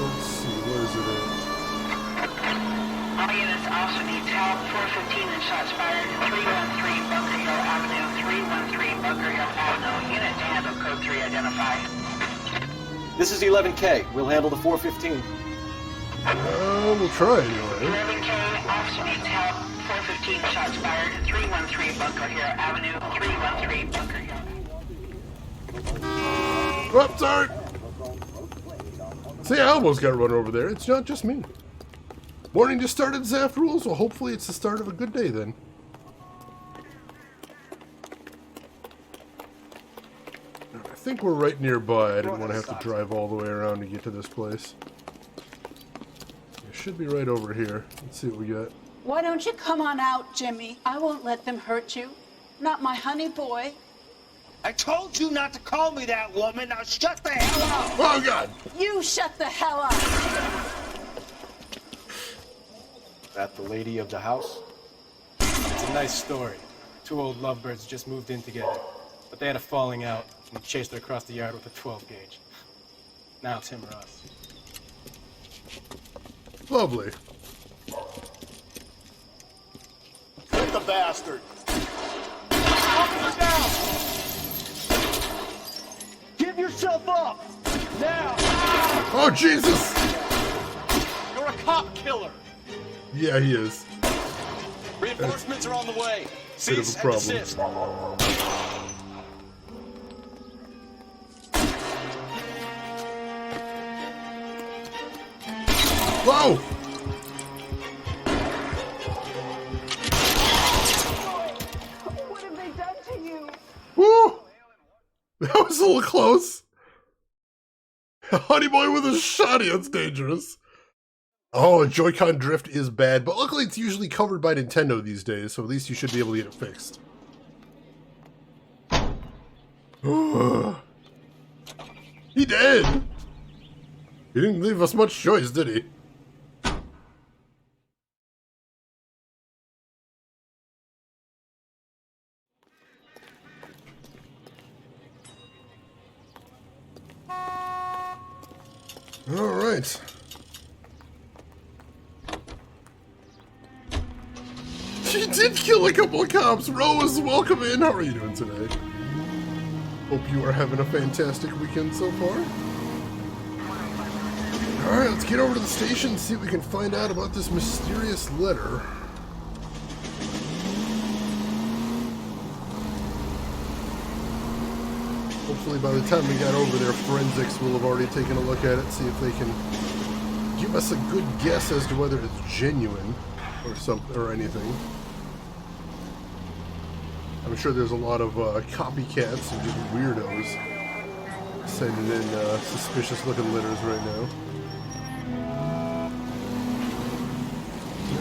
Let's see, where is it at? All units also needs help. 415 and shots fired. 313 Bunker Hill Avenue. 313 Bunker Hill Avenue. Unit to handle code 3 identified. This is 11K. We'll handle the 415. We'll try anyway. 11K also needs help. 415 shots fired. 313 Bunker Hill Avenue. 313 Bunker Hill. Oh, sorry! See, I almost got run over there. It's not just me. Morning just started, Zaft Rules. Well, hopefully it's the start of a good day then. I think we're right nearby. I didn't want to have to drive all the way around to get to this place. It should be right over here. Let's see what we got. Why don't you come on out, Jimmy? I won't let them hurt you. Not my honey boy. I told you not to call me that, woman. Now shut the hell up. Oh, God. You shut the hell up. That the lady of the house? It's a nice story. Two old lovebirds just moved in together, but they had a falling out, and he chased her across the yard with a 12 gauge. Now it's him or us. Lovely. Get the bastard! Down. Give yourself up now. Oh, Jesus! You're a cop killer. Yeah, he is. Reinforcements are on the way. Bit of a Cease and problem. desist. Whoa! What have they done to you? Woo! That was a little close. Honey boy with a shotty, that's dangerous. Oh, a Joy-Con drift is bad, but luckily it's usually covered by Nintendo these days, so at least you should be able to get it fixed. He did! He didn't leave us much choice, did he? Alright. She did kill a couple of cops. Rose, welcome in. How are you doing today? Hope you are having a fantastic weekend so far. Alright, let's get over to the station and see if we can find out about this mysterious letter. Hopefully by the time we got over there, forensics will have already taken a look at it, see if they can give us a good guess as to whether it's genuine or something or anything. I'm sure there's a lot of copycats and just weirdos sending in suspicious looking letters right now.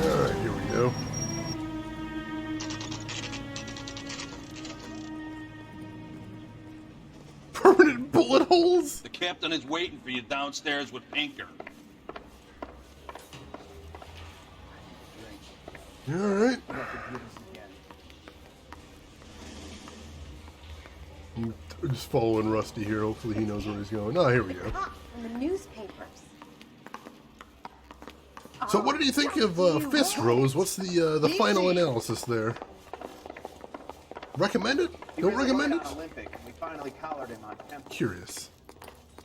Alright, here we go. captain is waiting for you downstairs with Pinker. You all right? I'm just following Rusty here. Hopefully he knows where he's going. Oh, here we go. From the newspapers. So what did you think of Fist, Rose? What's the final analysis there? Recommend it? Don't recommend it? Olympic, and we finally collared him on temp. Curious.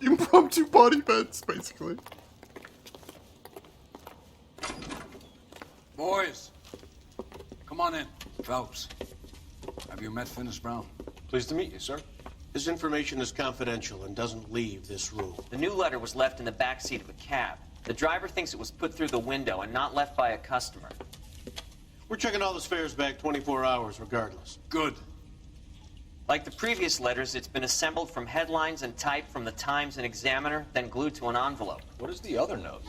Impromptu body beds, basically. Boys, come on in. Phelps, have you met Finis Brown? Pleased to meet you, sir. This information is confidential and doesn't leave this room. The new letter was left in the back seat of a cab. The driver thinks it was put through the window and not left by a customer. We're checking all the spares back 24 hours regardless. Good. Like the previous letters, it's been assembled from headlines and typed from the Times and Examiner, then glued to an envelope. What is the other note?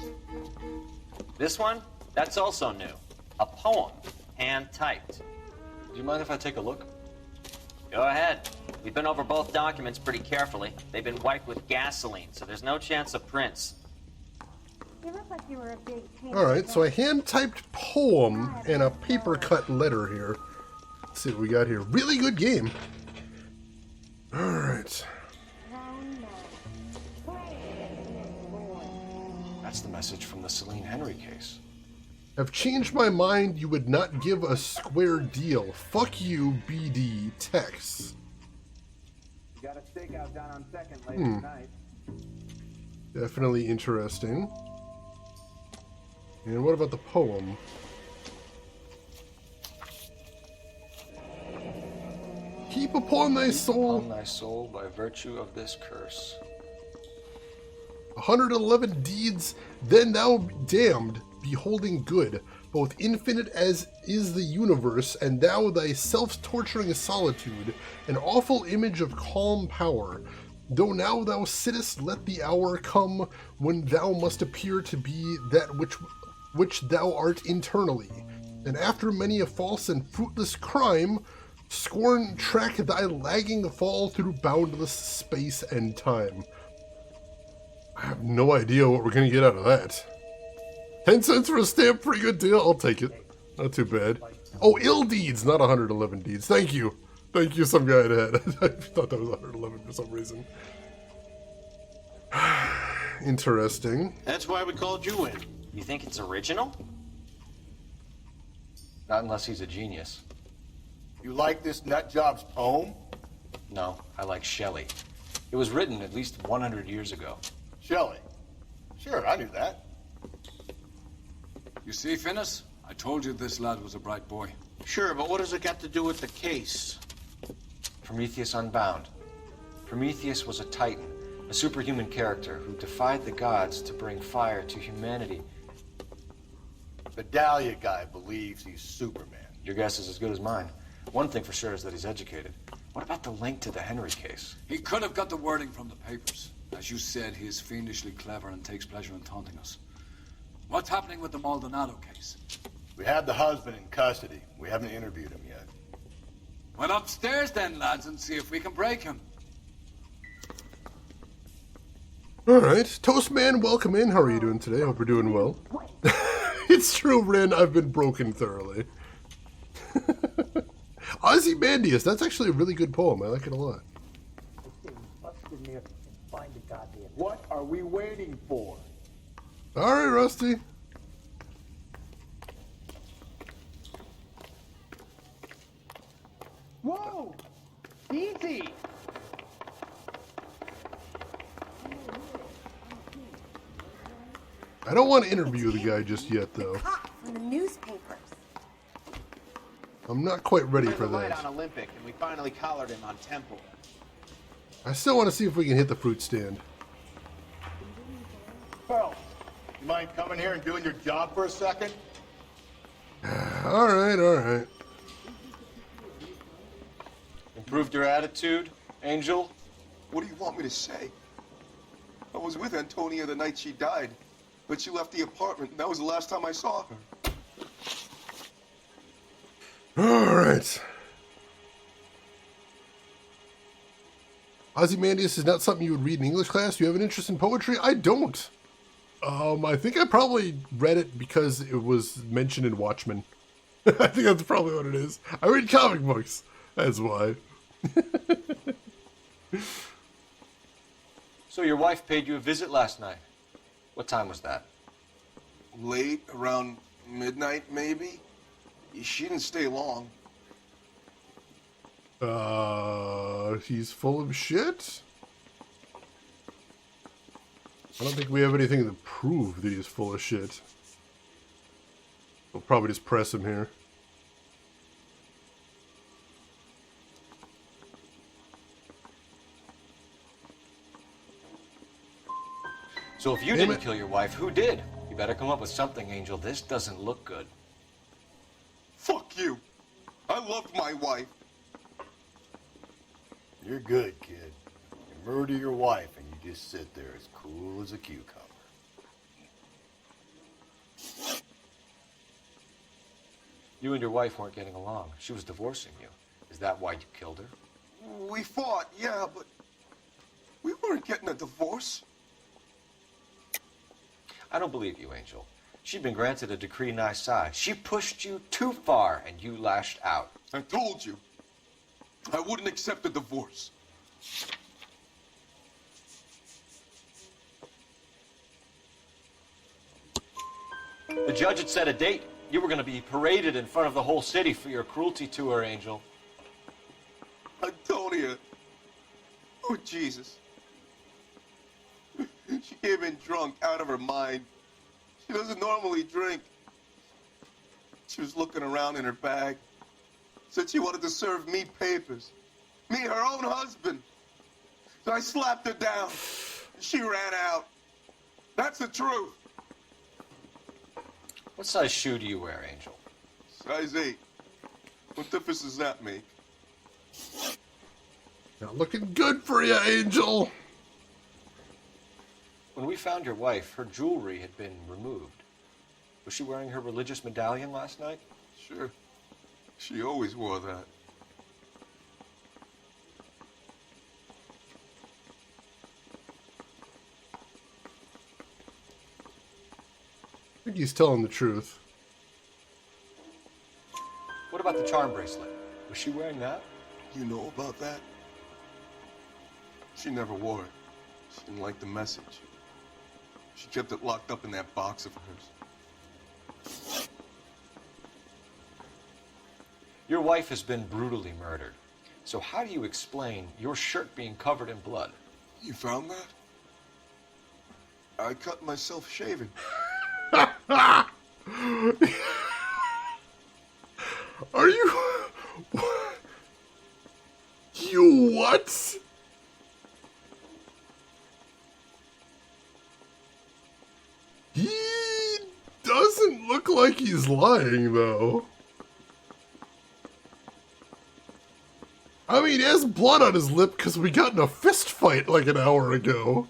This one? That's also new. A poem, hand-typed. Do you mind if I take a look? Go ahead. We've been over both documents pretty carefully. They've been wiped with gasoline, so there's no chance of prints. You look like you were a big pain. Alright, so a hand-typed poem and a paper-cut letter here. Let's see what we got here. Really good game. Alright. That's the message from the Celine Henry case. I've changed my mind. You would not give a square deal. Fuck you, BD Tex. You got a stakeout down on 2nd later tonight. Definitely interesting. And what about the poem? Keep upon thy soul. Upon thy soul by virtue of this curse. 111 deeds, then thou damned, beholding good, both infinite as is the universe, and thou thy self-torturing solitude, an awful image of calm power. Though now thou sittest, let the hour come when thou must appear to be that which thou art internally, and after many a false and fruitless crime, scorn track thy lagging fall through boundless space and time. I have no idea what we're going to get out of that. 10 cents for a stamp, pretty good deal. I'll take it. Not too bad. Oh, ill deeds, not 111 deeds. Thank you. Thank you, some guy ahead. I thought that was 111 for some reason. Interesting. That's why we called you in. You think it's original? Not unless he's a genius. You like this nutjob's poem? No, I like Shelley. It was written at least 100 years ago. Shelley? Sure, I knew that. You see, Finis? I told you this lad was a bright boy. Sure, but what does it got to do with the case? Prometheus Unbound. Prometheus was a titan, a superhuman character who defied the gods to bring fire to humanity. The Dahlia guy believes he's Superman. Your guess is as good as mine. One thing for sure is that he's educated. What about the link to the Henry case? He could have got the wording from the papers. As you said, he is fiendishly clever and takes pleasure in taunting us. What's happening with the Maldonado case? We have the husband in custody. We haven't interviewed him yet. Well, upstairs then, lads, and see if we can break him. Alright. Toastman, welcome in. How are you doing today? Hope you're doing well. It's true, Ren. I've been broken thoroughly. Ozymandias. That's actually a really good poem. I like it a lot. What are we waiting for? Alright, Rusty. Whoa! Easy! I don't want to interview the guy just yet, though. From the newspapers. I'm not quite ready for Right that. on Olympic, and we finally collared him on Temple. I still want to see if we can hit the fruit stand. Pearl, you mind coming here and doing your job for a second? Alright, alright. Improved your attitude, Angel? What do you want me to say? I was with Antonia the night she died, but she left the apartment, and that was the last time I saw her. Alright. Ozymandias is not something you would read in English class. Do you have an interest in poetry? I don't. I think I probably read it because it was mentioned in Watchmen. I think that's probably what it is. I read comic books. That's why. So your wife paid you a visit last night. What time was that? Late, around midnight, maybe. She didn't stay long. He's full of shit? I don't think we have anything to prove that he's full of shit. We'll probably just press him here. So if you didn't kill your wife, who did? You better come up with something, Angel. This doesn't look good. Fuck you. I loved my wife. You're good, kid. You murder your wife and you just sit there as cool as a cucumber. You and your wife weren't getting along. She was divorcing you. Is that why you killed her? We fought, yeah, but we weren't getting a divorce. I don't believe you, Angel. She'd been granted a decree nisi. She pushed you too far, and you lashed out. I told you. I wouldn't accept a divorce. The judge had set a date. You were going to be paraded in front of the whole city for your cruelty to her, Angel. Antonia. Oh, Jesus. She came in drunk, out of her mind. She doesn't normally drink. She was looking around in her bag. Said she wanted to serve me papers. Me, her own husband. So I slapped her down. She ran out. That's the truth. What size shoe do you wear, Angel? Size 8. What difference does that make? Not looking good for you, Angel. When we found your wife, her jewelry had been removed. Was she wearing her religious medallion last night? Sure. She always wore that. I think he's telling the truth. What about the charm bracelet? Was she wearing that? You know about that? She never wore it. She didn't like the message. She kept it locked up in that box of hers. Your wife has been brutally murdered. So how do you explain your shirt being covered in blood? You found that? I cut myself shaving. Are you... You what? He doesn't look like he's lying, though. I mean, he has blood on his lip because we got in a fist fight like an hour ago.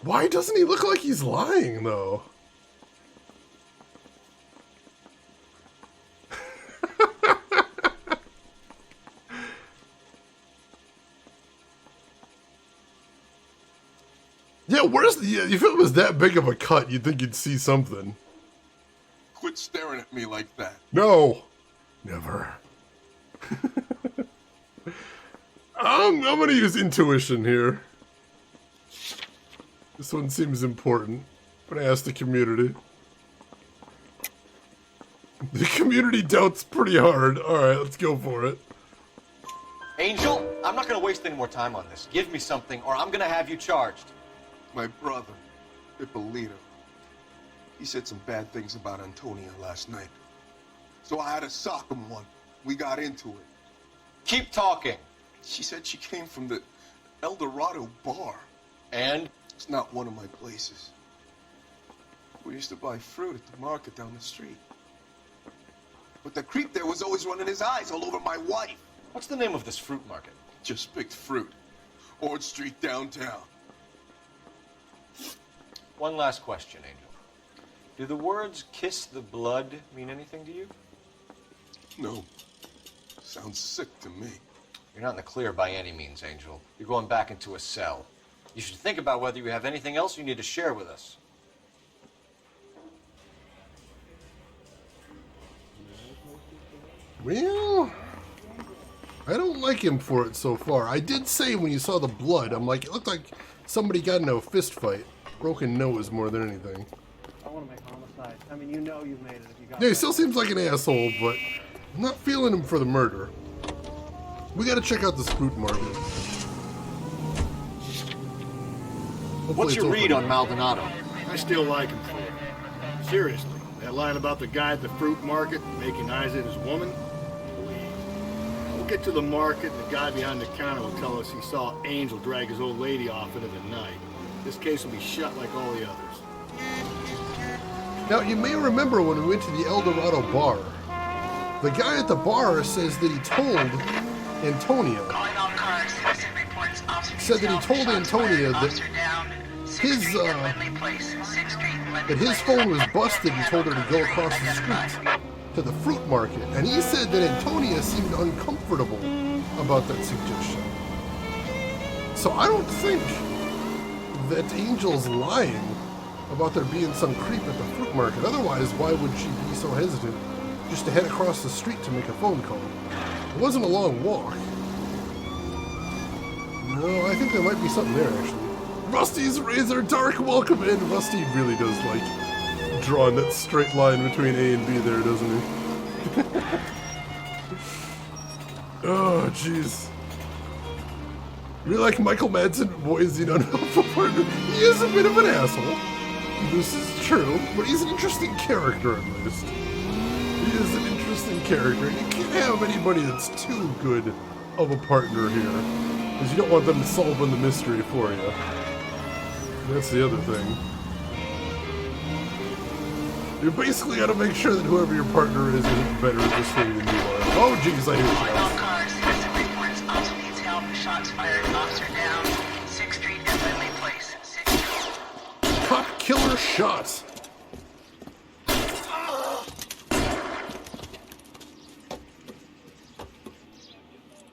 Why doesn't he look like he's lying, though? Yeah, where's the... If it was that big of a cut, you'd think you'd see something. Quit staring at me like that. No. Never. I'm going to use intuition here. This one seems important. I'm going to ask the community. The community doubts pretty hard. Alright, let's go for it. Angel, I'm not going to waste any more time on this. Give me something, or I'm going to have you charged. My brother, Ippolito, he said some bad things about Antonia last night. So I had to sock him one. We got into it. Keep talking. She said she came from the El Dorado bar. And? It's not one of my places. We used to buy fruit at the market down the street. But the creep there was always running his eyes all over my wife. What's the name of this fruit market? Just picked fruit. Ord Street downtown. One last question, Angel. Do the words kiss the blood mean anything to you? No. Sounds sick to me. You're not in the clear by any means, Angel. You're going back into a cell. You should think about whether you have anything else you need to share with us. Well, I don't like him for it so far. I did say when you saw the blood, I'm like, it looked like somebody got into a fist fight. Broken nose more than anything. I want to make homicide. I mean, you know you've made it if you got Yeah, he still seems like an asshole, but I'm not feeling him for the murder. We gotta check out this fruit market. Hopefully What's your it's read open. on Maldonado? I still like him for it. Seriously, that line about the guy at the fruit market making eyes at his woman? We'll get to the market and the guy behind the counter will tell us he saw Angel drag his old lady off into the night. This case will be shut like all the others. Now, you may remember when we went to the El Dorado bar, the guy at the bar says that he told Antonia, said that he told Antonia that his phone was busted and told her to go across the street to the fruit market. And he said that Antonia seemed uncomfortable about that suggestion. So I don't think that Angel's lying about there being some creep at the fruit market. Otherwise, why would she be so hesitant just to head across the street to make a phone call? It wasn't a long walk. No, I think there might be something there, actually. Rusty's Razor Dark, welcome in. Rusty really does like drawing that straight line between A and B there, doesn't he? Oh, jeez. Really like Michael Madsen voicing unhelpful partner. He is a bit of an asshole. This is true, but he's an interesting character at least. He is an interesting character. You can't have anybody that's too good of a partner here, because you don't want them solving the mystery for you. That's the other thing. You basically got to make sure that whoever your partner is isn't better at this thing than you are. Oh, jeez, I hear shots. Also needs help. Shots fired. Officer down. 6th Street and Lindley Place. Cop killer shot.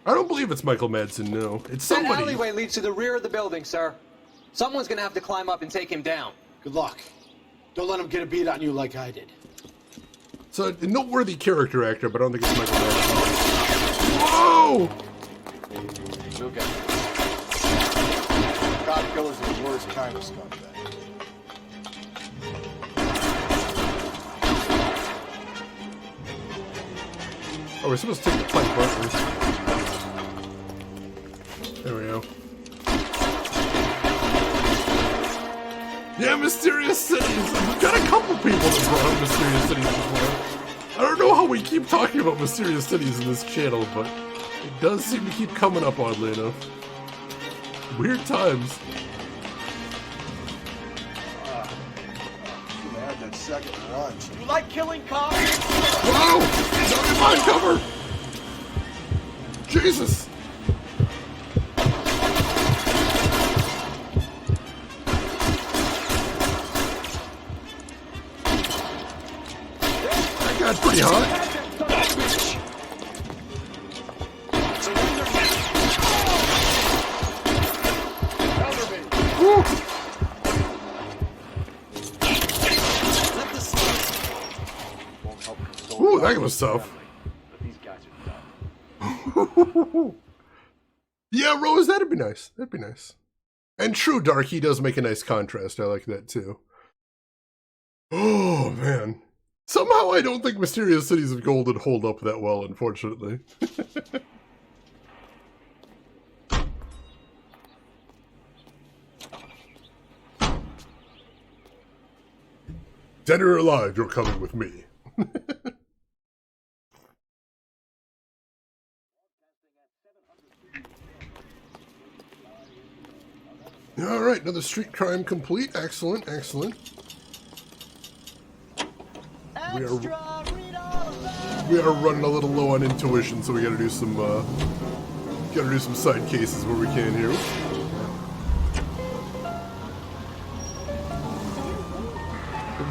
I don't believe it's Michael Madsen, no. It's That somebody. alleyway leads to the rear of the building, sir. Someone's gonna have to climb up and take him down. Good luck. Don't let him get a beat on you like I did. So, a noteworthy character actor, but I don't think it's Michael Madsen. Whoa! We'll get it. Cop killers are the worst kind of scumbag. Oh, we're supposed to take the plank, aren't we? There we go. Yeah, Mysterious Cities! We've got a couple people that brought up Mysterious Cities before. I don't know how we keep talking about Mysterious Cities in this channel, but it does seem to keep coming up, oddly enough. Weird times. You had that second lunch. You like killing cops? Wow! Not in my cover! Jesus! That got pretty hot. Woo! Ooh, that was tough. Yeah, Rose, that'd be nice. That'd be nice. And true, Dark, he does make a nice contrast. I like that too. Oh, man. Somehow I don't think Mysterious Cities of Gold would hold up that well, unfortunately. Dead or alive, you're coming with me. All right, another street crime complete. Excellent, excellent. We are running a little low on intuition, so we gotta do some side cases where we can here.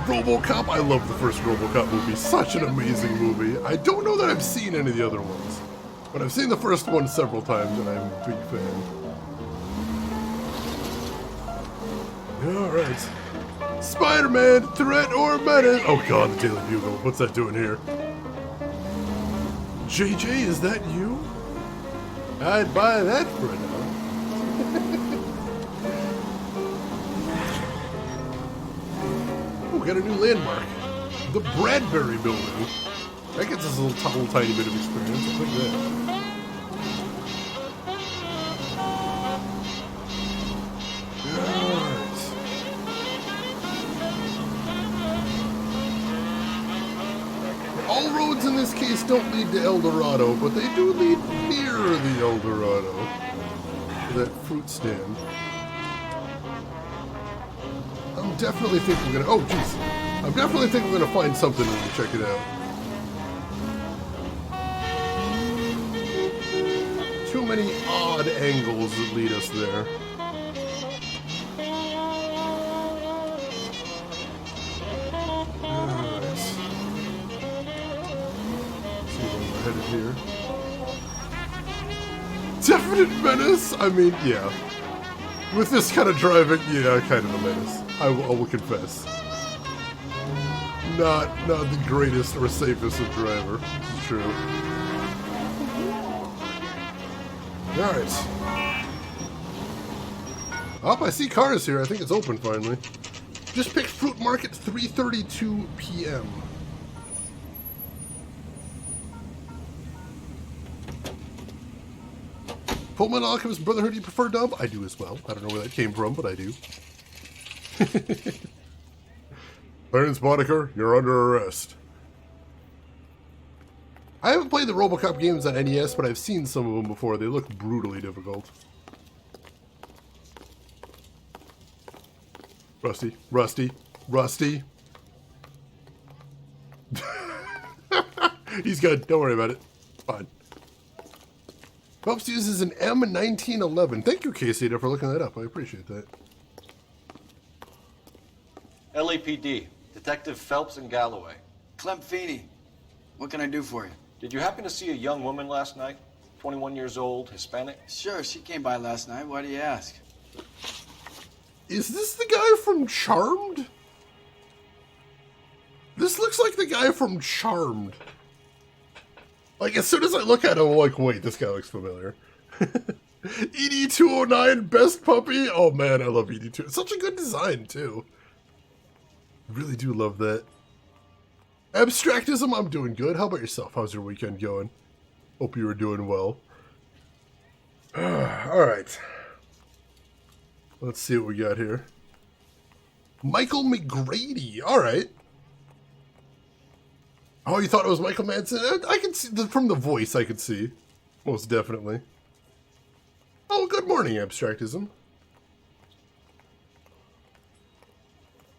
RoboCop, I love the first RoboCop movie. Such an amazing movie. I don't know that I've seen any of the other ones. But I've seen the first one several times, and I'm a big fan. Alright. Spider-Man, threat or menace? Oh god, the Daily Bugle. What's that doing here? JJ, is that you? I'd buy that for a dollar. Oh, we got a new landmark. The Bradbury Building. That gets us a little tiny bit of experience. I'll take that. Alright. All roads in this case don't lead to El Dorado, but they do lead near the El Dorado. That fruit stand. I'm definitely think we're gonna. Oh, jeez. I definitely think we're gonna find something when we check it out. Too many odd angles that lead us there. Alright. See where we're headed here. Definite menace? I mean, yeah. With this kind of driving, yeah, kind of a menace. I will confess. Not the greatest or safest of driver. This is true. Alright. Oh, I see cars here. I think it's open finally. Just picked Fruit Market 3:32 p.m. Fullmetal Alchemist Brotherhood, you prefer dub? I do as well. I don't know where that came from, but I do. Clarence Boddicker, you're under arrest. I haven't played the RoboCop games on NES, but I've seen some of them before. They look brutally difficult. Rusty, Rusty, Rusty. He's good. Don't worry about it. Fine. Phelps uses an M1911. Thank you, Casey, for looking that up. I appreciate that. LAPD, Detective Phelps and Galloway. Clem Feeney, what can I do for you? Did you happen to see a young woman last night? 21 years old, Hispanic? Sure, she came by last night. Why do you ask? Is this the guy from Charmed? This looks like the guy from Charmed. Like, as soon as I look at him, I'm like, wait, this guy looks familiar. ED209, best puppy? Oh man, I love ED2. It's such a good design, too. I really do love that. Abstractism, I'm doing good. How about yourself? How's your weekend going? Hope you were doing well. Alright. Let's see what we got here. Michael McGrady. Alright. Oh, you thought it was Michael Madsen? I can see, from the voice I could see. Most definitely. Oh, good morning, Abstractism.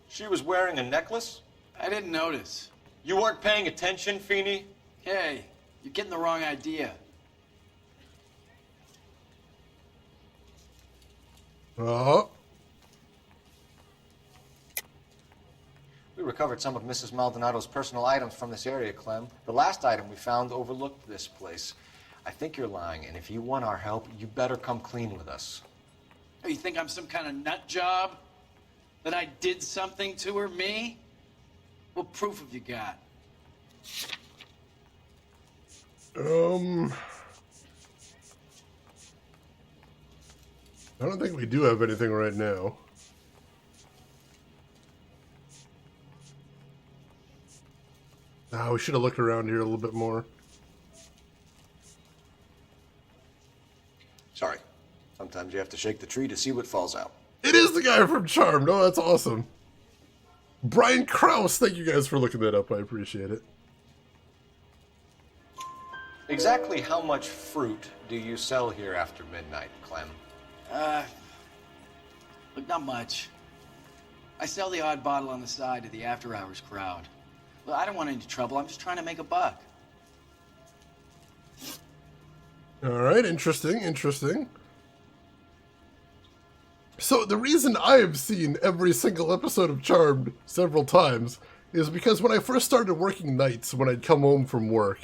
She was wearing a necklace? I didn't notice. You weren't paying attention, Feeney? Hey, you're getting the wrong idea. We recovered some of Mrs. Maldonado's personal items from this area, Clem. The last item we found overlooked this place. I think you're lying, and if you want our help, you better come clean with us. Oh, you think I'm some kind of nut job? That I did something to her, me? What proof have you got? I don't think we do have anything right now. We should have looked around here a little bit more. Sorry. Sometimes you have to shake the tree to see what falls out. It is the guy from Charmed. Oh, that's awesome. Brian Krause, thank you guys for looking that up. I appreciate it. Exactly how much fruit do you sell here after midnight, Clem? Look, not much. I sell the odd bottle on the side to the after-hours crowd. Well, I don't want any trouble. I'm just trying to make a buck. All right, interesting, interesting. So the reason I have seen every single episode of Charmed several times is because when I first started working nights, when I'd come home from work,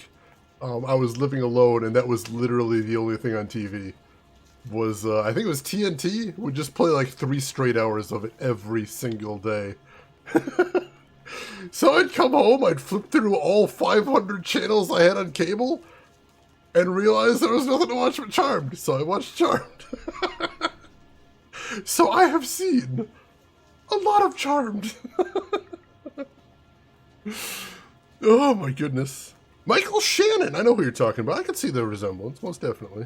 I was living alone, and that was literally the only thing on TV. Was I think it was TNT would just play like 3 straight hours of it every single day. So I'd come home, I'd flip through all 500 channels I had on cable, and realize there was nothing to watch but Charmed. So I watched Charmed. So I have seen a lot of Charmed. Oh my goodness. Michael Shannon, I know who you're talking about. I can see the resemblance, most definitely.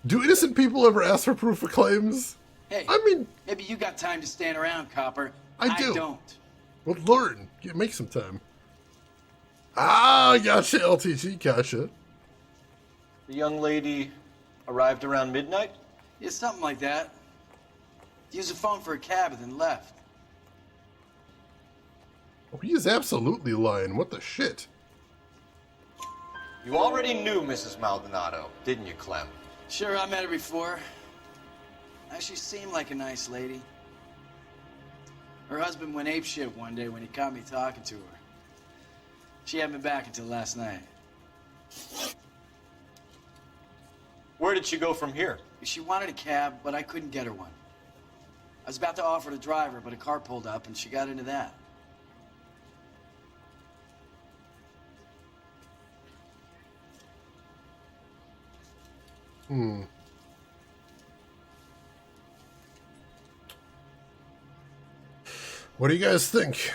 Do innocent people ever ask for proof of claims? Hey, I mean, maybe you got time to stand around, Copper. I do. I don't. Well, learn. Make some time. Ah, gotcha, LTT, gotcha. The young lady arrived around midnight? Yeah, something like that. Used the phone for a cab and then left. Oh, he is absolutely lying. What the shit? You already knew Mrs. Maldonado, didn't you, Clem? Sure, I met her before. She seemed like a nice lady. Her husband went apeshit one day when he caught me talking to her. She hadn't been back until last night. Where did she go from here? She wanted a cab, but I couldn't get her one. I was about to offer to drive her, but a car pulled up and she got into that. What do you guys think?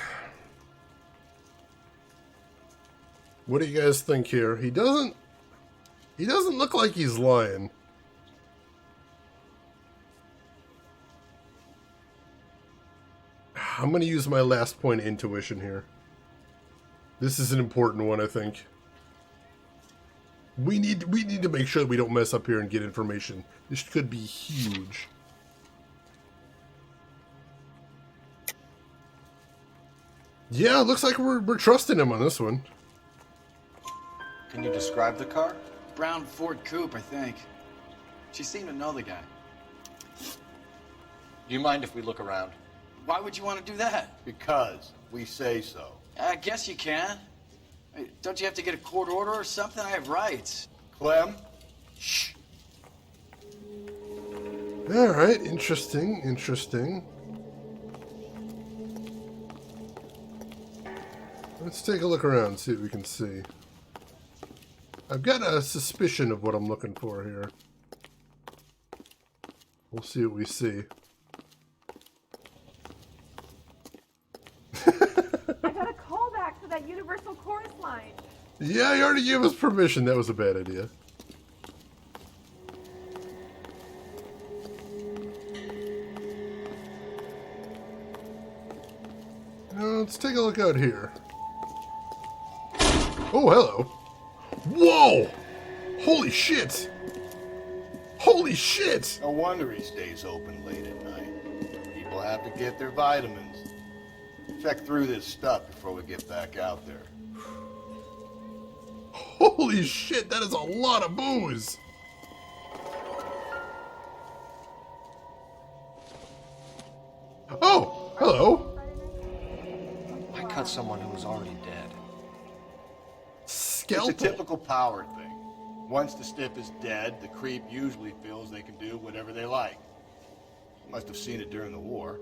What do you guys think here? He doesn't look like he's lying. I'm going to use my last point intuition here. This is an important one, I think. We need to make sure that we don't mess up here and get information. This could be huge. Yeah, it looks like we're trusting him on this one. Can you describe the car? Brown Ford Coupe, I think. She seemed to know the guy. Do you mind if we look around? Why would you want to do that? Because we say so. I guess you can. Don't you have to get a court order or something? I have rights. Clem? Shh. Alright, interesting, interesting. Let's take a look around, see what we can see. I've got a suspicion of what I'm looking for here. We'll see what we see. I got a call back to that Universal Chorus line. Yeah, he already gave us permission. That was a bad idea. Now, let's take a look out here. Oh, hello. Whoa! Holy shit! Holy shit! No wonder he stays open late at night. People have to get their vitamins. Check through this stuff before we get back out there. Holy shit, that is a lot of booze! Oh, hello. I cut someone who was already dead. Scalpel. It's a typical power thing. Once the stiff is dead, the creep usually feels they can do whatever they like. Must have seen it during the war.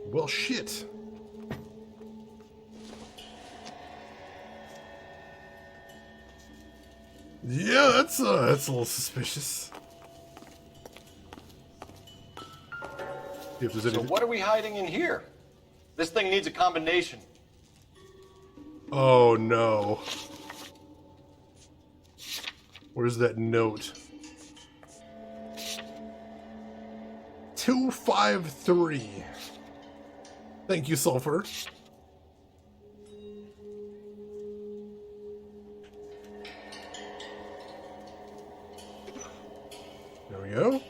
Well, shit. Yeah, that's a little suspicious. If there's any... So what are we hiding in here? This thing needs a combination. Oh no. Where's that note? 253. Thank you, Sulfur. There we go.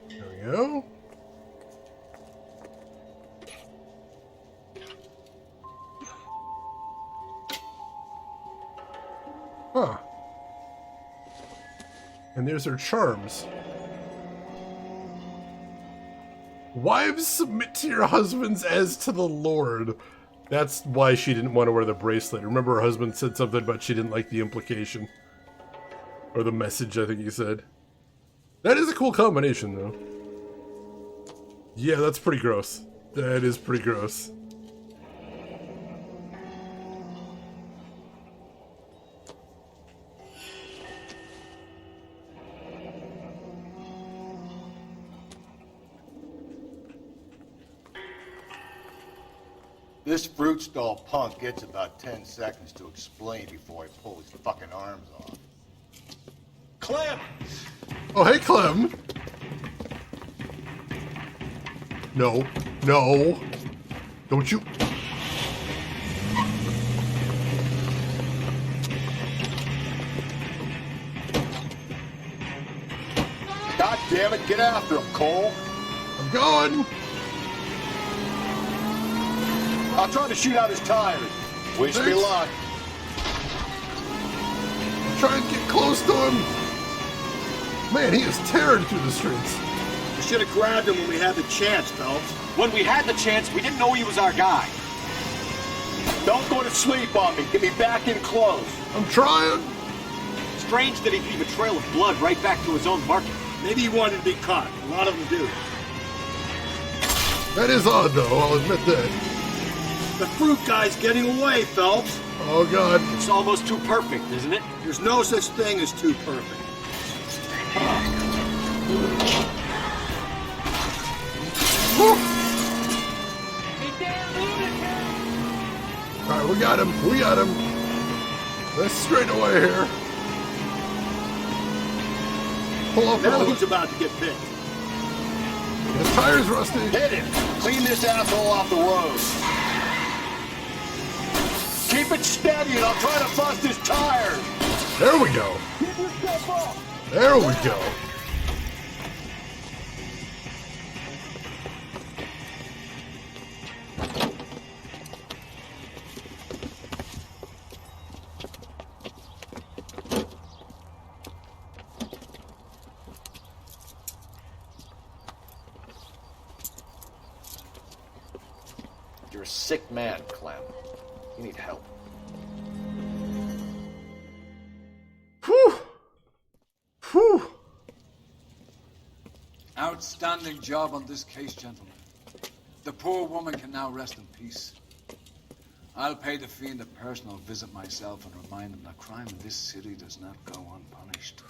There we go. Huh. And there's her charms. Wives submit to your husbands as to the Lord. That's why she didn't want to wear the bracelet. Remember her husband said something about she didn't like the implication. Or the message, I think he said. That is a cool combination, though. Yeah, that's pretty gross. That is pretty gross. This fruit stall punk gets about 10 seconds to explain before I pull his fucking arms off. Clem! Oh, hey, Clem! No. No. Don't you... God damn it, get after him, Cole! I'm going! I'll try to shoot out his tires. Wish me luck. Try and get close to him. Man, he is tearing through the streets. We should have grabbed him when we had the chance, Phelps. When we had the chance, we didn't know he was our guy. Don't go to sleep on me. Get me back in close. I'm trying. Strange that he'd leave a trail of blood right back to his own market. Maybe he wanted to be caught. A lot of them do. That is odd, though. I'll admit that. The fruit guy's getting away, Phelps. Oh, God. It's almost too perfect, isn't it? There's no such thing as too perfect. Alright, we got him. We got him. Let's straight away here. Pull up. Now he's about to get picked. His tire's rusty. Hit him. Clean this asshole off the road. Keep it steady and I'll try to bust his tires. There we go. There we go. You're a sick man, Clem. You need help. Whew. Whew. Outstanding job on this case, gentlemen. The poor woman can now rest in peace. I'll pay the fiend a personal visit myself and remind him that crime in this city does not go unpunished.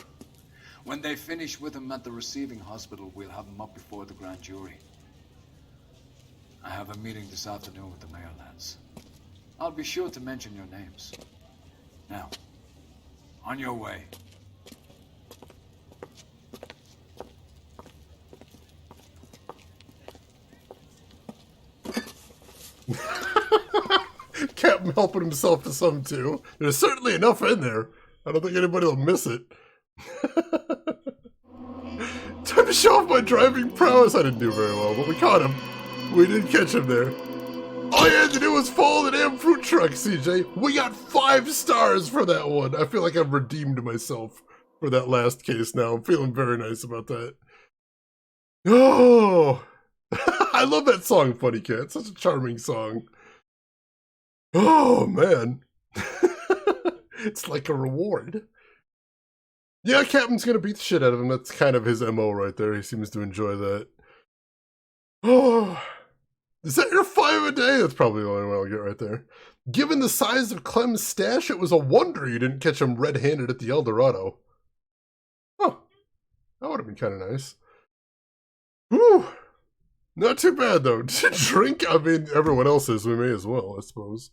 When they finish with him at the receiving hospital, we'll have him up before the grand jury. I have a meeting this afternoon with the mayor lads. I'll be sure to mention your names. Now, on your way. Captain helping himself to some too. There's certainly enough in there. I don't think anybody will miss it. Time to show off my driving prowess. I didn't do very well, but we caught him. We did catch him there. All you had to do was follow the damn fruit truck, CJ. We got 5 stars for that one. I feel like I've redeemed myself for that last case now. I'm feeling very nice about that. Oh, I love that song, Funny Cat. It's such a charming song. Oh, man. It's like a reward. Yeah, Captain's gonna beat the shit out of him. That's kind of his MO right there. He seems to enjoy that. Oh, is that your 5 a day? That's probably the only one I'll get right there. Given the size of Clem's stash, it was a wonder you didn't catch him red-handed at the El Dorado. Oh, that would have been kind of nice. Whew. Not too bad, though. To drink, I mean, everyone else is. We may as well, I suppose.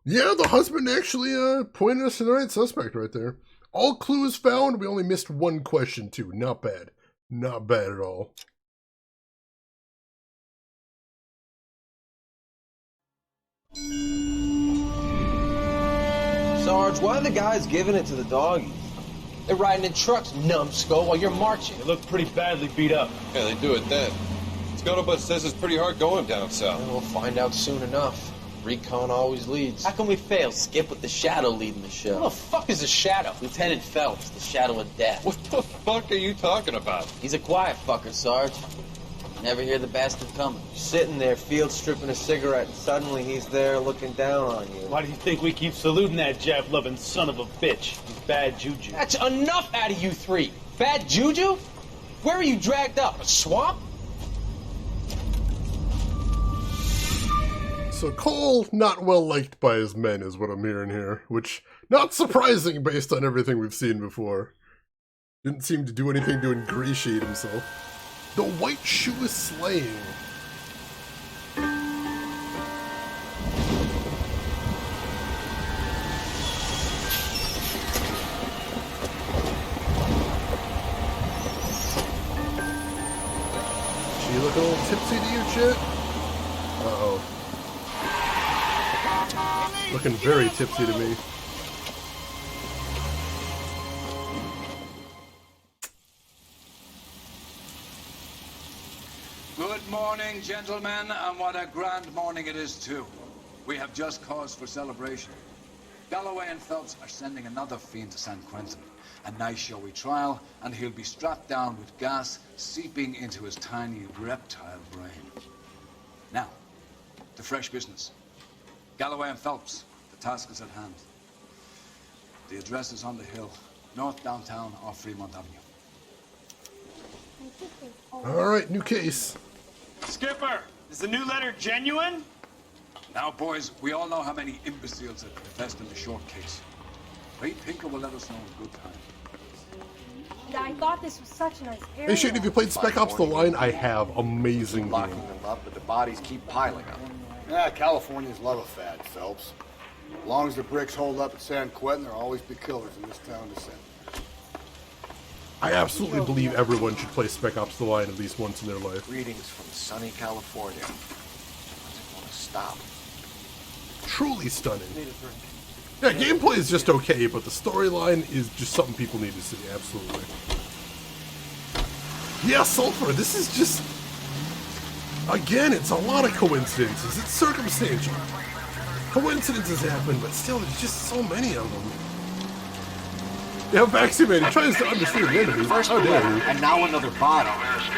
Yeah, the husband actually pointed us to the right suspect right there. All clues found. We only missed 1 question, too. Not bad. Not bad at all. Sarge, why are the guys giving it to the doggies? They're riding in trucks, numbskull, while you're marching. They look pretty badly beat up. Yeah, they do it then. Scuttlebutt says it's pretty hard going down south. We'll find out soon enough. Recon always leads. How can we fail? Skip with the Shadow leading the show. Who the fuck is the Shadow? Lieutenant Phelps, the Shadow of Death. What the fuck are you talking about? He's a quiet fucker, Sarge. Never hear the bastard coming. Sitting there, field stripping a cigarette, and suddenly he's there looking down on you. Why do you think we keep saluting that jab-loving son of a bitch? He's bad juju. That's enough out of you three. Bad juju? Where are you dragged up? A swamp? So Cole, not well liked by his men is what I'm hearing here, which, not surprising based on everything we've seen before. Didn't seem to do anything to ingratiate himself. The White Shoe is slaying. She look a little tipsy to you, Chit? Uh-oh. Looking very tipsy to me. Good morning, gentlemen, and what a grand morning it is, too. We have just cause for celebration. Galloway and Phelps are sending another fiend to San Quentin. A nice showy trial, and he'll be strapped down with gas seeping into his tiny reptile brain. Now, to fresh business. Galloway and Phelps, the task is at hand. The address is on the hill, north downtown off Fremont Avenue. Alright, new case. Skipper, is the new letter genuine? Now, boys, we all know how many imbeciles have confessed in the short case. Ray Pinker will let us know in good time. I thought this was such a nice area. Hey Shane, have you played Spec Ops The Line? I have. Amazing game. Locking them up, but the bodies keep piling up. Yeah, Californians love a fad, Phelps. As long as the bricks hold up at San Quentin, there'll always be killers in this town to send. I absolutely believe everyone should play Spec Ops The Line at least once in their life. Greetings from sunny California. When's it gonna stop? Truly stunning. Yeah, gameplay is just okay, but the storyline is just something people need to see, absolutely. Yeah, Sulfur, this is just... Again, it's a lot of coincidences. It's circumstantial. Coincidences happen, but still, there's just so many of them. Yeah, Baxi Man, he tries to understand the enemy. First How dare you? and now another body.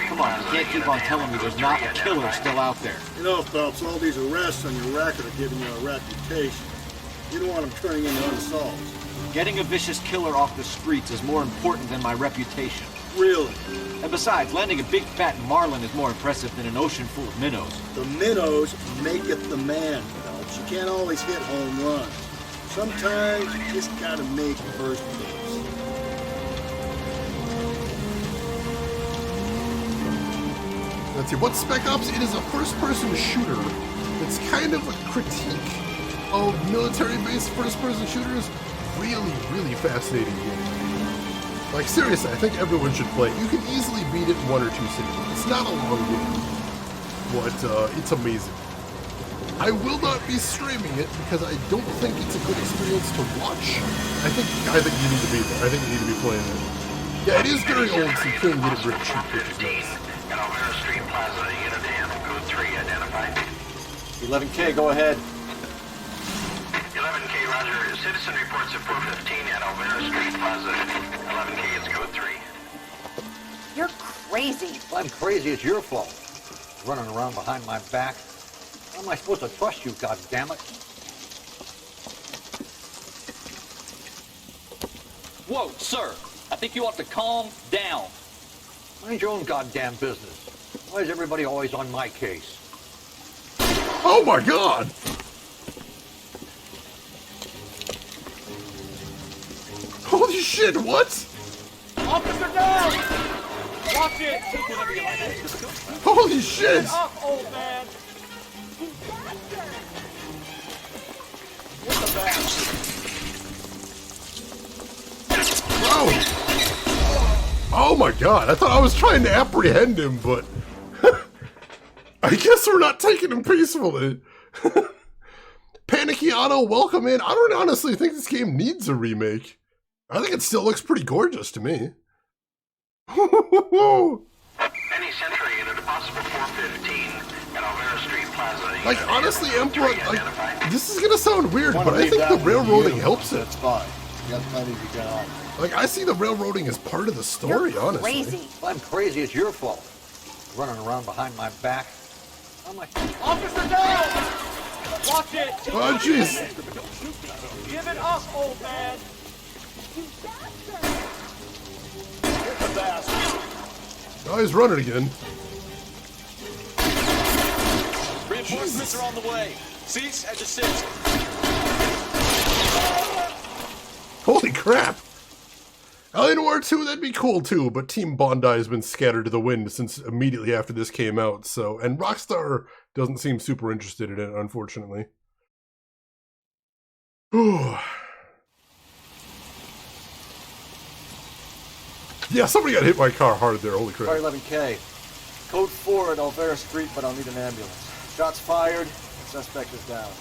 Come on, you can't keep on telling me there's not a killer still out there. You know, Phelps, all these arrests on your record are giving you a reputation. You don't want them turning into unsolved. Getting a vicious killer off the streets is more important than my reputation. Really? And besides, landing a big fat marlin is more impressive than an ocean full of minnows. The minnows make it the man, Phelps. You can't always hit home runs. Sometimes you just gotta make first base. Let's see, what's Spec Ops? It is a first-person shooter. It's kind of a critique of military-based first-person shooters. Really, really fascinating game. Like, seriously, I think everyone should play it. You can easily beat it in 1 or 2 sittings. It's not a long game, but it's amazing. I will not be streaming it because I don't think it's a good experience to watch. I think you need to be there. I think you need to be playing it. Yeah, it is very old, so you can't get it real cheap, which is nice. 11K, go ahead. 11K, roger. Citizen reports at 415 at Alvera Street Plaza. 11K is code 3. You're crazy. If I'm crazy, it's your fault. Running around behind my back. How am I supposed to trust you, goddammit? Whoa, sir. I think you ought to calm down. Mind your own goddamn business. Why is everybody always on my case? Oh my god! Holy shit, what? Officer down! Watch it! Holy shit! Get up, old man! What the back? Bro! Oh my god, I thought I was trying to apprehend him, but... I guess we're not taking him peacefully. Panicchiano, welcome in. I don't honestly think this game needs a remake. I think it still looks pretty gorgeous to me. Any sentry unit, possible 415 at Alvera Street Plaza. Like, honestly, Emperor, like, this is gonna sound weird, but I think the railroading helps it. That's fine. You got plenty to get on. Like, I see the railroading as part of the story, honestly. Crazy. If I'm crazy, it's your fault. Running around behind my back. I'm like, Officer down! Watch it! Oh, jeez. Give it up, old man! Oh, he's running again. Reinforcements are on the way. Cease and desist. Holy crap! Noire 2, that'd be cool too, but Team Bondi has been scattered to the wind since immediately after this came out, so, and Rockstar doesn't seem super interested in it, unfortunately. Yeah, somebody got hit by a car hard there, holy crap. Car 11K. Code 4 at Olvera Street, but I'll need an ambulance. Shots fired, the suspect is down.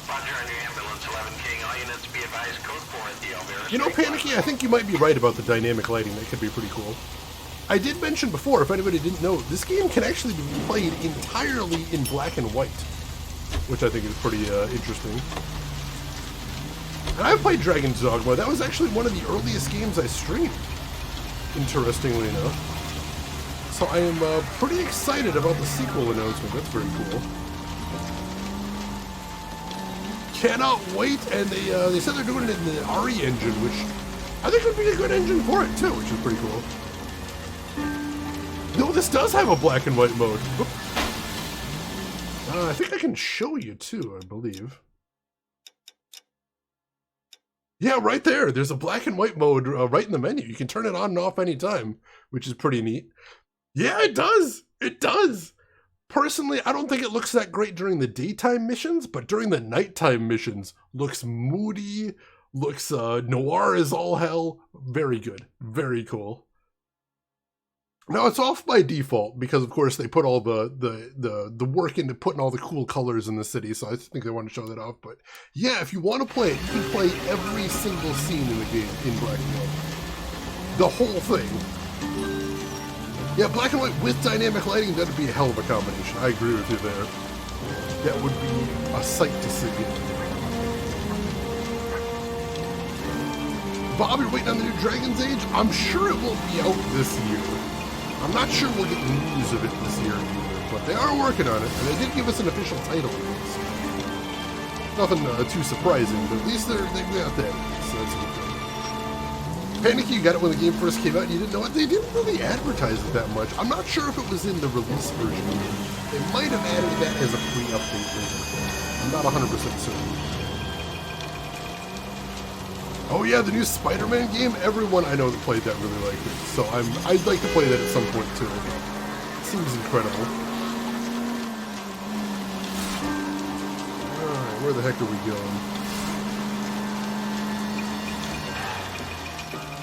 Roger, on your ambulance, 11K. All units be advised, code 4 at the Elvira. You know, Panicky, I think you might be right about the dynamic lighting. That could be pretty cool. I did mention before, if anybody didn't know, this game can actually be played entirely in black and white, which I think is pretty interesting. And I've played Dragon's Dogma. That was actually one of the earliest games I streamed, interestingly enough. So I am pretty excited about the sequel announcement. That's very cool. Cannot wait, and they said they're doing it in the RE engine, which I think would be a good engine for it too, which is pretty cool. No, this does have a black and white mode. I think I can show you too, I believe. Yeah, right there. There's a black and white mode right in the menu. You can turn it on and off anytime, which is pretty neat. Yeah, it does. It does. Personally, I don't think it looks that great during the daytime missions, but during the nighttime missions, looks moody, looks noir as all hell. Very good. Very cool. Now, it's off by default because, of course, they put all the work into putting all the cool colors in the city, so I think they want to show that off. But yeah, if you want to play it, you can play every single scene in the game in black and white. The whole thing. Yeah, black and white with dynamic lighting, that'd be a hell of a combination. I agree with you there. That would be a sight to see. Bob, you're waiting on the new Dragon's Age? I'm sure it won't be out this year. I'm not sure we'll get news of it this year either, but they are working on it, and they did give us an official title release. Nothing too surprising, but at least they got that, so that's a good thing. Panicky, you got it when the game first came out, and you didn't know it. They didn't really advertise it that much. I'm not sure if it was in the release version. They might have added that as a pre-update later. I'm not 100% certain. Oh yeah, the new Spider-Man game? Everyone I know that played that really liked it. So I'd like to play that at some point too. It seems incredible. Alright, where the heck are we going?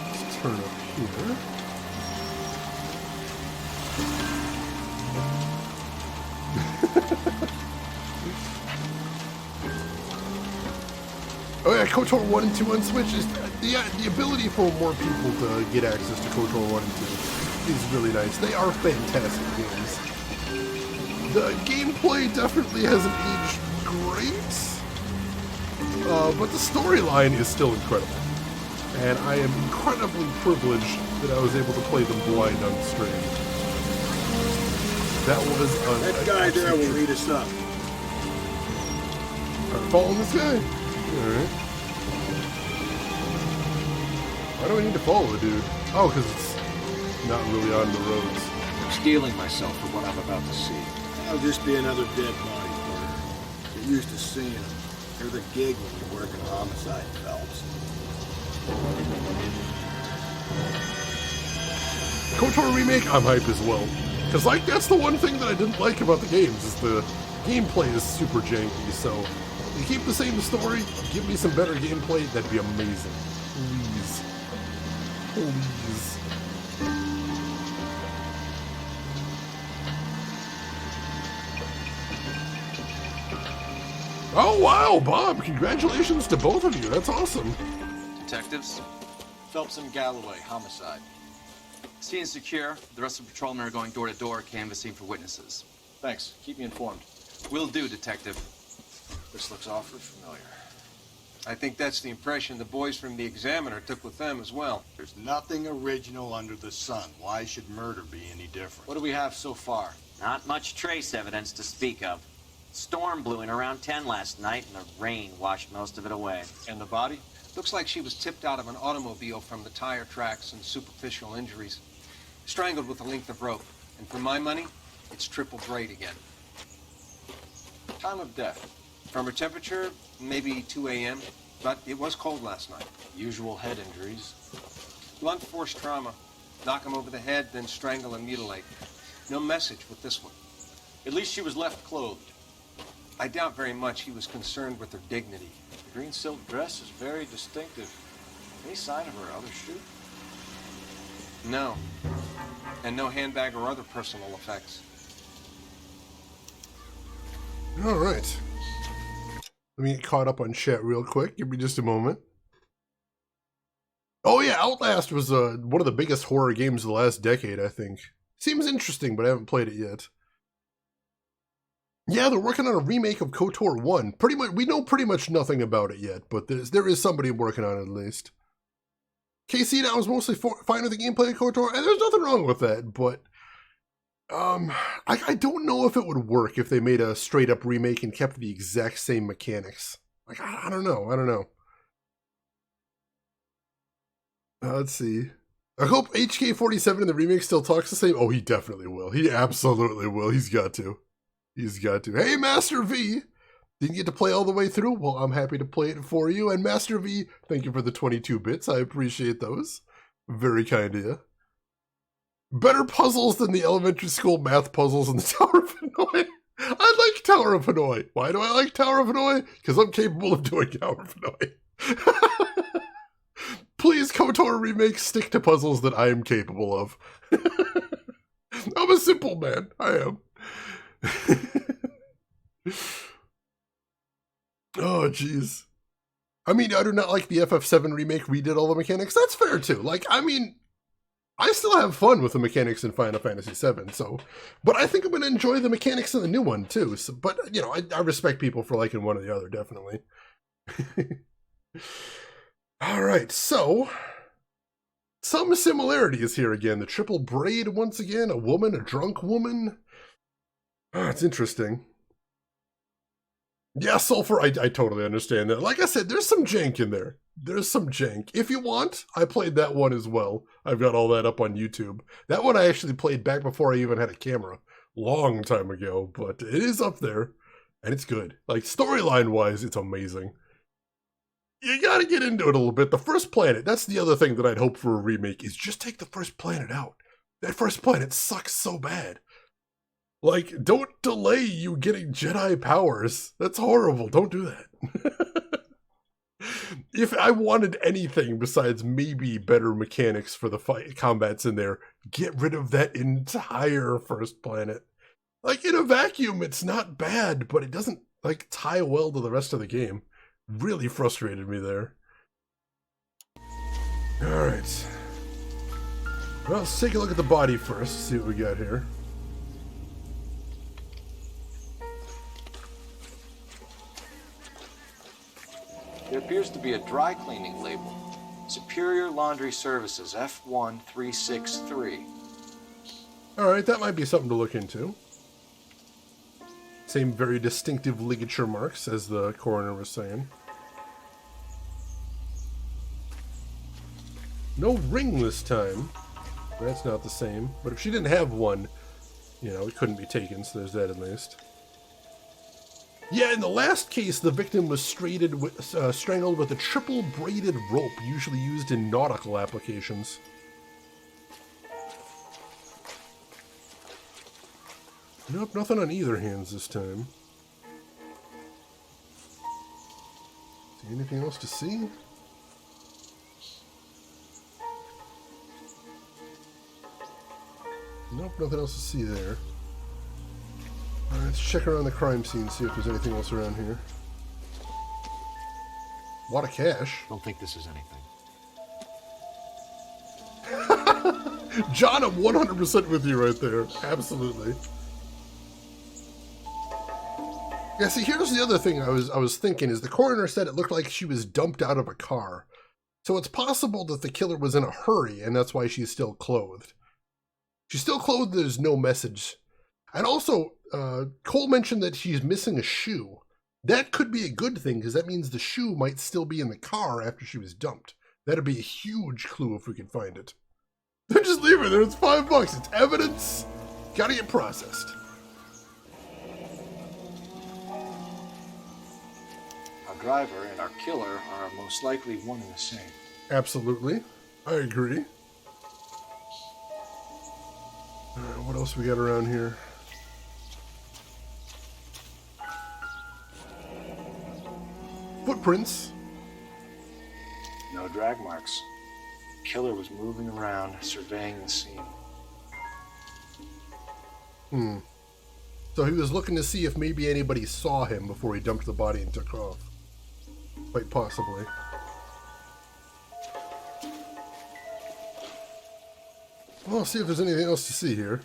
Let's turn up here. Oh yeah, KOTOR 1 and 2 on Switch is the ability for more people to get access to KOTOR 1 and 2 is really nice. They are fantastic games. The gameplay definitely hasn't aged great, but the storyline is still incredible. And I am incredibly privileged that I was able to play them blind on stream. That was that guy there will lead us up. I'm following this guy. Alright. Why do I need to follow the dude? Oh, because it's not really on the roads. I'm steeling myself for what I'm about to see. That'll just be another dead body murder. You're used to seeing them. They're the gig when you work in homicide, Phelps. KOTOR remake, I'm hyped as well. Because like that's the one thing that I didn't like about the games is the gameplay is super janky, so you keep the same story, give me some better gameplay, that'd be amazing. Please. Please. Oh wow, Bob, congratulations to both of you, that's awesome. Detectives? Phelps and Galloway, homicide. Scene is secure. The rest of the patrolmen are going door to door, canvassing for witnesses. Thanks. Keep me informed. Will do, Detective. This looks awfully familiar. I think that's the impression the boys from the Examiner took with them as well. There's nothing original under the sun. Why should murder be any different? What do we have so far? Not much trace evidence to speak of. Storm blew in around 10 last night, and the rain washed most of it away. And the body? Looks like she was tipped out of an automobile from the tire tracks and superficial injuries. Strangled with a length of rope. And for my money, it's triple braid again. Time of death. From her temperature, maybe 2 a.m., but it was cold last night. Usual head injuries. Blunt force trauma. Knock him over the head, then strangle and mutilate. No message with this one. At least she was left clothed. I doubt very much he was concerned with her dignity. The green silk dress is very distinctive. Any sign of her other shoe? No. And no handbag or other personal effects. All right. Let me get caught up on chat real quick. Give me just a moment. Oh yeah, Outlast was one of the biggest horror games of the last decade, I think. Seems interesting, but I haven't played it yet. Yeah, they're working on a remake of KOTOR 1. Pretty much, we know pretty much nothing about it yet, but there is somebody working on it at least. KC now is mostly fine with the gameplay of KOTOR, and there's nothing wrong with that, but I don't know if it would work if they made a straight-up remake and kept the exact same mechanics. Like, I don't know. Let's see. I hope HK47 in the remake still talks the same. Oh, he definitely will. He absolutely will. He's got to. Hey, Master V! Didn't get to play all the way through? Well, I'm happy to play it for you. And Master V, thank you for the 22 bits. I appreciate those. Very kind of you. Better puzzles than the elementary school math puzzles in the Tower of Hanoi. I like Tower of Hanoi. Why do I like Tower of Hanoi? Because I'm capable of doing Tower of Hanoi. Please, KOTOR remake, stick to puzzles that I am capable of. I'm a simple man. I am. Oh, jeez. I mean, I do not like the FF7 remake redid all the mechanics. That's fair, too. Like, I mean, I still have fun with the mechanics in Final Fantasy VII, so... But I think I'm going to enjoy the mechanics in the new one, too. So, but, you know, I respect people for liking one or the other, definitely. Alright, so... Some similarities here again. The triple braid, once again. A woman, a drunk woman. Oh, it's interesting. Yeah, sulfur, I totally understand that. Like I said, there's some jank in there. There's some jank. If you want, I played that one as well. I've got all that up on YouTube. That one I actually played back before I even had a camera. Long time ago, but it is up there. And it's good. Like, storyline-wise, it's amazing. You gotta get into it a little bit. The first planet, that's the other thing that I'd hope for a remake, is just take the first planet out. That first planet sucks so bad. Like, don't delay you getting Jedi powers. That's horrible. Don't do that. If I wanted anything besides maybe better mechanics for the fight combats in there, get rid of that entire first planet. Like, in a vacuum, it's not bad, but it doesn't, like, tie well to the rest of the game. Really frustrated me there. Alright. Well, let's take a look at the body first, see what we got here. There appears to be a dry cleaning label. Superior Laundry Services, F1363. Alright, that might be something to look into. Same very distinctive ligature marks, as the coroner was saying. No ring this time. That's not the same. But if she didn't have one, you know, it couldn't be taken, so there's that at least. Yeah, in the last case, the victim was strangled with a triple braided rope, usually used in nautical applications. Nope, nothing on either hands this time. See anything else to see? Nope, nothing else to see there. Alright, let's check around the crime scene, see if there's anything else around here. A lot of cash. Don't think this is anything. John, I'm 100% with you right there. Absolutely. Yeah, see, here's the other thing I was thinking is the coroner said it looked like she was dumped out of a car. So it's possible that the killer was in a hurry, and that's why she's still clothed. She's still clothed, there's no message. And also, Cole mentioned that she's missing a shoe. That could be a good thing, because that means the shoe might still be in the car after she was dumped. That'd be a huge clue if we could find it. Then just leave her there, it's $5. It's evidence. Gotta get processed. Our driver and our killer are most likely one and the same. Absolutely. I agree. Alright, what else we got around here? Footprints. No drag marks. Killer was moving around, surveying the scene. So he was looking to see if maybe anybody saw him before he dumped the body and took off. Quite possibly. Well, let's see if there's anything else to see here.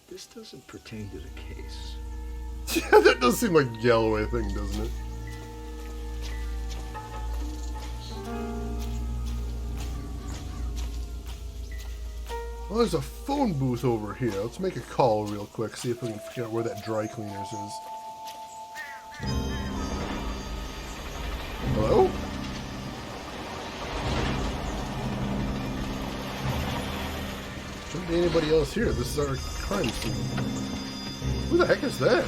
This doesn't pertain to the case. Yeah, that does seem like a Galloway thing, doesn't it? Well, there's a phone booth over here. Let's make a call real quick, see if we can figure out where that dry cleaners is. Hello? Shouldn't be anybody else here. This is our crime scene. Who the heck is that?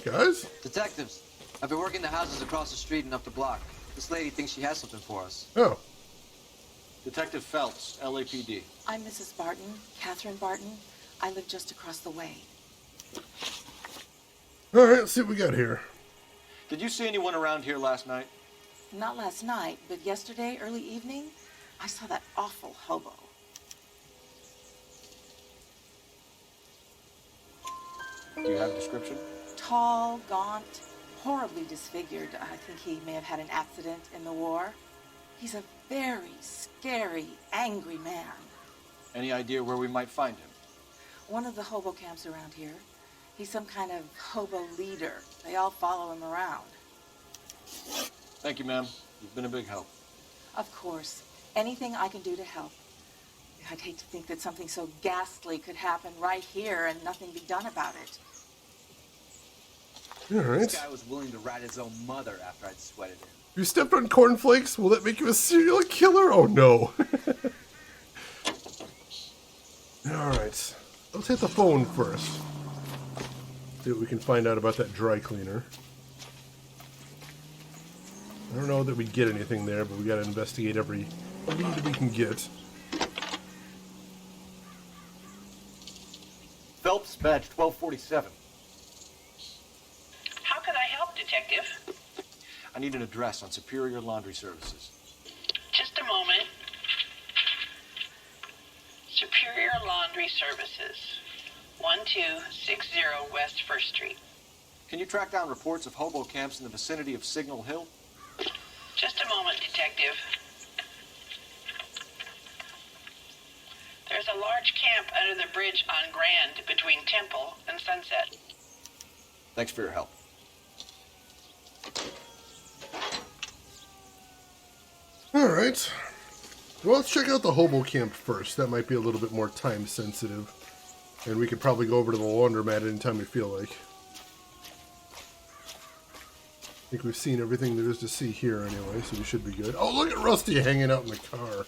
Guys? Detectives, I've been working the houses across the street and up the block. This lady thinks she has something for us. Oh. Detective Phelps, LAPD. I'm Mrs. Barton, Catherine Barton. I live just across the way. Alright, let's see what we got here. Did you see anyone around here last night? Not last night, but yesterday, early evening, I saw that awful hobo. Do you have a description? Tall, gaunt, horribly disfigured. I think he may have had an accident in the war. He's a very scary, angry man. Any idea where we might find him? One of the hobo camps around here. He's some kind of hobo leader. They all follow him around. Thank you, ma'am. You've been a big help. Of course. Anything I can do to help. I'd hate to think that something so ghastly could happen right here and nothing be done about it. Alright. This guy was willing to rat his own mother after I'd sweated him. You stepped on cornflakes? Will that make you a serial killer? Oh no. Alright. Let's hit the phone first. See what we can find out about that dry cleaner. I don't know that we get anything there, but we gotta investigate every lead we can get. Phelps, badge 1247. How can I help, Detective? I need an address on Superior Laundry Services. Just a moment. Superior Laundry Services, 1260 West 1st Street. Can you track down reports of hobo camps in the vicinity of Signal Hill? Just a moment, Detective. There's a large camp under the bridge on Grand between Temple and Sunset. Thanks for your help. Alright. Well, let's check out the hobo camp first. That might be a little bit more time sensitive. And we could probably go over to the laundromat anytime we feel like. I think we've seen everything there is to see here anyway, so we should be good. Oh, look at Rusty hanging out in the car.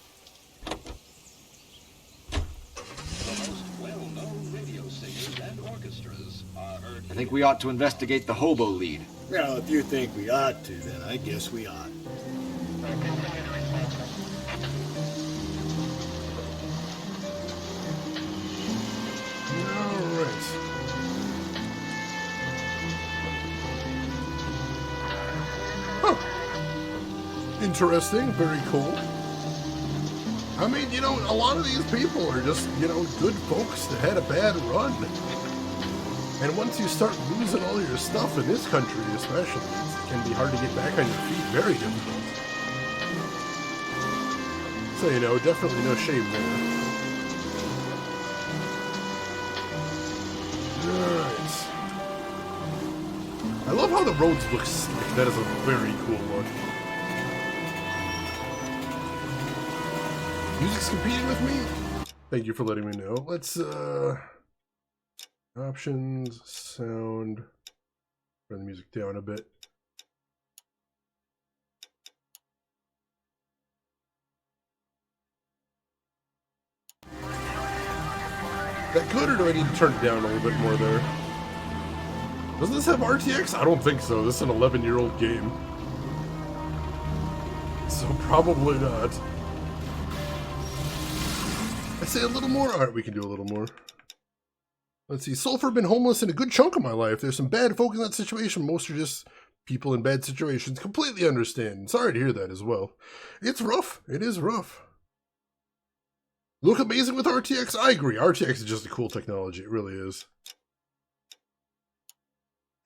I think we ought to investigate the hobo lead. Well, if you think we ought to, then I guess we ought. Alright. Huh. Interesting, very cool. I mean, you know, a lot of these people are just, you know, good folks that had a bad run. And once you start losing all your stuff in this country, especially, it can be hard to get back on your feet. Very difficult. So, you know, definitely no shame there. love how the roads look slick. That is a very cool look. Music's competing with me? Thank you for letting me know. Let's, options, sound, turn the music down a bit. That good, or do I need to turn it down a little bit more there? Doesn't this have RTX? I don't think so. This is an 11-year-old game. So probably not. I say a little more? Alright, we can do a little more. Let's see. Sulfur been homeless in a good chunk of my life. There's some bad folk in that situation. Most are just people in bad situations. Completely understand. Sorry to hear that as well. It's rough. It is rough. Look amazing with RTX? I agree. RTX is just a cool technology. It really is.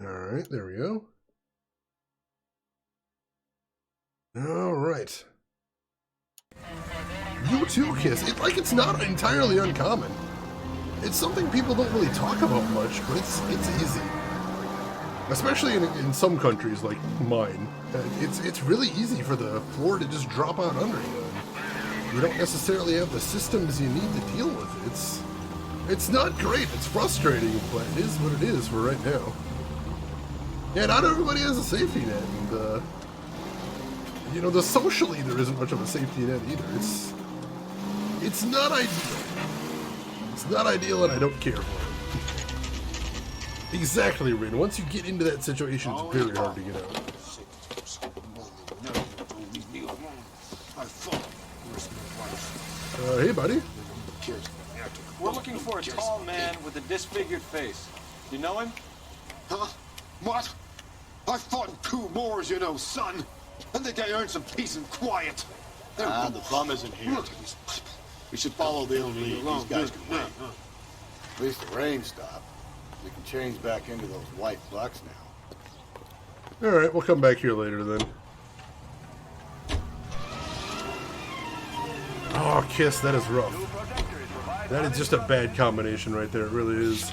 Alright, there we go. Alright. You too, Kiss. It's not entirely uncommon. It's something people don't really talk about much, but it's easy. Especially in some countries like mine. It's really easy for the floor to just drop out under you. You don't necessarily have the systems you need to deal with it. It's not great. It's frustrating, but it is what it is for right now. Yeah, not everybody has a safety net, and you know, socially there isn't much of a safety net either. It's not ideal. It's not ideal, and I don't care for it. Exactly, Rin. Once you get into that situation, it's very hard to get out. Hey, buddy. We're looking for a tall man with a disfigured face. You know him? Huh? What? I fought in 2 wars, you know, son. I think I earned some peace and quiet. The bum isn't here. We should follow the old lead. These guys can wait. At least the rain stopped. We can change back into those white bucks now. Alright, we'll come back here later then. Oh, Kiss, that is rough. That is just a bad combination right there. It really is.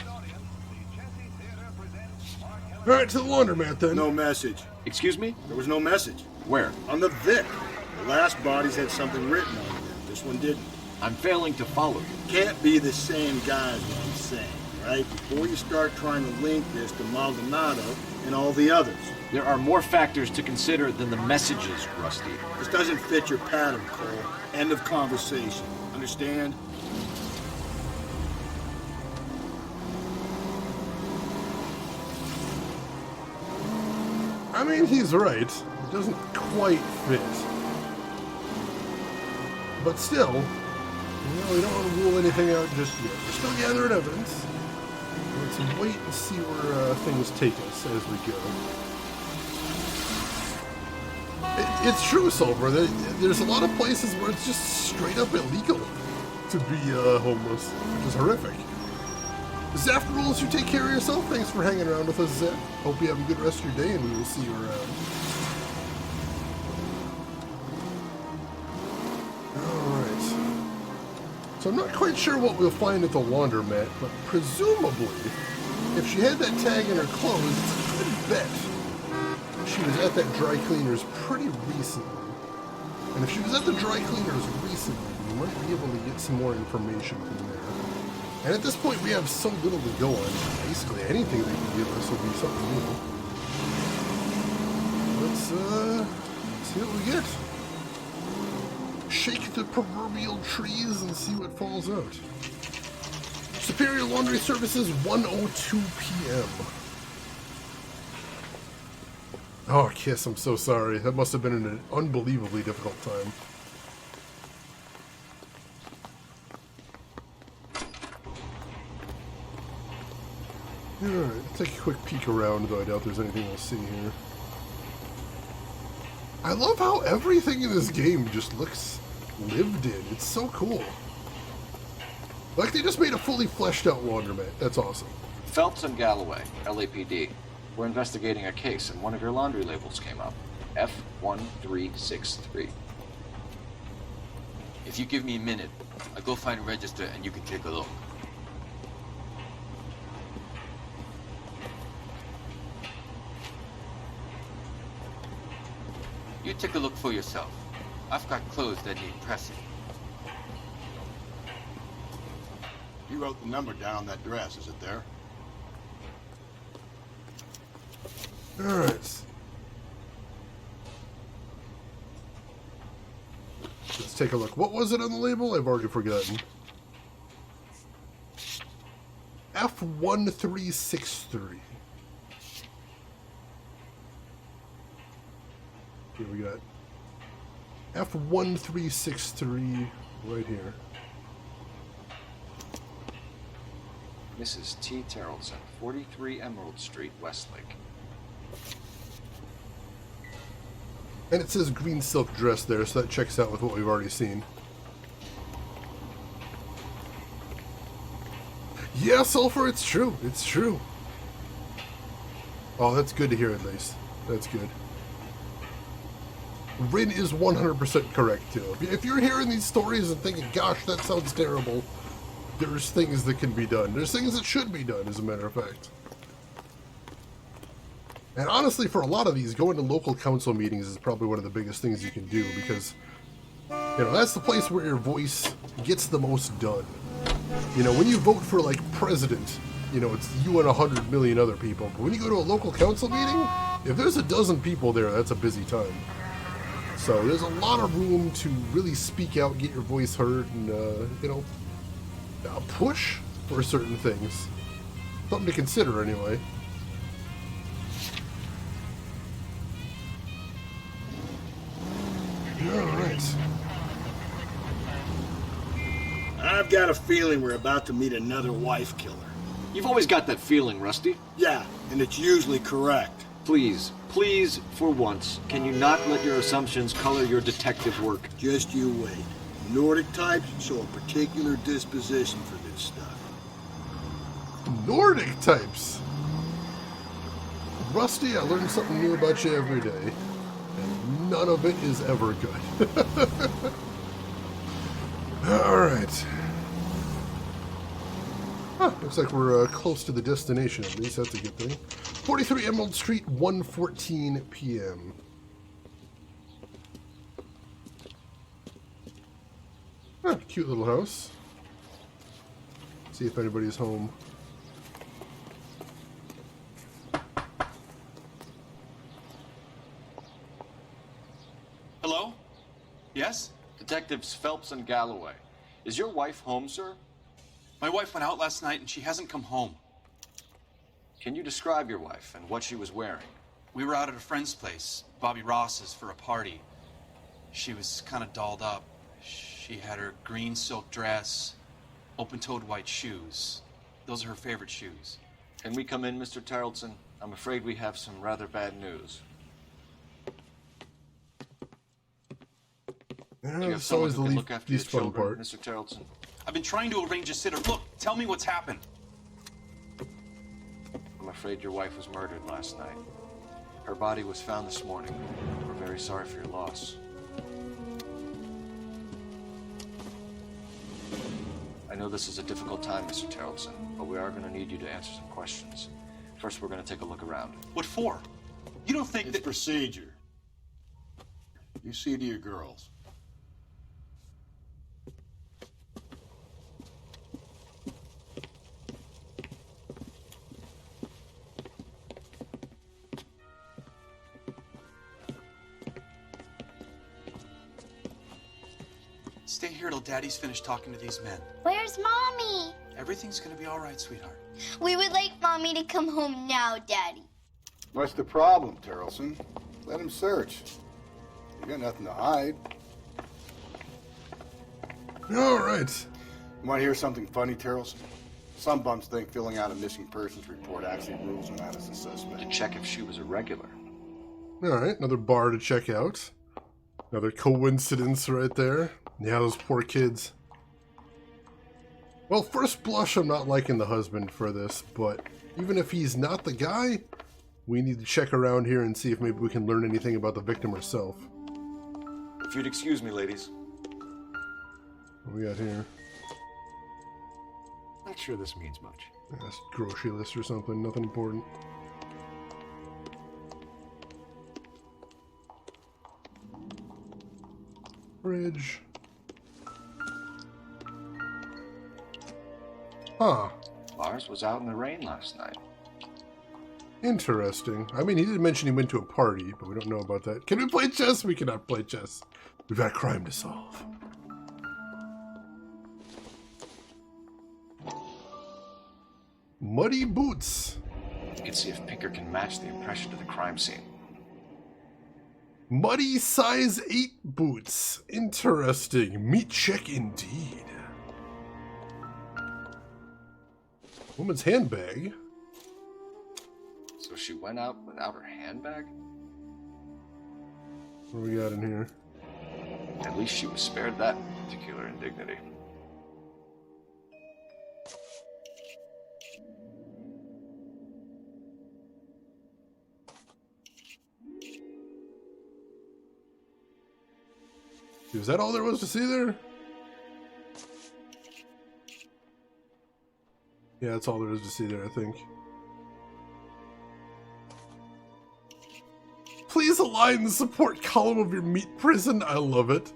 Alright, to the laundromat then. No message. Excuse me? There was no message. Where? On the Vic. The last bodies had something written on them. This one didn't. I'm failing to follow you. Can't be the same guy is what I'm saying, right? Before you start trying to link this to Maldonado and all the others. There are more factors to consider than the messages, Rusty. This doesn't fit your pattern, Cole. End of conversation. Understand? I mean, he's right. It doesn't quite fit. But still, you know, we don't want to rule anything out just yet. We're still gathering evidence. Let's wait and see where things take us as we go. It's true, Silver. There's a lot of places where it's just straight up illegal to be homeless, which is horrific. Zap rules, you take care of yourself. Thanks for hanging around with us, Zap. Hope you have a good rest of your day, and we will see you around. Alright. So I'm not quite sure what we'll find at the laundromat, but presumably, if she had that tag in her clothes, it's a good bet she was at that dry cleaner's pretty recently. And if she was at the dry cleaner's recently, we might be able to get some more information from there. And at this point, we have so little to go on. Basically, anything they can give us will be something new. Let's see what we get. Shake the proverbial trees and see what falls out. Superior Laundry Services, 1:02 p.m. Oh, Kiss, I'm so sorry. That must have been an unbelievably difficult time. Alright, let's take a quick peek around, though I doubt there's anything we'll see here. I love how everything in this game just looks lived in. It's so cool. Like they just made a fully fleshed out laundromat. That's awesome. Phelps and Galloway, LAPD. We're investigating a case, and one of your laundry labels came up. F1363. If you give me a minute, I'll go find a register and you can take a look. You take a look for yourself. I've got clothes that need pressing. You wrote the number down on that dress, is it there? Alright. Let's take a look. What was it on the label? I've already forgotten. F1363. Here we got F1363 right here. Mrs. T. Terrellson, 43 Emerald Street, Westlake. And it says green silk dress there, so that checks out with what we've already seen. Yeah, Sulfur, it's true. It's true. Oh, that's good to hear at least. That's good. Rin is 100% correct, too. If you're hearing these stories and thinking, gosh, that sounds terrible, there's things that can be done. There's things that should be done, as a matter of fact. And honestly, for a lot of these, going to local council meetings is probably one of the biggest things you can do, because, you know, that's the place where your voice gets the most done. You know, when you vote for, like, president, you know, it's you and 100 million other people. But when you go to a local council meeting, if there's a dozen people there, that's a busy time. So there's a lot of room to really speak out, get your voice heard, and, you know, push for certain things. Something to consider, anyway. Alright. I've got a feeling we're about to meet another wife killer. You've always got that feeling, Rusty. Yeah, and it's usually correct. Please, please, for once, can you not let your assumptions color your detective work? Just you wait. Nordic types show a particular disposition for this stuff. Nordic types? Rusty, I learn something new about you every day. And none of it is ever good. Alright. Huh, looks like we're close to the destination at least. That's a good thing. 43 Emerald Street, 1:14 p.m. Huh, cute little house. See if anybody's home. Hello? Yes? Detectives Phelps and Galloway. Is your wife home, sir? My wife went out last night and she hasn't come home. Can you describe your wife and what she was wearing? We were out at a friend's place, Bobby Ross's, for a party. She was kind of dolled up. She had her green silk dress, open-toed white shoes. Those are her favorite shoes. Can we come in, Mr. Tarleton? I'm afraid we have some rather bad news. Yeah, Do you have it's someone always who the can look after your least fun children, part. Mr. Tarleton? I've been trying to arrange a sitter. Look, tell me what's happened. I'm afraid your wife was murdered last night. Her body was found this morning. We're very sorry for your loss. I know this is a difficult time, Mr. Tarleton, but we are going to need you to answer some questions. First, we're going to take a look around. What for? You don't think It's procedure. You see to your girls. Stay here till Daddy's finished talking to these men. Where's Mommy? Everything's gonna be all right, sweetheart. We would like Mommy to come home now, Daddy. What's the problem, Terrelson? Let him search. You got nothing to hide. All right. You want to hear something funny, Terrelson? Some bums think filling out a missing persons report actually rules him out as a suspect. To check if she was a regular. All right, another bar to check out. Another coincidence right there. Yeah, those poor kids. Well, first blush, I'm not liking the husband for this, but even if he's not the guy, we need to check around here and see if maybe we can learn anything about the victim herself. If you'd excuse me, ladies. What we got here? Not sure this means much. That's grocery list or something, nothing important. Fridge. Huh. Lars was out in the rain last night. Interesting. I mean, he did mention he went to a party, but we don't know about that. Can we play chess? We cannot play chess. We've got a crime to solve. Muddy boots. You can see if Pinker can match the impression to the crime scene. Muddy size 8 boots. Interesting. Meat check indeed. Woman's handbag. So she went out without her handbag? What do we got in here? At least she was spared that particular indignity. Is that all there was to see there? Yeah, that's all there is to see there, I think. Please align the support column of your meat prison. I love it.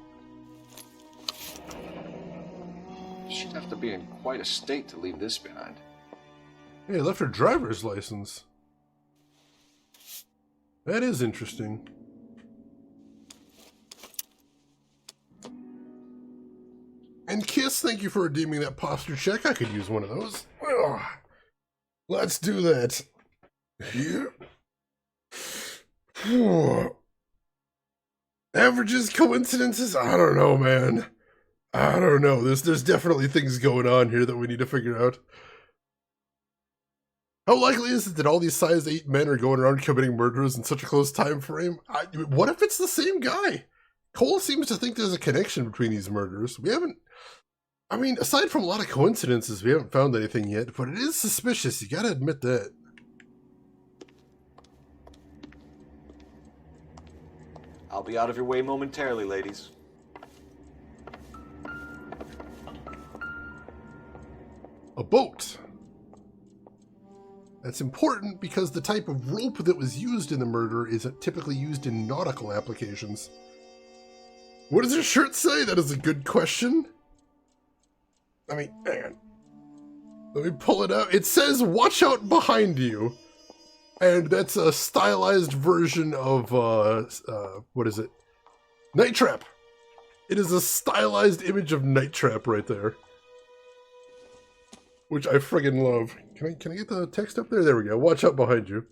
She'd have to be in quite a state to leave this behind. Hey, left her driver's license. That is interesting. And Kiss, thank you for redeeming that posture check. I could use one of those. Ugh. Let's do that. Here. Averages, coincidences? I don't know, man. I don't know. There's definitely things going on here that we need to figure out. How likely is it that all these size 8 men are going around committing murders in such a close time frame? What if it's the same guy? Cole seems to think there's a connection between these murders. We haven't... I mean, aside from a lot of coincidences, we haven't found anything yet, but it is suspicious. You gotta admit that. I'll be out of your way momentarily, ladies. A boat. That's important because the type of rope that was used in the murder isn't typically used in nautical applications. What does your shirt say? That is a good question. I mean, hang on. Let me pull it out. It says, watch out behind you. And that's a stylized version of, what is it? Night Trap. It is a stylized image of Night Trap right there. Which I friggin' love. Can I get the text up there? There we go. Watch out behind you.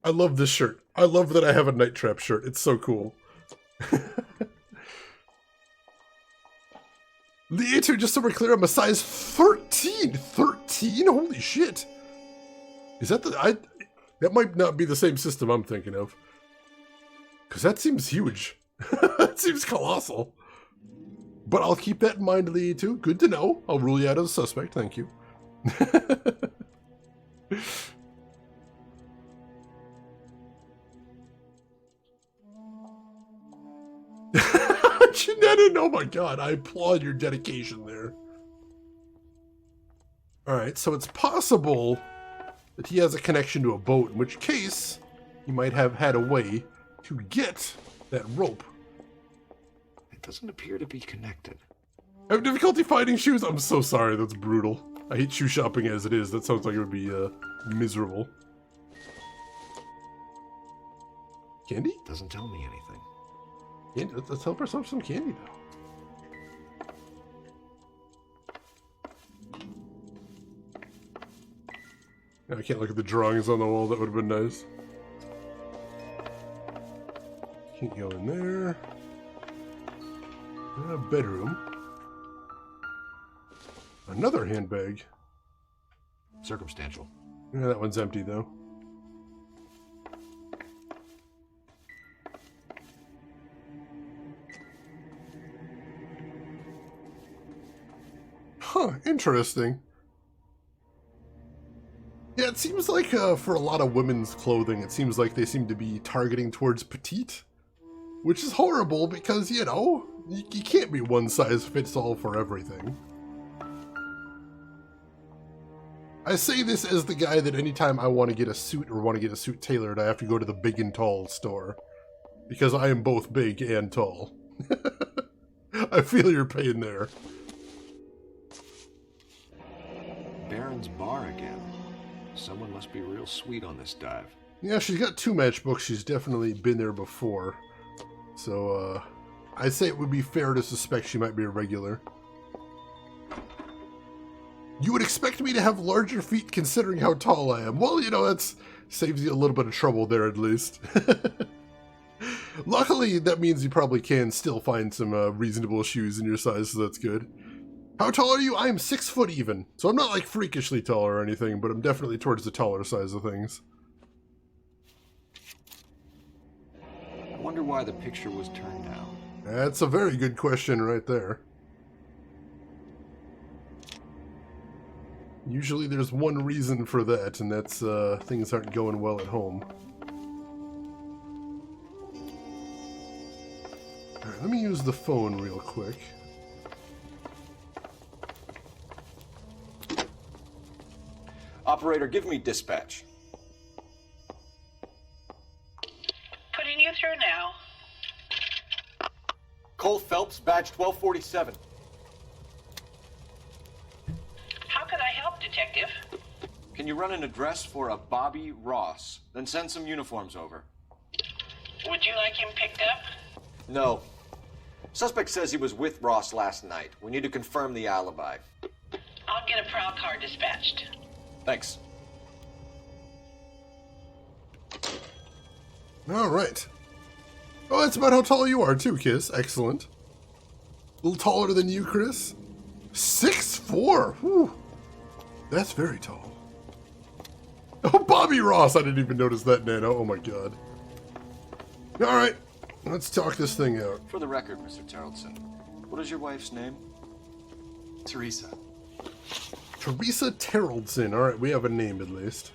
I love this shirt. I love that I have a Night Trap shirt. It's so cool. Later, just so we're clear, I'm a size 13. 13? Holy shit. Is that the... That might not be the same system I'm thinking of. Because that seems huge. That seems colossal. But I'll keep that in mind, Lee, too. Good to know. I'll rule you out as a suspect. Thank you. Janetta, oh my god, I applaud your dedication there. Alright, so it's possible that he has a connection to a boat, in which case he might have had a way to get that rope. It doesn't appear to be connected. I have difficulty finding shoes. I'm so sorry, that's brutal. I hate shoe shopping as it is. That sounds like it would be miserable. Candy? Doesn't tell me anything. Candy? Let's help ourselves some candy, though. I can't look at the drawings on the wall. That would have been nice. Can't go in there. Bedroom. Another handbag. Circumstantial. Yeah, that one's empty, though. Huh, interesting. Yeah, it seems like for a lot of women's clothing, it seems like they seem to be targeting towards petite. Which is horrible because, you know, you can't be one size fits all for everything. I say this as the guy that anytime I want to get a suit or want to get a suit tailored, I have to go to the big and tall store. Because I am both big and tall. I feel your pain there. Baron's Bar again. Someone must be real sweet on this dive. Yeah, she's got 2 matchbooks. She's definitely been there before. So, I'd say it would be fair to suspect she might be a regular. You would expect me to have larger feet considering how tall I am. Well, you know, that's saves you a little bit of trouble there at least. Luckily, that means you probably can still find some reasonable shoes in your size, so that's good. How tall are you? I am 6 foot even. So I'm not like freakishly tall or anything, but I'm definitely towards the taller size of things. I wonder why the picture was turned down. That's a very good question right there. Usually there's one reason for that, and that's things aren't going well at home. Alright, let me use the phone real quick. Operator, give me dispatch. Putting you through now. Cole Phelps, badge 1247. How can I help, Detective? Can you run an address for a Bobby Ross? Then send some uniforms over. Would you like him picked up? No. Suspect says he was with Ross last night. We need to confirm the alibi. I'll get a prowl car dispatched. Thanks. Alright. Oh, that's about how tall you are too, Kiss. Excellent. A little taller than you, Chris. 6'4". Whew. That's very tall. Oh, Bobby Ross! I didn't even notice that, Nano. Oh my god. Alright. Let's talk this thing out. For the record, Mr. Terrellson, what is your wife's name? Teresa. Teresa Terrellson. Alright, we have a name at least.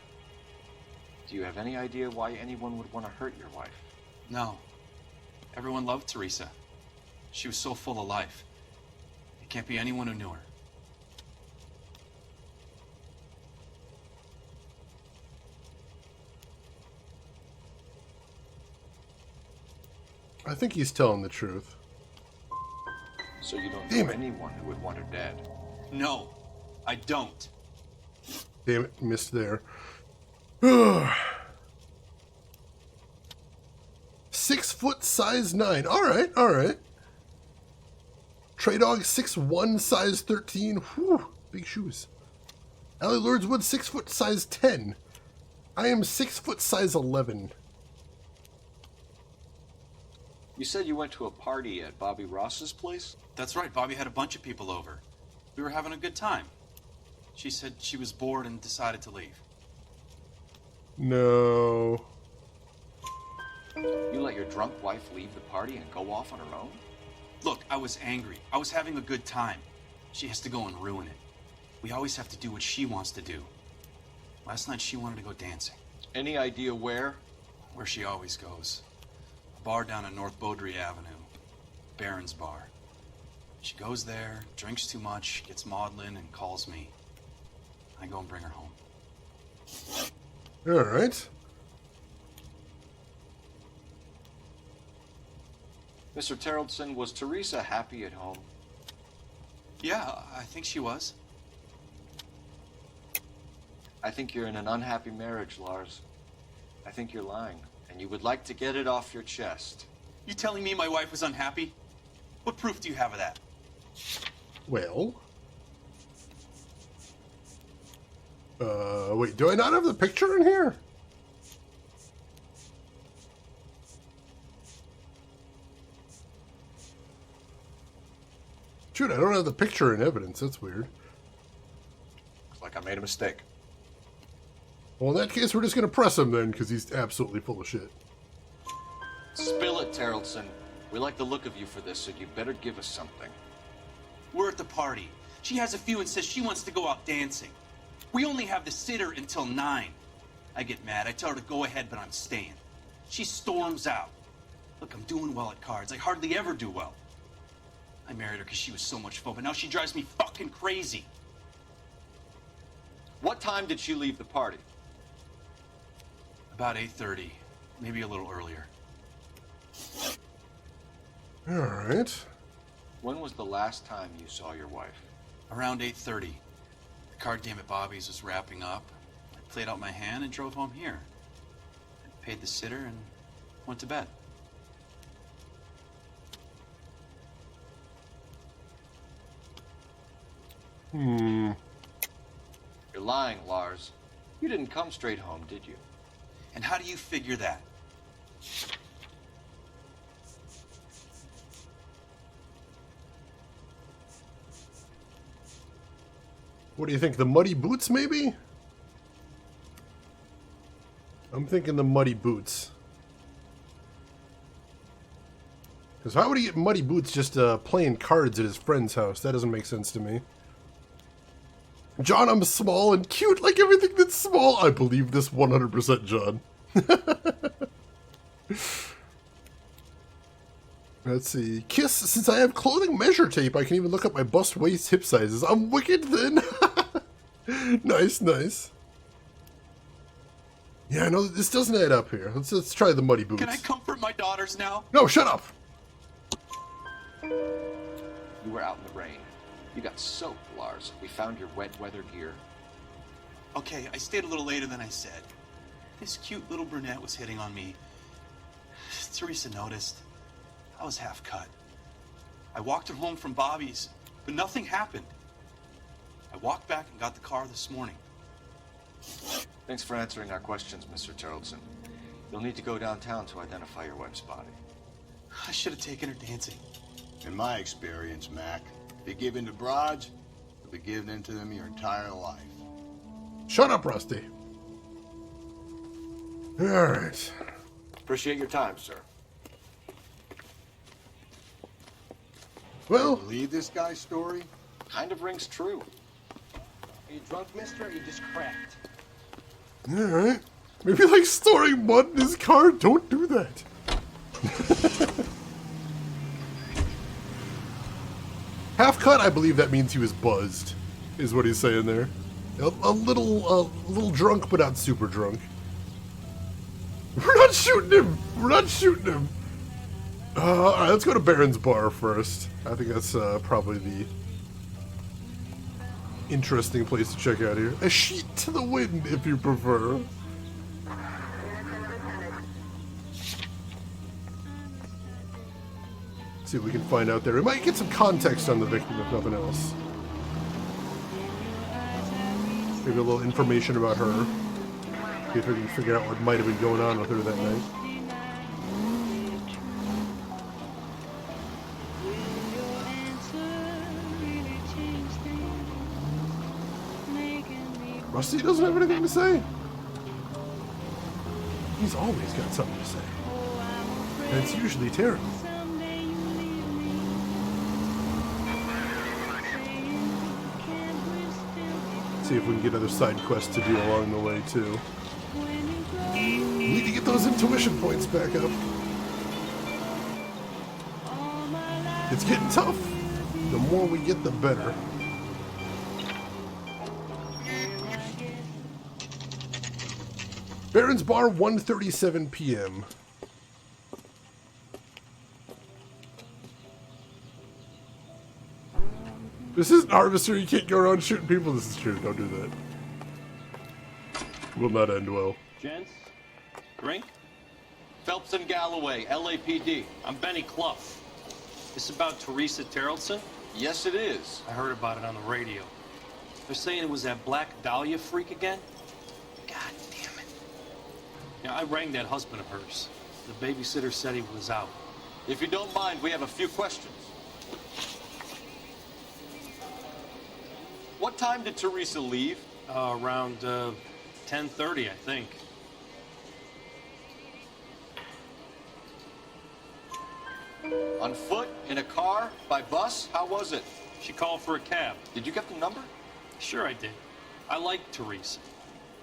Do you have any idea why anyone would want to hurt your wife? No. Everyone loved Teresa. She was so full of life. It can't be anyone who knew her. I think he's telling the truth. So you don't Damn know it. anyone who would want her dead? No, I don't. Damn it, missed there. 6 foot, size 9. Alright, alright. Trey Dog 6'1", size 13. Whew, big shoes. Allie Lordswood 6 foot, size 10. I am 6 foot, size 11. You said you went to a party at Bobby Ross's place? That's right, Bobby had a bunch of people over. We were having a good time. She said she was bored and decided to leave. No. You let your drunk wife leave the party and go off on her own? Look, I was angry. I was having a good time. She has to go and ruin it. We always have to do what she wants to do. Last night she wanted to go dancing. Any idea where? Where she always goes. A bar down on North Beaudry Avenue. Baron's Bar. She goes there, drinks too much, gets maudlin, and calls me. I go and bring her home. Alright. Mr. Terrellson, was Teresa happy at home? Yeah, I think she was. I think you're in an unhappy marriage, Lars. I think you're lying, and you would like to get it off your chest. You telling me my wife was unhappy? What proof do you have of that? Well. Wait, do I not have the picture in here? Shoot, I don't have the picture in evidence. That's weird. Looks like I made a mistake. Well, in that case, we're just going to press him then, because he's absolutely full of shit. Spill it, Terrellson. We like the look of you for this, so you better give us something. We're at the party. She has a few and says she wants to go out dancing. We only have the sitter until 9. I get mad. I tell her to go ahead, but I'm staying. She storms out. Look, I'm doing well at cards. I hardly ever do well. I married her because she was so much fun, but now she drives me fucking crazy. What time did she leave the party? About 8:30, maybe a little earlier. Alright. When was the last time you saw your wife? Around 8:30. The card game at Bobby's was wrapping up. I played out my hand and drove home here. I paid the sitter and went to bed. You're lying, Lars. You didn't come straight home, did you? And how do you figure that? What do you think? The muddy boots, maybe? I'm thinking the muddy boots. Because how would he get muddy boots just playing cards at his friend's house? That doesn't make sense to me. John, I'm small and cute like everything that's small. I believe this 100%, John. Let's see. Kiss, since I have clothing measure tape, I can even look up my bust, waist, hip sizes. I'm wicked thin. Nice, nice. Yeah, no, this doesn't add up here. Let's try the muddy boots. Can I comfort my daughters now? No, shut up! You were out in the rain. You got soaked, Lars. We found your wet weather gear. Okay, I stayed a little later than I said. This cute little brunette was hitting on me. Teresa noticed. I was half cut. I walked her home from Bobby's, but nothing happened. I walked back and got the car this morning. Thanks for answering our questions, Mr. Terrelson. You'll need to go downtown to identify your wife's body. I should have taken her dancing. In my experience, Mac, if you give in to broads, you'll be giving in to them your entire life. Shut up, Rusty. Alright. Appreciate your time, sir. Well, believe this guy's story? Kind of rings true. Are you drunk, mister, or you just cracked? Alright. Maybe like storing mud in his car? Don't do that. Half cut, I believe that means he was buzzed, is what he's saying there. A little drunk, but not super drunk. We're not shooting him! We're not shooting him! Alright, let's go to Baron's bar first. I think that's probably the interesting place to check out here. A sheet to the wind, if you prefer. See what we can find out there. We might get some context on the victim, if nothing else. Maybe a little information about her. See if we can figure out what might have been going on with her that night. Rusty doesn't have anything to say. He's always got something to say. And it's usually terrible. See if we can get other side quests to do along the way, too. We need to get those intuition points back up. It's getting tough. The more we get, the better. Baron's Bar, 1:37 p.m. This isn't Harvester, you can't go around shooting people. This is true, don't do that. Will not end well. Gents, drink? Phelps and Galloway, LAPD. I'm Benny Clough. This about Teresa Terrelson? Yes, it is. I heard about it on the radio. They're saying it was that Black Dahlia freak again? God damn it. Yeah, I rang that husband of hers. The babysitter said he was out. If you don't mind, we have a few questions. What time did Teresa leave? Around 10:30, I think. On foot? In a car? By bus? How was it? She called for a cab. Did you get the number? Sure I did. I like Teresa.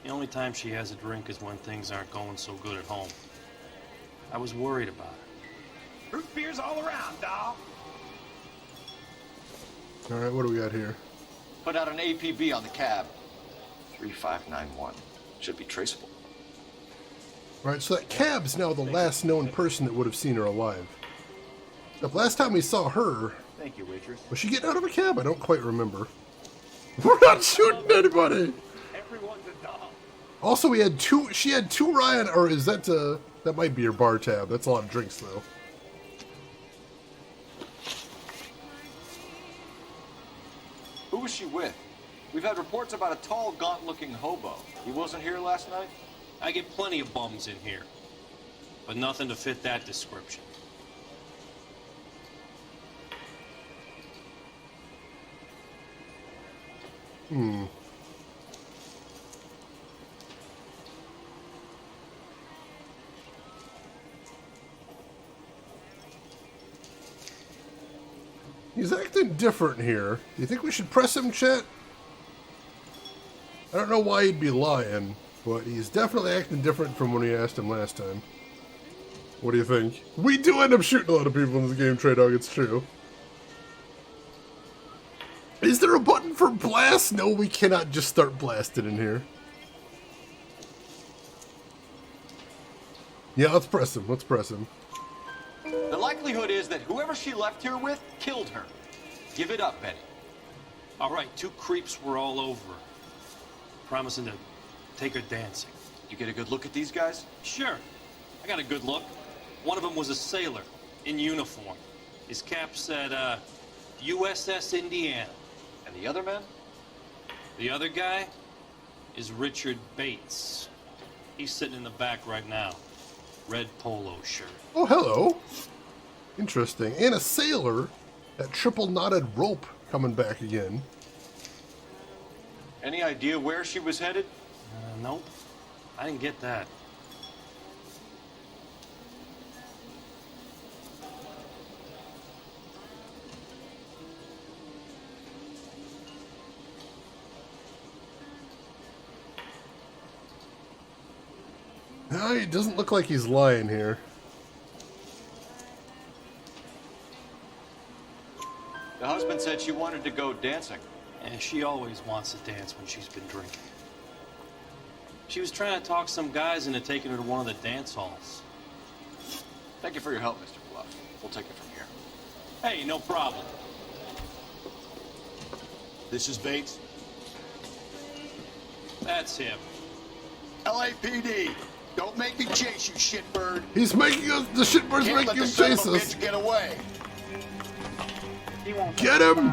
The only time she has a drink is when things aren't going so good at home. I was worried about her. Root beers all around, dawg. Alright, what do we got here? Put out an APB on the cab. 3591. Should be traceable. Alright, so that cab's now the last known person that would have seen her alive. The last time we saw her, Thank you, waitress. Was she getting out of a cab? I don't quite remember. We're not shooting anybody. Everyone's a doll. Also, we had two. She had two Ryan, or is that that might be your bar tab? That's a lot of drinks, though. Who was she with? We've had reports about a tall, gaunt-looking hobo. He wasn't here last night? I get plenty of bums in here, but nothing to fit that description. He's acting different here. Do you think we should press him, chat? I don't know why he'd be lying, but he's definitely acting different from when we asked him last time. What do you think? We do end up shooting a lot of people in this game, Trey Dog, it's true. Is there a button for blast? No, we cannot just start blasting in here. Yeah, let's press him. Let's press him. The likelihood is that whoever she left here with killed her. Give it up, Betty. All right, two creeps were all over her, promising to take her dancing. You get a good look at these guys? Sure. I got a good look. One of them was a sailor in uniform. His cap said, USS Indiana. And the other man? The other guy is Richard Bates. He's sitting in the back right now. Red polo shirt. Oh, hello. Interesting. And a sailor. That triple knotted rope coming back again. Any idea where she was headed? Nope. I didn't get that. No, he doesn't look like he's lying here. The husband said she wanted to go dancing. And she always wants to dance when she's been drinking. She was trying to talk some guys into taking her to one of the dance halls. Thank you for your help, Mr. Bluff. We'll take it from here. Hey, no problem. This is Bates. That's him. LAPD, don't make me chase you, shitbird. He's making us, the shitbird's Can't making him let the son chase of a us. bitch get away. Get him!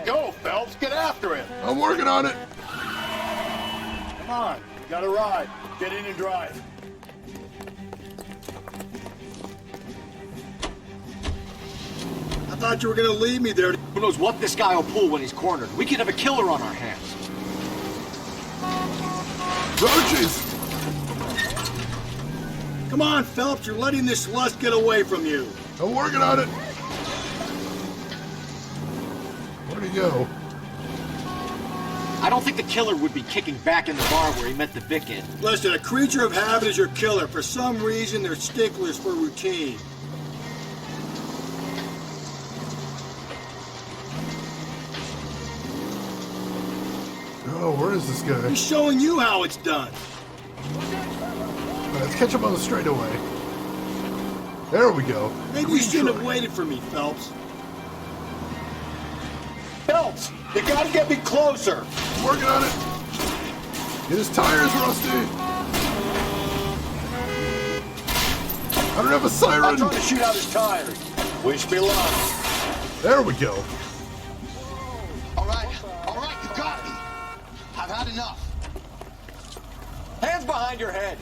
Go, Phelps, get after him. I'm working on it. Come on, you got a ride. Get in and drive. I thought you were gonna leave me there. Who knows what this guy will pull when he's cornered? We could have a killer on our hands. Roaches! Come on, Phelps, you're letting this lust get away from you. I'm working on it. Where'd he go? I don't think the killer would be kicking back in the bar where he met the Vic in. Listen, a creature of habit is your killer. For some reason, they're sticklers for routine. Oh, where is this guy? He's showing you how it's done. All right, let's catch him on the straightaway. There we go. Maybe you shouldn't have waited for me, Phelps. Phelps, you gotta get me closer. I'm working on it. Get his tires, Rusty. I don't have a siren. I'm trying to shoot out his tires. Wish me luck. There we go. All right, you got me. I've had enough. Hands behind your head.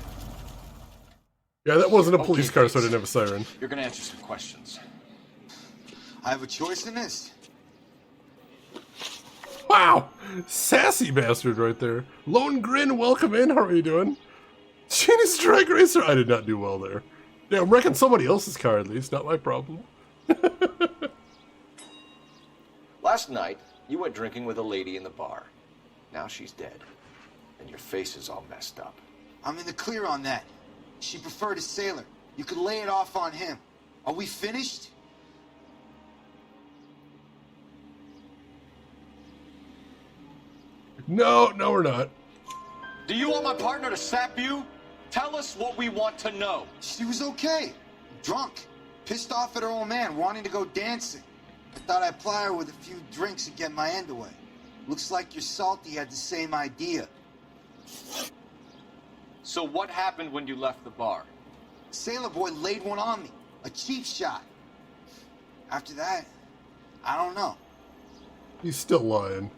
Yeah, that wasn't a police car, so I didn't have a siren. You're gonna answer some questions. I have a choice in this. Wow! Sassy bastard right there. Lone Grin, welcome in. How are you doing? Genius Drag Racer. I did not do well there. Yeah, I'm wrecking somebody else's car at least. Not my problem. Last night, you went drinking with a lady in the bar. Now she's dead. And your face is all messed up. I'm in the clear on that. She preferred a sailor. You could lay it off on him. Are we finished? No, we're not. Do you want my partner to sap you? Tell us what we want to know. She was okay. Drunk. Pissed off at her old man, wanting to go dancing. I thought I'd ply her with a few drinks and get my end away. Looks like your Salty had the same idea. So what happened when you left the bar? Sailor Boy laid one on me. A cheap shot. After that, I don't know. He's still lying.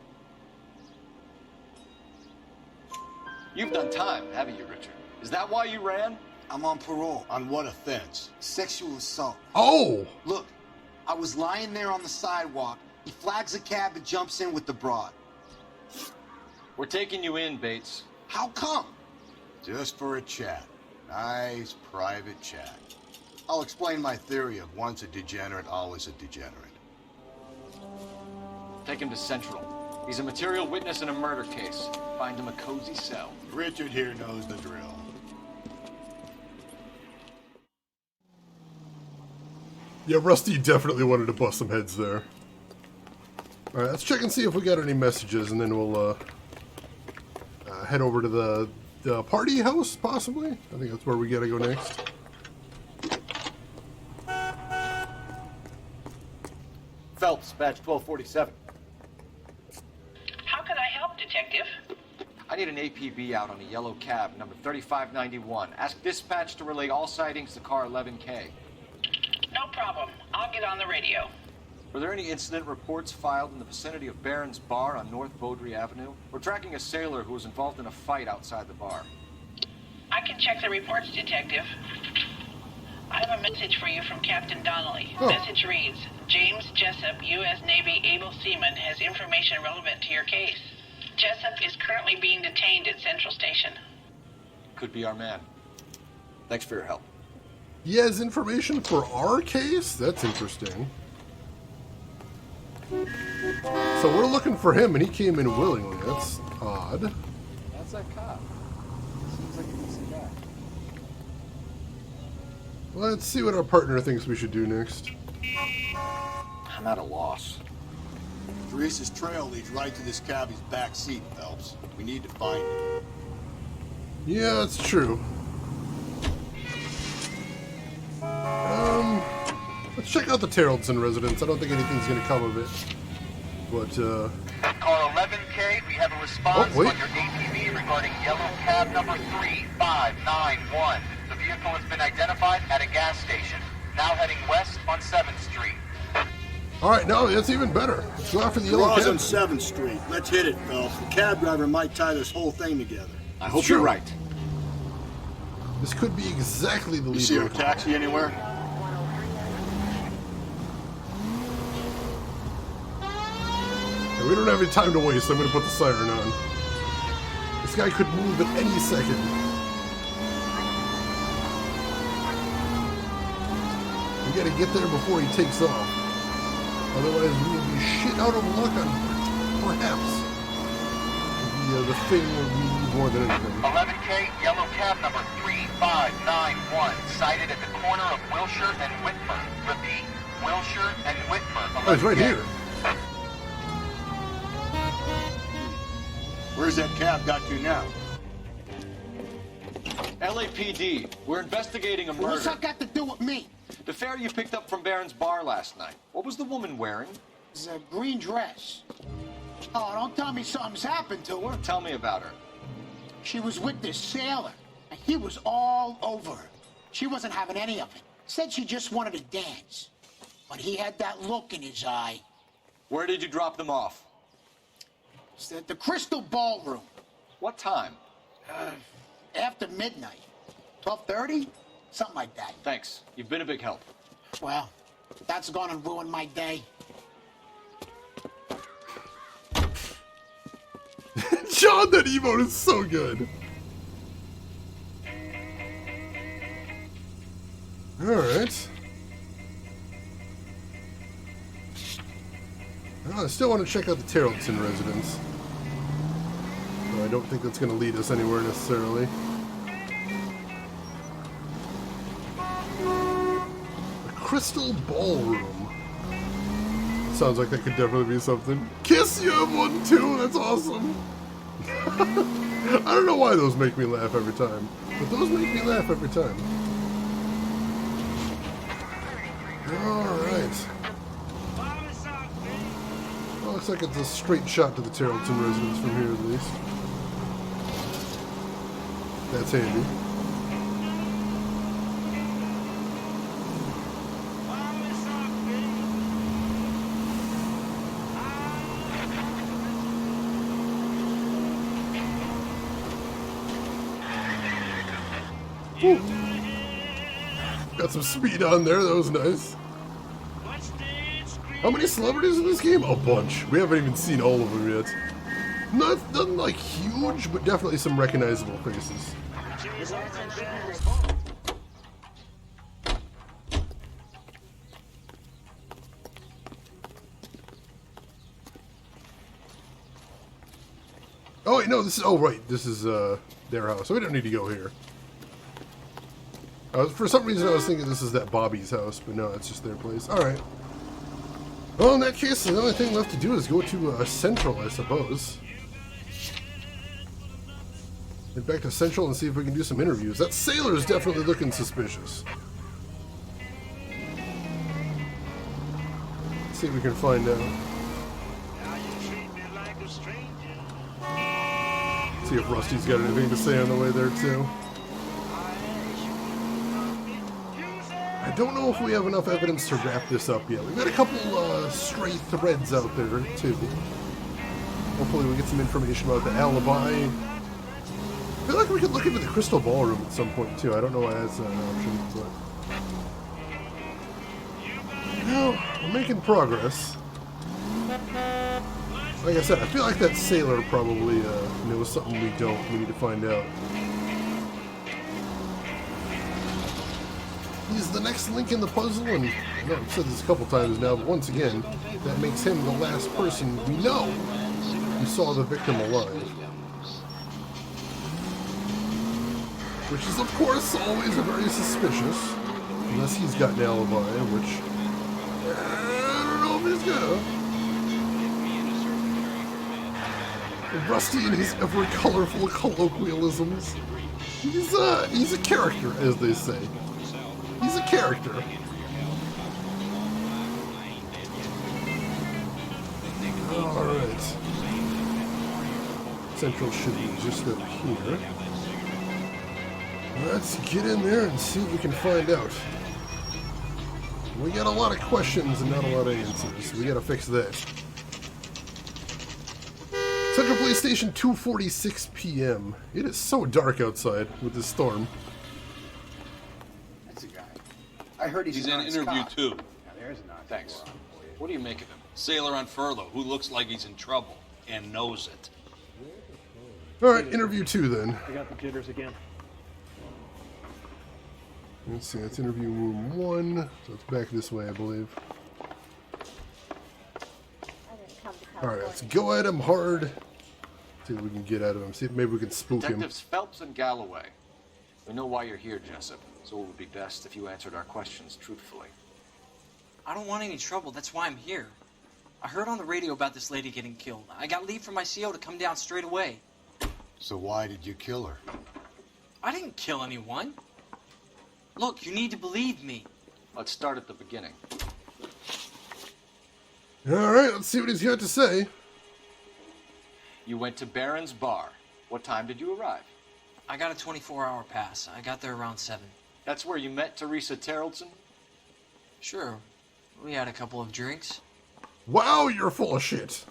You've done time, haven't you, Richard? Is that why you ran? I'm on parole. On what offense? Sexual assault. Oh! Look, I was lying there on the sidewalk. He flags a cab and jumps in with the broad. We're taking you in, Bates. How come? Just for a chat. Nice private chat. I'll explain my theory of once a degenerate, always a degenerate. Take him to Central. He's a material witness in a murder case. Find him a cozy cell. Richard here knows the drill. Yeah, Rusty definitely wanted to bust some heads there. Alright, let's check and see if we got any messages, and then we'll head over to the party house, possibly? I think that's where we gotta go next. Phelps, badge 1247. How can I help, Detective? I need an APB out on a yellow cab, number 3591. Ask dispatch to relay all sightings to car 11K. No problem. I'll get on the radio. Were there any incident reports filed in the vicinity of Barron's Bar on North Beaudry Avenue? We're tracking a sailor who was involved in a fight outside the bar. I can check the reports, Detective. I have a message for you from Captain Donnelly. Oh. Message reads, James Jessup, U.S. Navy able seaman, has information relevant to your case. Jessup is currently being detained at Central Station. Could be our man. Thanks for your help. He has information for our case? That's interesting. So we're looking for him, and he came in willingly. That's odd. That's that cop. Seems like a decent guy. Let's see what our partner thinks we should do next. I'm at a loss. Teresa's trail leads right to this cabbie's back seat, Phelps. We need to find it. Yeah, that's true. Let's check out the Terrellton residence. I don't think anything's going to come of it. But, Call 11K, we have a response on your APB regarding yellow cab number 3591. The vehicle has been identified at a gas station, now heading west on 7th Street. Alright, no, that's even better. Let's go after the yellow Garage cab. on 7th Street. Let's hit it, Phelps. The cab driver might tie this whole thing together. I hope you're right. This could be exactly the lead. You see we're our taxi anywhere? We don't have any time to waste. I'm going to put the siren on. This guy could move at any second. We got to get there before he takes off. Otherwise, we will be shit out of luck on perhaps the thing we need more than anything. 11K, yellow cab number 3591, sighted at the corner of Wilshire and Whitmer. Repeat, Wilshire and Whitmer. Oh, he's right here. Where's that cab got to now? LAPD, we're investigating a murder. What's that got to do with me? The fare you picked up from Barron's Bar last night. What was the woman wearing? It's a green dress. Oh, don't tell me something's happened to her. Tell me about her. She was with this sailor, and he was all over her. She wasn't having any of it. Said she just wanted to dance. But he had that look in his eye. Where did you drop them off? It's the Crystal Ballroom. What time? After midnight. 12:30? Something like that. Thanks. You've been a big help. Well, that's gonna ruin my day. John, that emote is so good. Alright. I still want to check out the Terrellton residence. Though I don't think that's going to lead us anywhere necessarily. The Crystal Ballroom. Sounds like that could definitely be something. Kiss, you have one too? That's awesome. I don't know why those make me laugh every time, but those make me laugh every time. Alright. looks like it's a straight shot to the Tarleton residence from here, at least. That's handy. Woo. Got some speed on there, that was nice. How many celebrities in this game? A bunch. We haven't even seen all of them yet. Nothing like huge, but definitely some recognizable faces. Oh wait, no, this is, oh right, this is their house, so we don't need to go here. For some reason I was thinking this is that Bobby's house, but no, it's just their place. Alright. Well, in that case, the only thing left to do is go to Central, I suppose. Head back to Central and see if we can do some interviews. That sailor is definitely looking suspicious. Let's see if we can find out. See if Rusty's got anything to say on the way there, too. I don't know if we have enough evidence to wrap this up yet. We've got a couple stray threads out there, too. Hopefully we get some information about the alibi. I feel like we could look into the Crystal Ballroom at some point, too. I don't know why that's not an option, but... Well, we're making progress. Like I said, I feel like that sailor probably knows something we don't. We need to find out. He's the next link in the puzzle, and I know I've said this a couple times now, but once again, that makes him the last person we know who saw the victim alive. Which is, of course, always very suspicious, unless he's got an alibi, which I don't know if he's got. Rusty and his ever colorful colloquialisms. He's a character, as they say. He's a character. Alright. Central should be just up here. Let's get in there and see what we can find out. We got a lot of questions and not a lot of answers. We gotta fix that. Central Police Station, 2:46 p.m. It is so dark outside with this storm. That's a guy. I heard he's in interview cop. too. Now, there's an Thanks. What do you make of him? Sailor on furlough who looks like he's in trouble and knows it. Alright, interview 2 then. I got the jitters again. Let's see, that's interview room 1. So it's back this way, I believe. Alright, let's go at him hard. See what we can get out of him. See if maybe we can spook him. Detectives Phelps and Galloway. We know why you're here, Jessup, so it would be best if you answered our questions truthfully. I don't want any trouble. That's why I'm here. I heard on the radio about this lady getting killed. I got leave from my CO to come down straight away. So why did you kill her? I didn't kill anyone. Look, you need to believe me. Let's start at the beginning. Alright, let's see what he's got to say. You went to Barron's Bar. What time did you arrive? I got a 24-hour pass. I got there around 7. That's where you met Teresa Tarleton? Sure. We had a couple of drinks. Wow, you're full of shit.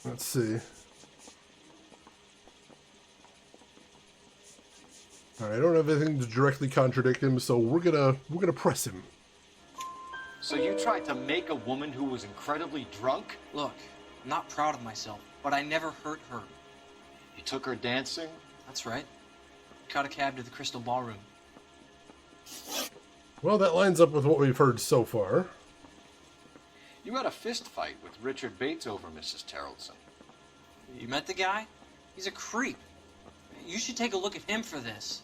Let's see. Alright, I don't have anything to directly contradict him, so we're gonna press him. So you tried to make a woman who was incredibly drunk? Look, I'm not proud of myself, but I never hurt her. You took her dancing? That's right. Caught a cab to the Crystal Ballroom. Well, that lines up with what we've heard so far. You had a fist fight with Richard Bates over Mrs. Tarleton. You met the guy? He's a creep. You should take a look at him for this.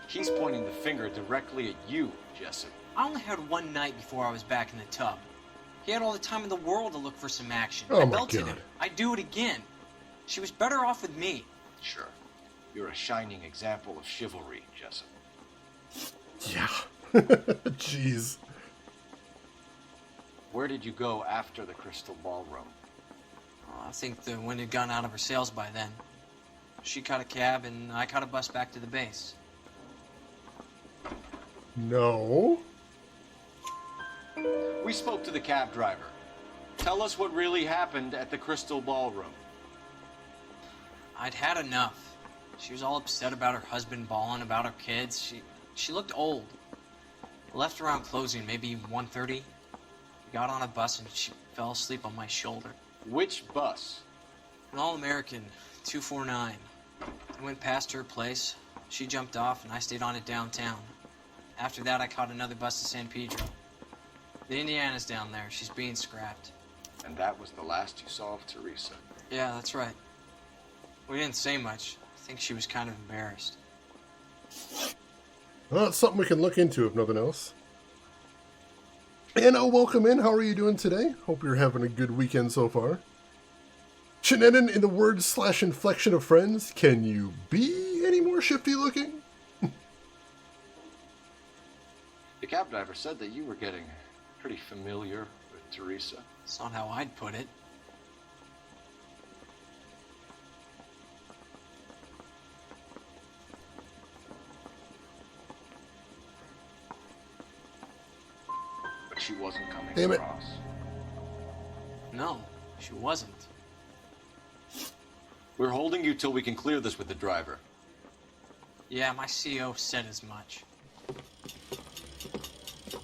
He's pointing the finger directly at you, Jessup. I only had one night before I was back in the tub. He had all the time in the world to look for some action. Oh I my belted God. him. I'd do it again. She was better off with me. Sure. You're a shining example of chivalry, Jessup. Yeah. Jeez. Where did you go after the Crystal Ballroom? I think the wind had gone out of her sails by then. She caught a cab, and I caught a bus back to the base. No. We spoke to the cab driver. Tell us what really happened at the Crystal Ballroom. I'd had enough. She was all upset about her husband bawling about her kids. She looked old. Left around closing, maybe 1:30. We got on a bus and she fell asleep on my shoulder. Which bus? An All-American, 249. I went past her place. She jumped off and I stayed on it downtown. After that, I caught another bus to San Pedro. The Indiana's down there. She's being scrapped. And that was the last you saw of Teresa? Yeah, that's right. We didn't say much. I think she was kind of embarrassed. Well, it's something we can look into, if nothing else. Anna, welcome in. How are you doing today? Hope you're having a good weekend so far. Shenanigans, in the words/inflection of friends, can you be any more shifty looking? The cab driver said that you were getting pretty familiar with Teresa. That's not how I'd put it. But she wasn't coming Damn it. across. No, she wasn't. We're holding you till we can clear this with the driver. Yeah, my CO said as much.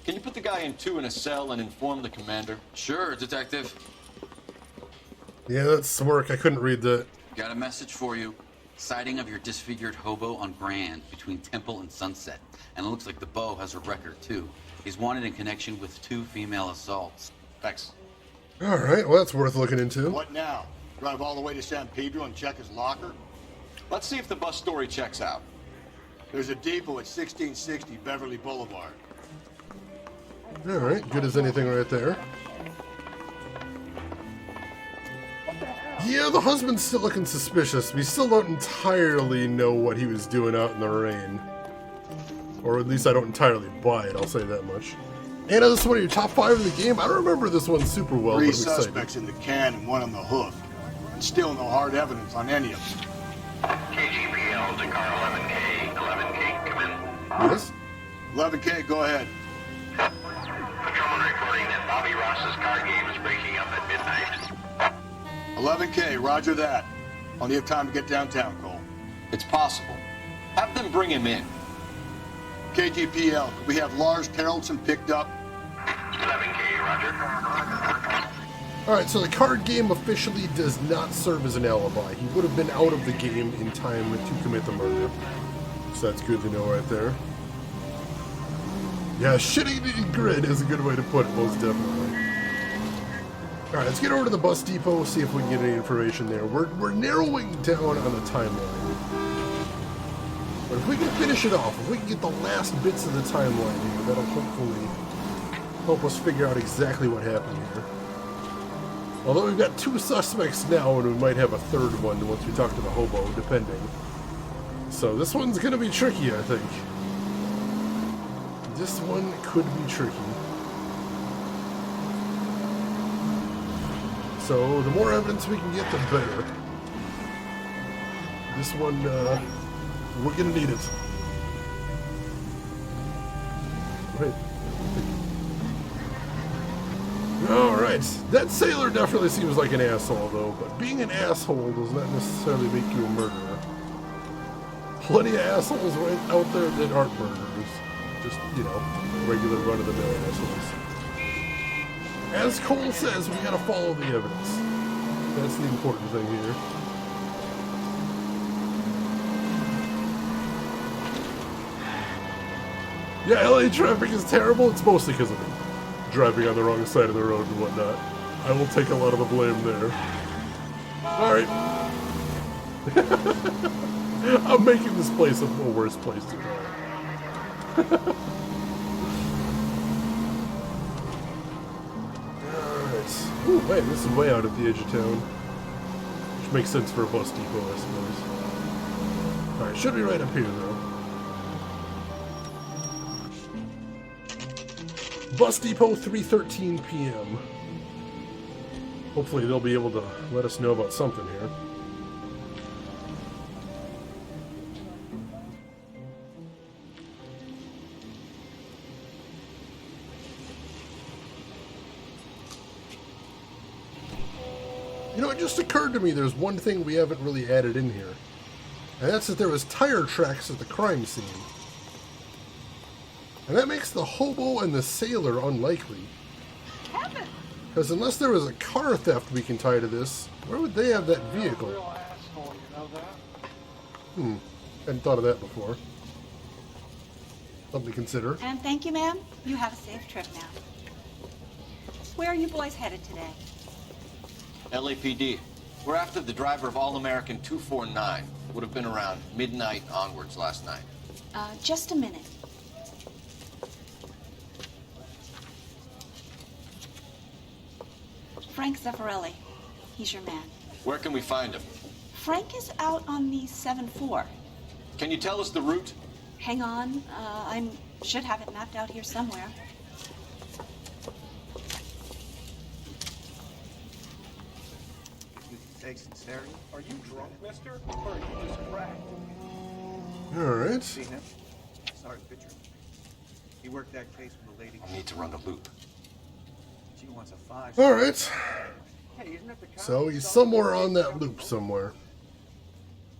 Can you put the guy in 2 in a cell and inform the commander? Sure, Detective. Yeah, that's work. I couldn't read that. Got a message for you. Sighting of your disfigured hobo on Grand between Temple and Sunset. And it looks like the Beau has a record, too. He's wanted in connection with 2 female assaults. Thanks. All right, well, that's worth looking into. What now? Drive all the way to San Pedro and check his locker? Let's see if the bus story checks out. There's a depot at 1660 Beverly Boulevard. All right, good as anything right there. Yeah, the husband's still looking suspicious. We still don't entirely know what he was doing out in the rain. Or at least I don't entirely buy it, I'll say that much. Anna, this is one of your top 5 in the game? I don't remember this one super well, 3 but I'm excited. suspects in the can and 1 on the hoof. And still no hard evidence on any of them. KGPL to car 11K. 11K, come in. Yes? 11K, go ahead. Patrolman reporting that Bobby Ross's card game is breaking up at midnight. 11K, roger that. Only have time to get downtown, Cole. It's possible. Have them bring him in. KGPL, could we have Lars Carrollson picked up? 11K, roger. Alright, so the card game officially does not serve as an alibi. He would have been out of the game in time to commit the murder. So that's good to know right there. Yeah, shitty grid is a good way to put it, most definitely. Alright, let's get over to the bus depot, see if we can get any information there. We're narrowing down on the timeline. But if we can finish it off, if we can get the last bits of the timeline here, that'll hopefully help us figure out exactly what happened here. Although we've got 2 suspects now, and we might have a 3rd one once we talk to the hobo, depending. So this one's gonna be tricky, I think. This one could be tricky. So the more evidence we can get, the better. This one, we're gonna need it. Right. Alright, that sailor definitely seems like an asshole, though, but being an asshole does not necessarily make you a murderer. Plenty of assholes right out there that aren't murderers. Just, you know, regular run-of-the-mill assholes. As Cole says, we gotta follow the evidence. That's the important thing here. Yeah, LA traffic is terrible. It's mostly because of me driving on the wrong side of the road and whatnot. I will take a lot of the blame there. Alright. I'm making this place a worse place to drive. Alright. Ooh, man, this is way out at the edge of town. Which makes sense for a bus depot, I suppose. Alright, should be right up here, though. Bus Depot, 3:13 p.m. Hopefully they'll be able to let us know about something here. You know, it just occurred to me there's one thing we haven't really added in here. And that's that there was tire tracks at the crime scene. And that makes the hobo and the sailor unlikely. Because unless there was a car theft we can tie to this, where would they have that vehicle? Hadn't thought of that before. Something to consider. And thank you, ma'am. You have a safe trip now. Where are you boys headed today? LAPD. We're after the driver of All-American 249. It would have been around midnight onwards last night. Just a minute. Frank Zeffirelli. He's your man. Where can we find him? Frank is out on the 7-4. Can you tell us the route? Hang on. I should have it mapped out here somewhere. Sincerity? Are you drunk, mister? Or are you just cracked? Alright. See him? Sorry, picture. He worked that case with a lady. I need to run the loop. She wants a 5. Alright. Hey, isn't it the cop? So he's somewhere on that loop somewhere.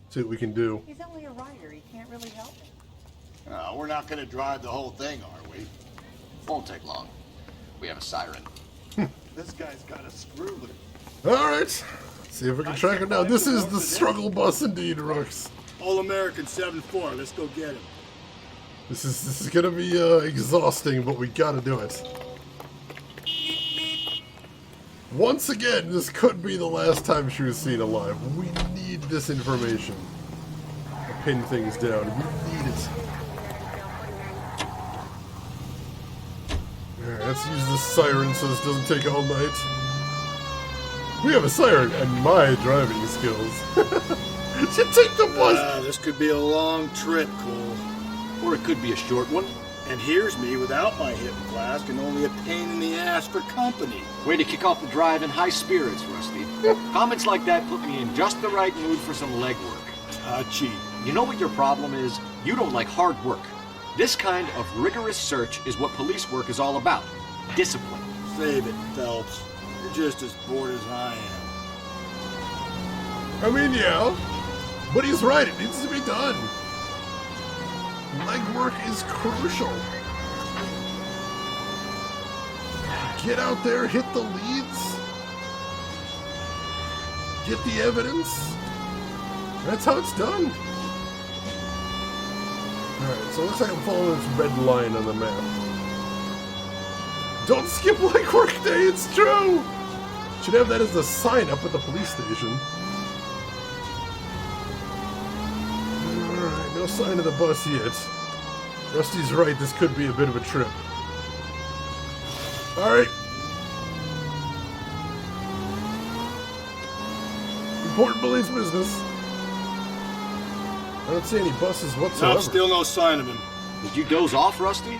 See what we can do. He's only a writer. He can't really help it. No, we're not going to drive the whole thing, are we? Won't take long. We have a siren. This guy's got a screw loose. Alright. See if we can track him down. This is the struggle bus indeed, Rooks. All-American 7-4. Let's go get him. This is gonna be exhausting, but we gotta do it. Once again, this could be the last time she was seen alive. We need this information to pin things down. We need it. Alright, let's use this siren so this doesn't take all night. We have a siren and my driving skills. You take the bus! This could be a long trip, Cole. Or it could be a short one. And here's me without my hip flask and only a pain in the ass for company. Way to kick off the drive in high spirits, Rusty. Comments like that put me in just the right mood for some legwork. Touchy. You know what your problem is? You don't like hard work. This kind of rigorous search is what police work is all about. Discipline. Save it, Phelps. You're just as bored as I am. I mean, yeah. But he's right. It needs to be done. Legwork is crucial. Get out there, hit the leads. Get the evidence. That's how it's done. Alright, so it looks like I'm following this red line on the map. Don't skip legwork day, it's true! Should have that as the sign up at the police station. Alright, no sign of the bus yet. Rusty's right, this could be a bit of a trip. Alright. Important police business. I don't see any buses whatsoever. No, still no sign of him. Did you doze off, Rusty?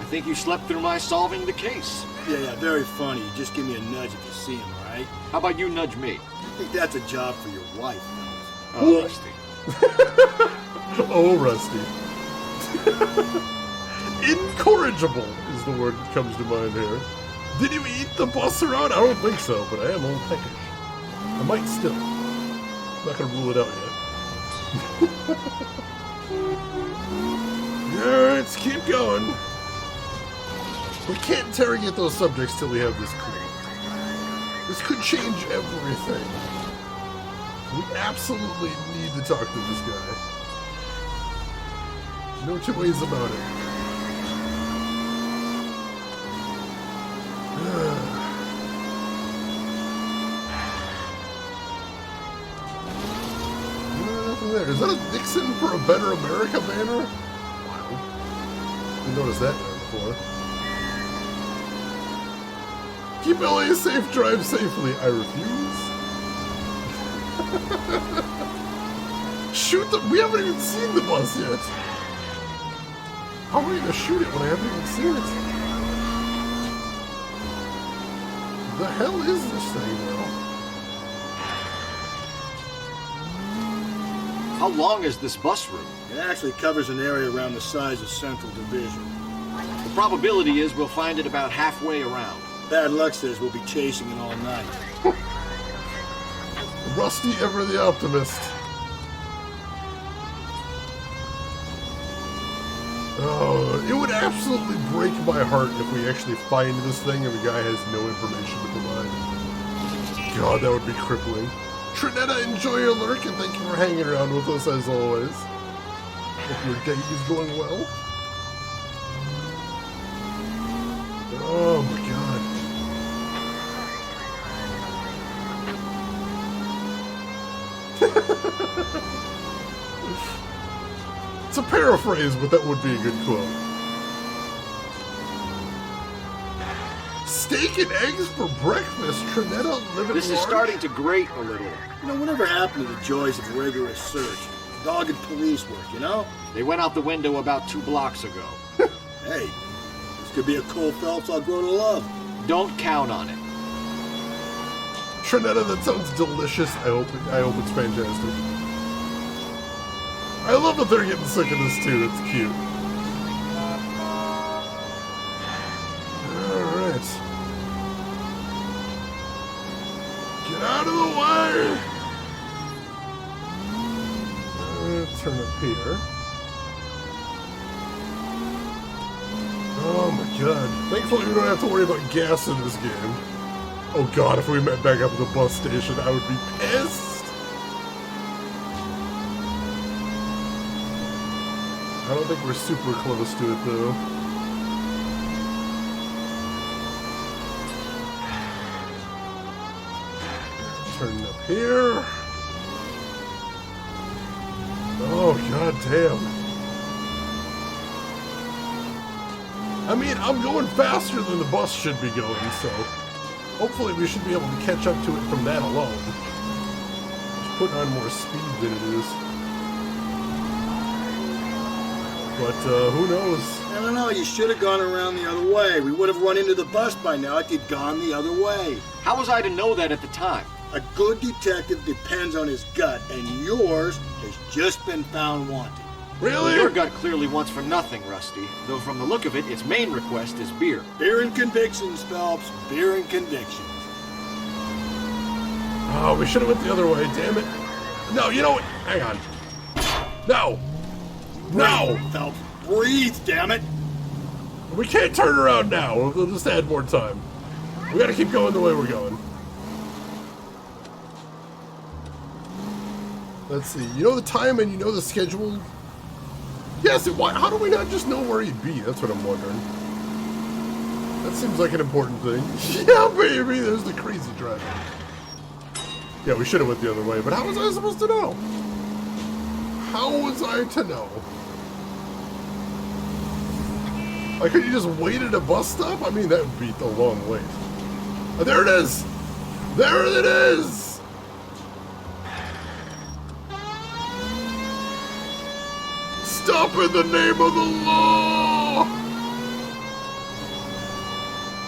I think you slept through my solving the case. Yeah, very funny. You just give me a nudge if you see him, all right? How about you nudge me? I think that's a job for your wife, Oh, Rusty. Oh, Rusty. Incorrigible is the word that comes to mind here. Did you eat the bus around? I don't think so, but I am a little peckish. I might still. I'm not going to rule it out yet. Alright, let's keep going. We can't interrogate those subjects till we have this clue. This could change everything. We absolutely need to talk to this guy. No two ways about it. Nothing there. Is that a Nixon for a Better America banner? Wow. Didn't notice that there before. Keep LA safe, drive safely. I refuse. Shoot them. We haven't even seen the bus yet. How are we going to shoot it when I haven't even seen it? The hell is this thing now? How long is this bus route? It actually covers an area around the size of Central Division. The probability is we'll find it about halfway around. Bad luck says we'll be chasing it all night. Rusty ever the optimist. Oh, it would absolutely break my heart if we actually find this thing and the guy has no information to provide. God, that would be crippling. Trinetta, enjoy your lurk and thank you for hanging around with us as always. Hope your day is going well. Oh my god. It's a paraphrase, but that would be a good quote. Steak and eggs for breakfast. Trinetta living This is large? starting to grate a little. You know, whatever happened to the joys of rigorous search? Dogged police work, you know? They went out the window about 2 blocks ago. Hey, this could be a Cole Phelps I'll grow to love. Don't count on it. Trinetta, that sounds delicious. I hope it's fantastic. I love that they're getting sick of this too. That's cute. Alright. Get out of the way! Turn up here. Oh my god. Thankfully we don't have to worry about gas in this game. Oh god, if we met back up at the bus station, I would be pissed! I don't think we're super close to it though. Turn up here. Oh god damn. I mean, I'm going faster than the bus should be going, so hopefully we should be able to catch up to it from that alone. Just putting on more speed than it is. But who knows? I don't know, you should have gone around the other way. We would have run into the bus by now if you'd gone the other way. How was I to know that at the time? A good detective depends on his gut, and yours has just been found wanting. Really? Your gut clearly wants for nothing, Rusty. Though from the look of it, its main request is beer. Beer and convictions, Phelps. Beer and convictions. Oh, we should have went the other way, damn it. No, you know what? Hang on. No! No! Breathe, Phelps. Breathe, damn it! We can't turn around now. We'll just add more time. We gotta keep going the way we're going. Let's see. You know the time and you know the schedule? Yes, how do we not just know where he'd be? That's what I'm wondering. That seems like an important thing. Yeah, baby! There's the crazy driver. Yeah, we should have went the other way, but how was I supposed to know? How was I to know? Like, could you just wait at a bus stop? I mean, that would be a long wait. Oh, there it is! There it is! Stop in the name of the law!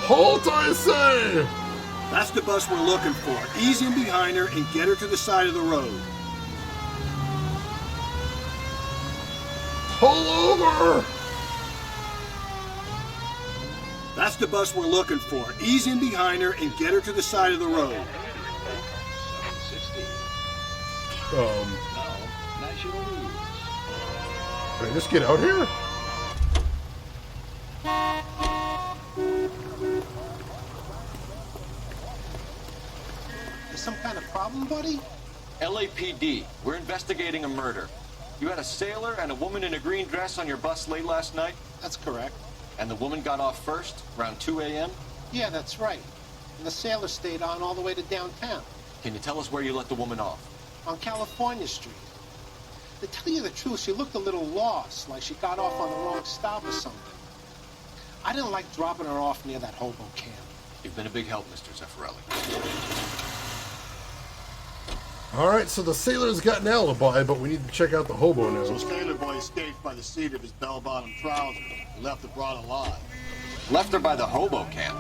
Halt, I say! That's the bus we're looking for. Ease in behind her and get her to the side of the road. Pull over! That's the bus we're looking for. Ease in behind her and get her to the side of the road. Can I just get out here? There's some kind of problem, buddy? LAPD, we're investigating a murder. You had a sailor and a woman in a green dress on your bus late last night? That's correct. And the woman got off first, around 2 a.m.? Yeah, that's right. And the sailor stayed on all the way to downtown. Can you tell us where you let the woman off? On California Street. To tell you the truth, she looked a little lost, like she got off on the wrong stop or something. I didn't like dropping her off near that hobo camp. You've been a big help, Mr. Zeffirelli. Alright, so the sailor's got an alibi, but we need to check out the hobo now. So Sailor Boy escaped by the seat of his bell-bottom trousers. He left the broad alive. Left her by the hobo camp?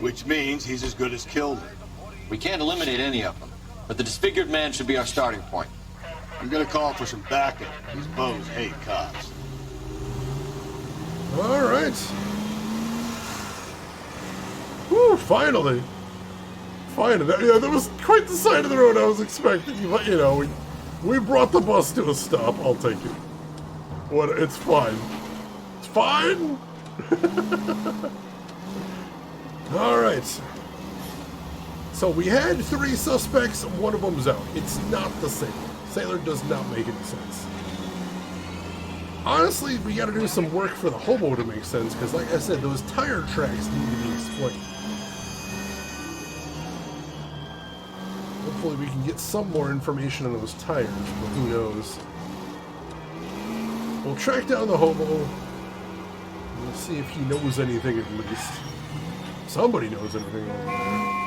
Which means he's as good as killed her. We can't eliminate any of them, but the disfigured man should be our starting point. I'm gonna call for some backup. These bows hate cops. All right. Woo, finally. Finally. Yeah, that was quite the side of the road I was expecting. But, you know, we brought the bus to a stop. I'll take it. What? It's fine. It's fine. All right. So we had 3 suspects. One of them's out. It's not the Sailor. Sailor does not make any sense. Honestly, we got to do some work for the hobo to make sense, because like I said, those tire tracks need to be explained. Hopefully we can get some more information on those tires, but who knows. We'll track down the hobo. We'll see if he knows anything at least. Somebody knows anything over there.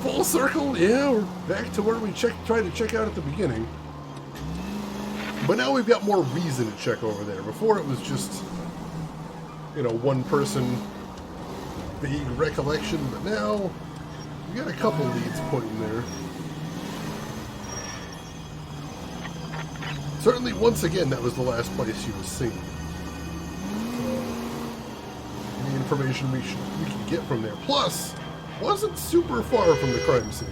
Full circle, yeah, we're back to where we tried to check out at the beginning. But now we've got more reason to check over there. Before it was just, you know, one person, vague recollection, but now we got a couple leads pointing there. Certainly, once again, that was the last place she was seen. Any information we can get from there. Plus, wasn't super far from the crime scene.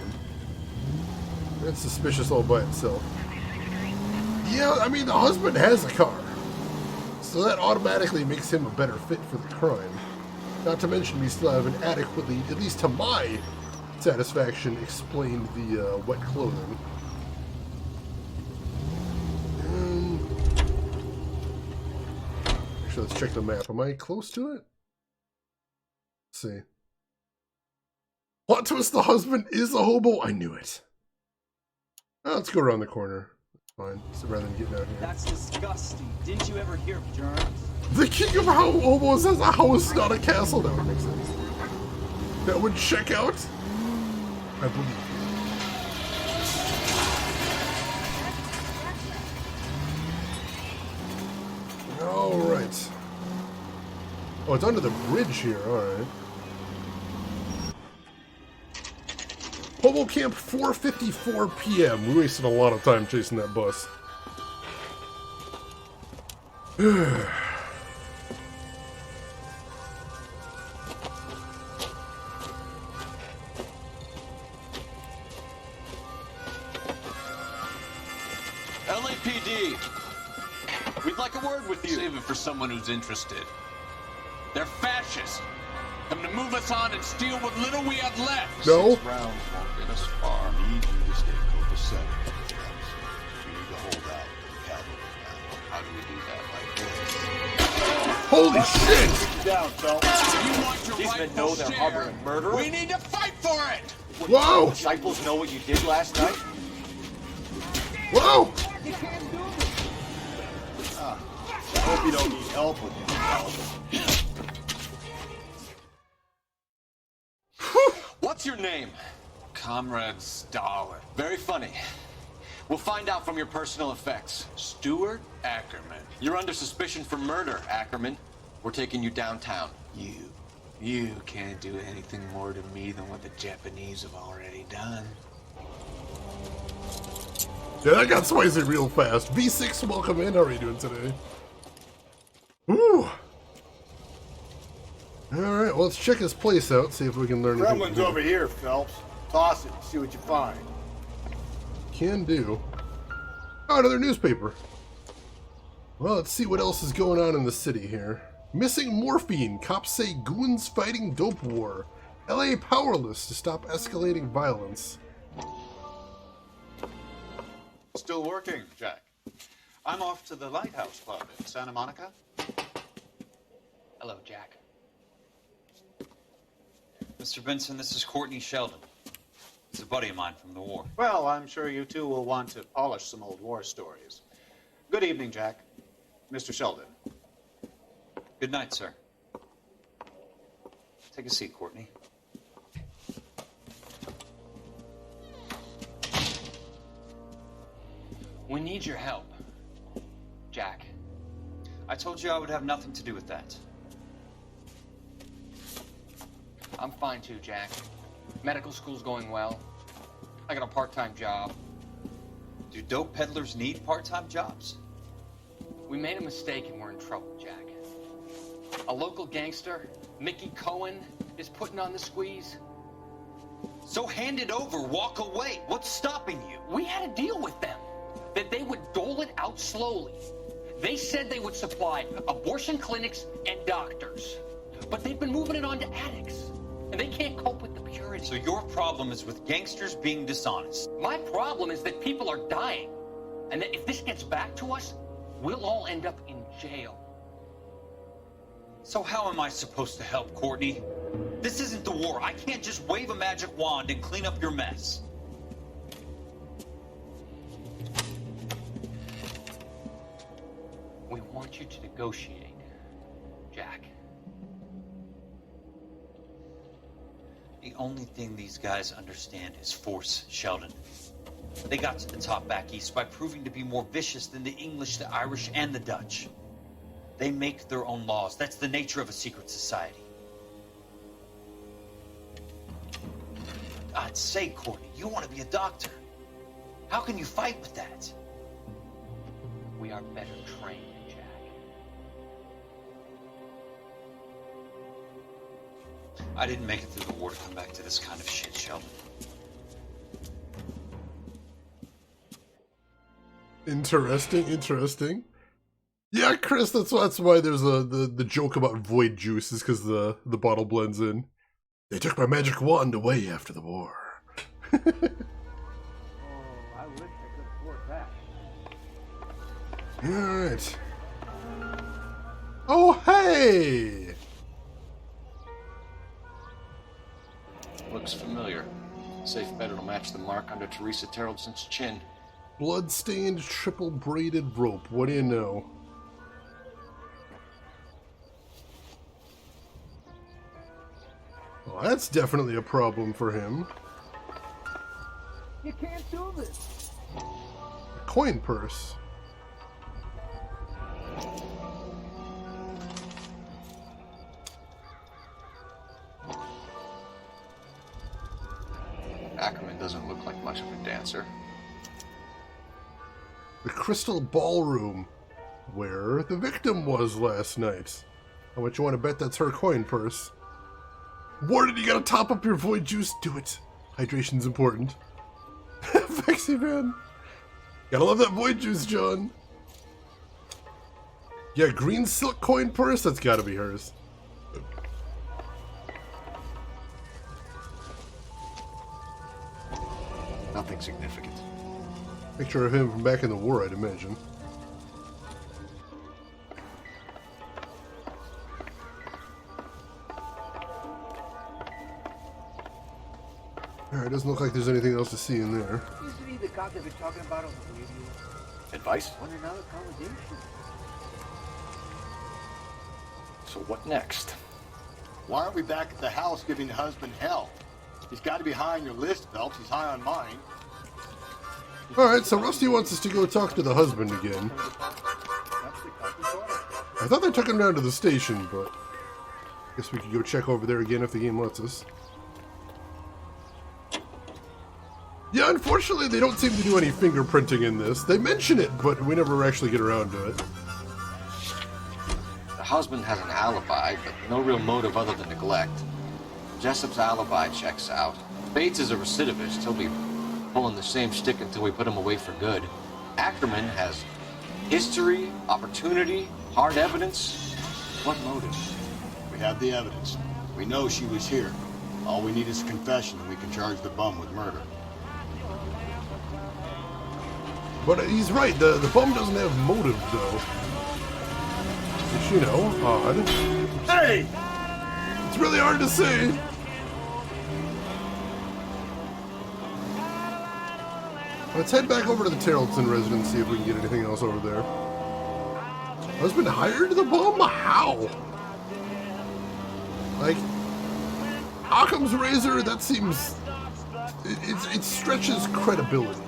That's suspicious all by itself. Yeah, I mean, the husband has a car, so that automatically makes him a better fit for the crime. Not to mention we still haven't adequately, at least to my satisfaction, explained the wet clothing. Actually, let's check the map. Am I close to it? Let's see. Plot twist, the husband is a hobo? I knew it. Oh, let's go around the corner. That's fine. So rather than getting out here. That's disgusting. Didn't you ever hear of germs? The king of hobos has a house, not a castle. That would make sense. That would check out. I believe you. Alright. Oh, it's under the bridge here. Alright. Hobo Camp, 4:54 p.m. We wasted a lot of time chasing that bus. LAPD, we'd like a word with you. Save it for someone who's interested. They're fascists. Come to move us on and steal what little we have left. No. 6 rounds won't get us far. We need you to stay copacetic. We need to hold out until the cavalry now. How do we do that? Like this? Holy shit! Sit down, Phil. You want your These men rightful know they're share. harboring murderer? We need to fight for it. Whoa! Disciples know what you did last night? Whoa! I hope you don't need help with this. What's your name? Comrade Stalin. Very funny. We'll find out from your personal effects. Stuart Ackerman. You're under suspicion for murder, Ackerman. We're taking you downtown. You can't do anything more to me than what the Japanese have already done. Yeah, that got spicy real fast. V6, welcome in. How are you doing today? Ooh. Alright, well, let's check his place out, see if we can learn anything. Gremlin's over here, Phelps. Toss it and see what you find. Can do. Oh, another newspaper. Well, let's see what else is going on in the city here. Missing morphine. Cops say goons fighting dope war. LA powerless to stop escalating violence. Still working, Jack. I'm off to the Lighthouse Club in Santa Monica. Hello, Jack. Mr. Benson, this is Courtney Sheldon. He's a buddy of mine from the war. Well, I'm sure you two will want to polish some old war stories. Good evening, Jack. Mr. Sheldon. Good night, sir. Take a seat, Courtney. We need your help, Jack. I told you I would have nothing to do with that. I'm fine too, Jack. Medical school's going well. I got a part-time job. Do dope peddlers need part-time jobs? We made a mistake and we're in trouble, Jack. A local gangster, Mickey Cohen, is putting on the squeeze. So hand it over, walk away. What's stopping you? We had a deal with them that they would dole it out slowly. They said they would supply abortion clinics and doctors, but they've been moving it on to addicts, and they can't cope with the purity. So your problem is with gangsters being dishonest? My problem is that people are dying, and that if this gets back to us, we'll all end up in jail. So how am I supposed to help, Courtney? This isn't the war. I can't just wave a magic wand and clean up your mess. We want you to negotiate, Jack. The only thing these guys understand is force, Sheldon. They got to the top back east by proving to be more vicious than the English, the Irish, and the Dutch. They make their own laws. That's the nature of a secret society. For God's sake, Courtney, you want to be a doctor. How can you fight with that? We are better trained, Jack. I didn't make it through the war to come back to this kind of shit, Sheldon. Interesting. Yeah, Chris, that's why there's the joke about void juice is because the bottle blends in. They took my magic wand away after the war. Oh, I wish I could afford that. Alright. Oh, hey! Looks familiar. Safe bet it'll match the mark under Teresa Terrelson's chin. Blood-stained, triple-braided rope. What do you know? Well, that's definitely a problem for him. You can't do this. A coin purse. Ackerman doesn't look like much of a dancer. The Crystal Ballroom, where the victim was last night. How much you want to bet that's her coin purse? Warden, you gotta top up your void juice. Do it. Hydration's important. Vexy man. Gotta love that void juice, John. Yeah, green silk coin purse? That's gotta be hers. Nothing significant. Picture of him from back in the war, I'd imagine. Alright, doesn't look like there's anything else to see in there. Isn't he the cop they've been talking about on the radio? Advice? On another conversation. So what next? Why aren't we back at the house giving the husband hell? He's got to be high on your list, Phelps. He's high on mine. Alright, so Rusty wants us to go talk to the husband again. I thought they took him down to the station, but I guess we could go check over there again if the game lets us. Yeah, unfortunately they don't seem to do any fingerprinting in this. They mention it, but we never actually get around to it. The husband has an alibi, but no real motive other than neglect. Jessup's alibi checks out. Bates is a recidivist. He'll be pulling the same stick until we put him away for good. Ackerman has history, opportunity, hard evidence. What motive? We have the evidence. We know she was here. All we need is a confession, and we can charge the bum with murder. But he's right, the bum doesn't have motive, though. Which, you know, odd. Hey! It's really hard to say. Let's head back over to the Tarleton residence, see if we can get anything else over there. Husband hired the bum? How? Like, Occam's razor, that seems... It stretches credibility.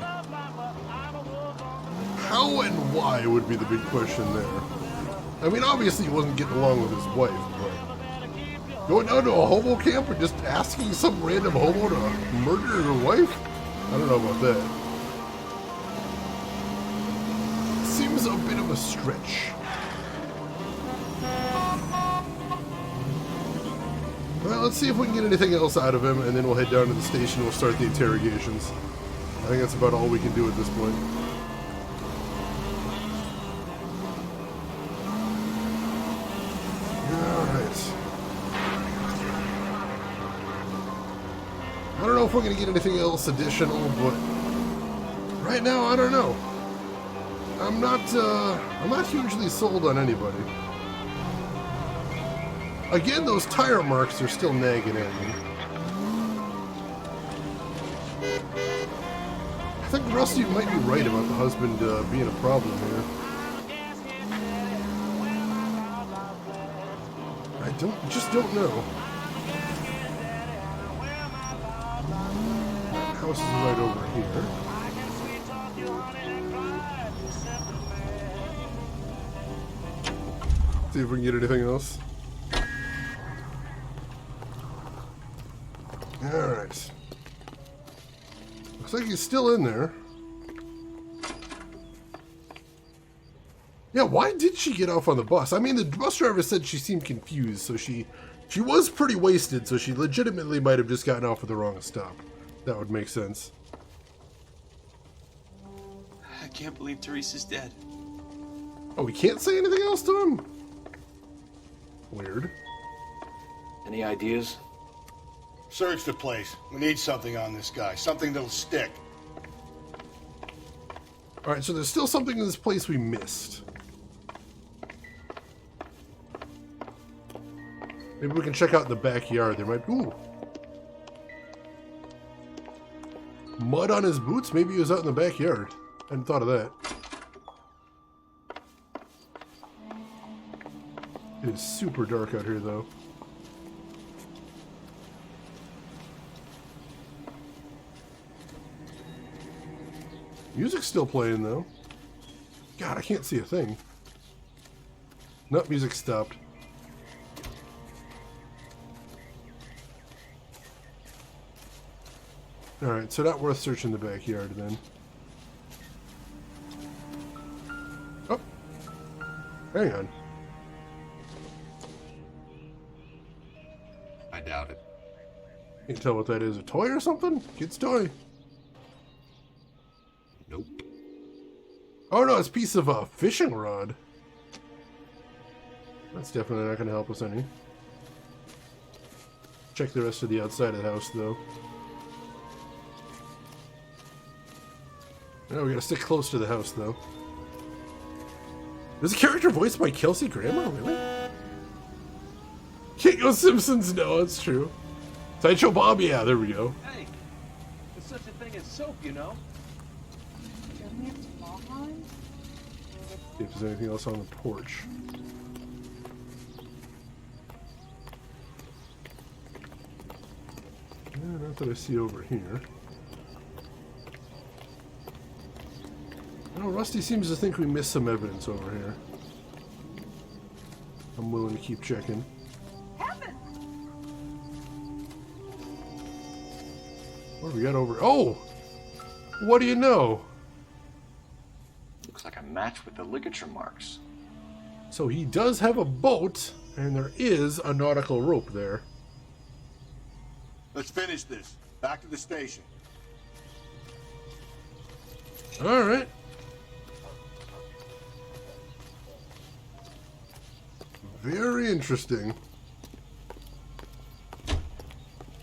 How and why would be the big question there. I mean, obviously he wasn't getting along with his wife, but going down to a hobo camp and just asking some random hobo to murder your wife? I don't know about that. Seems a bit of a stretch. Well, let's see if we can get anything else out of him, and then we'll head down to the station and we'll start the interrogations. I think that's about all we can do at this point. Alright. I don't know if we're going to get anything else additional, but right now, I don't know. I'm not hugely sold on anybody. Again, those tire marks are still nagging at me. I think Rusty might be right about the husband being a problem here. I just don't know. That house is right over here. See if we can get anything else. Alright. Looks like he's still in there. Yeah, why did she get off on the bus? I mean, the bus driver said she seemed confused, so she was pretty wasted, so she legitimately might have just gotten off at the wrong stop. That would make sense. I can't believe Teresa's dead. Oh, we can't say anything else to him? Weird. Any ideas? Search the place. We need something on this guy. Something that'll stick. Alright, so there's still something in this place we missed. Maybe we can check out the backyard. There might be... Ooh. Mud on his boots? Maybe he was out in the backyard. I hadn't thought of that. It is super dark out here, though. Music's still playing, though. God, I can't see a thing. Nope, music stopped. Alright, so not worth searching the backyard, then. Oh! Hang on. I doubt it. You can tell what that is. A toy or something? Kid's toy. Nope. Oh no, it's a piece of a fishing rod. That's definitely not going to help us any. Check the rest of the outside of the house, though. No, we gotta stick close to the house, though. Is the character voiced by Kelsey Grammer? Really? Can't go Simpsons? No, that's true. Sideshow Bob? Yeah, there we go. Hey, there's such a thing as soap, you know? See if there's anything else on the porch. Not that I see over here. Oh, Rusty seems to think we missed some evidence over here. I'm willing to keep checking. What do we got over? Oh! What do you know? Looks like a match with the ligature marks. So he does have a boat, and there is a nautical rope there. Let's finish this. Back to the station. Alright. Very interesting.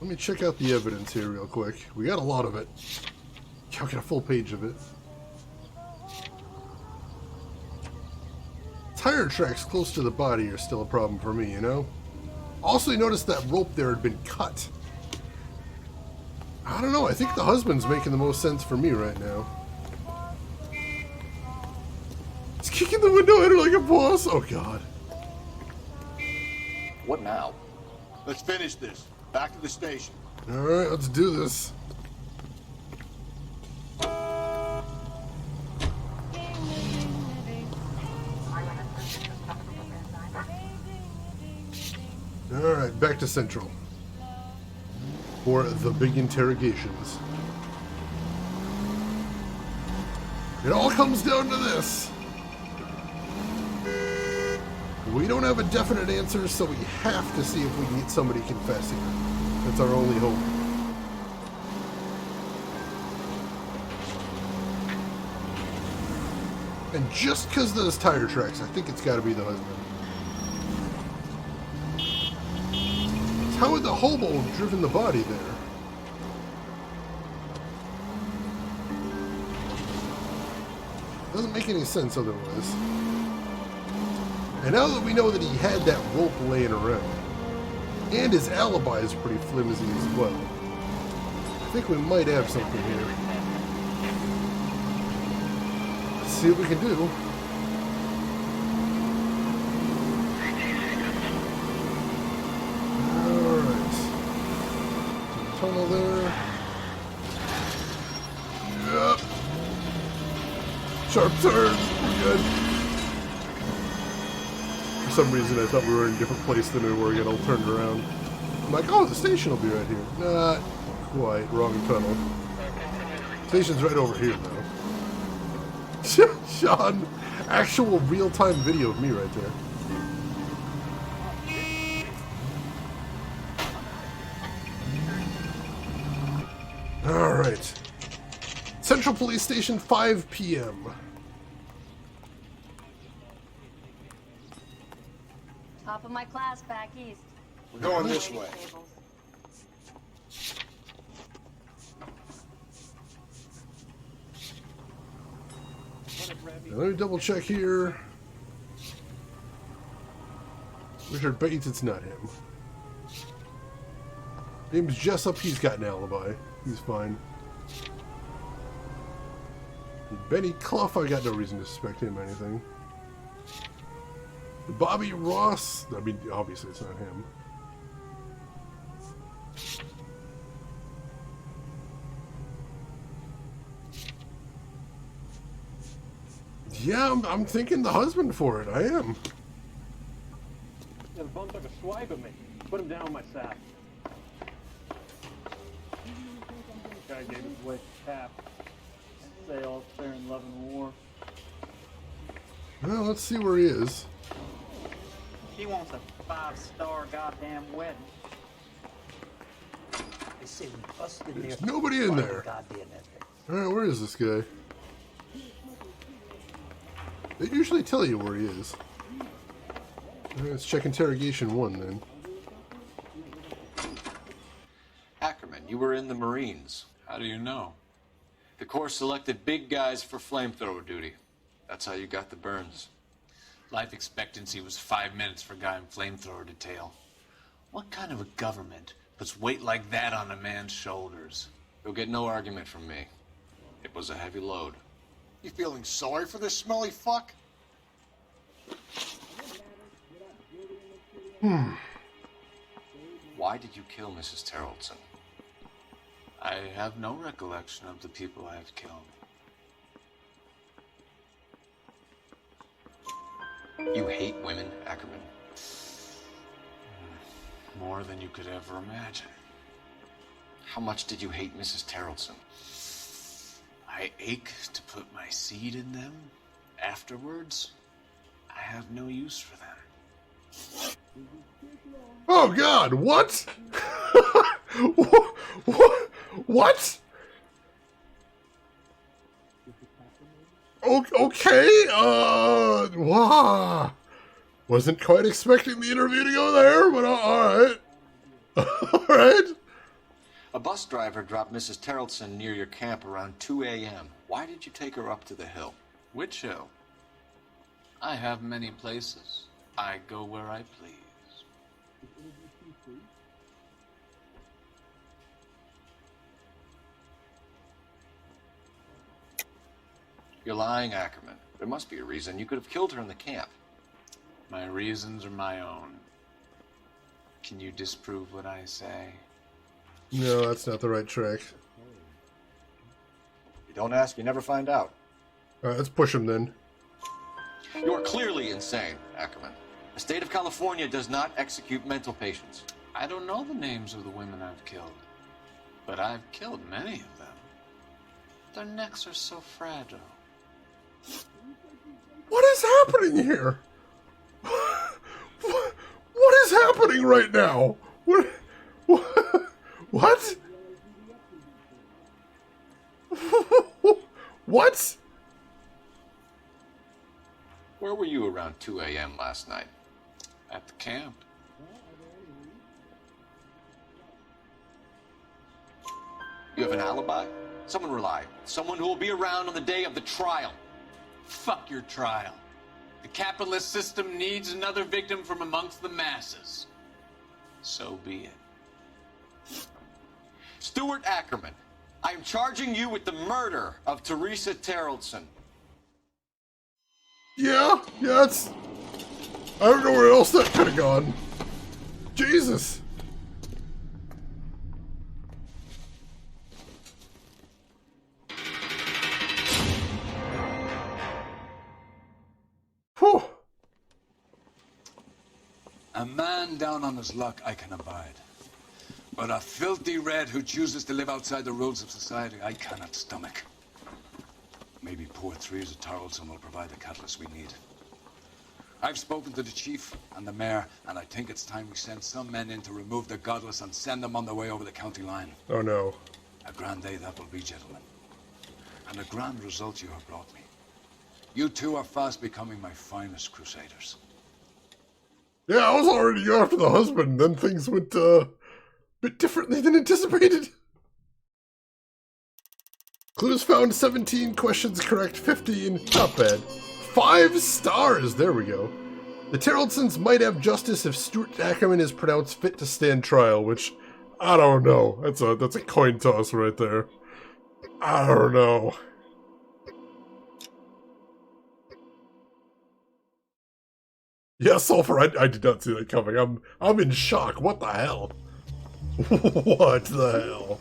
Let me check out the evidence here real quick. We got a lot of it. I'll get a full page of it. Tire tracks close to the body are still a problem for me, you know? Also, you notice that rope there had been cut. I don't know, I think the husband's making the most sense for me right now. He's kicking the window at her like a boss. Oh, God. What now? Let's finish this. Back to the station. Alright, let's do this. Alright, back to Central. For the big interrogations. It all comes down to this. We don't have a definite answer, so we have to see if we can get somebody confessing. That's our only hope. And just because of those tire tracks, I think it's got to be the husband. How would the hobo have driven the body there? Doesn't make any sense otherwise. And now that we know that he had that rope laying around, and his alibi is pretty flimsy as well, I think we might have something here. Let's see what we can do. Alright. Tunnel there. Yep. Sharp turn. We're good. For some reason, I thought we were in a different place than we were. Get all turned around. I'm like, oh, the station will be right here. Not quite. Wrong tunnel. Station's right over here, though. Sean, actual real-time video of me right there. All right. Central Police Station, 5 p.m. Top of my class back east. We're going this way. Now, let me double check here. Richard Bates, it's not him. Name's Jessup, he's got an alibi. He's fine. Benny Clough, I got no reason to suspect him of anything. Bobby Ross, I mean, obviously it's not him. Yeah, I'm thinking the husband for it. I am. Yeah, the bum took a swipe at me. Put him down on my sack. Guy gave his wife a tap. Say all fair in love and war. Well, let's see where he is. She wants a 5-star goddamn wedding. They say we busted There's nobody in there. Alright, where is this guy? They usually tell you where he is. Alright, let's check interrogation 1 then. Ackerman, you were in the Marines. How do you know? The Corps selected big guys for flamethrower duty. That's how you got the burns. Life expectancy was 5 minutes for a guy in flamethrower detail. What kind of a government puts weight like that on a man's shoulders? You'll get no argument from me. It was a heavy load. You feeling sorry for this smelly fuck? Why did you kill Mrs. Terrellson? I have no recollection of the people I have killed. You hate women, Ackerman? More than you could ever imagine. How much did you hate Mrs. Terrellson? I ache to put my seed in them. Afterwards, I have no use for them. Oh God, what? What? Okay, wow. Wasn't quite expecting the interview to go there, but alright. Alright. A bus driver dropped Mrs. Terrellson near your camp around 2 a.m. Why did you take her up to the hill? Which hill? I have many places. I go where I please. You're lying, Ackerman. There must be a reason. You could have killed her in the camp. My reasons are my own. Can you disprove what I say? No, that's not the right track. You don't ask, you never find out. Alright, let's push him then. You're clearly insane, Ackerman. The state of California does not execute mental patients. I don't know the names of the women I've killed, but I've killed many of them. Their necks are so fragile. What is happening here? What is happening right now? What? What? What? Where were you around 2 a.m. last night? At the camp. You have an alibi? Someone reliable. Someone who will be around on the day of the trial. Fuck your trial. The capitalist system needs another victim from amongst the masses. So be it. Stuart Ackerman, I am charging you with the murder of Teresa Terrellson. Yeah, it's... I don't know where else that could have gone. Jesus. Whew. A man down on his luck I can abide. But a filthy red who chooses to live outside the rules of society I cannot stomach. Maybe poor Teresa Tarleton will provide the catalyst we need. I've spoken to the chief and the mayor, and I think it's time we send some men in to remove the godless and send them on their way over the county line. Oh no. A grand day that will be, gentlemen. And a grand result you have brought me. You two are fast becoming my finest crusaders. Yeah, I was already after the husband, then things went a bit differently than anticipated. Clues found 17, questions correct 15, not bad. 5 stars, there we go. The Terrellsons might have justice if Stuart Ackerman is pronounced fit to stand trial, which, I don't know. That's a coin toss right there. I don't know. Yeah, Sulfur, I did not see that coming. I'm in shock. What the hell? What the hell?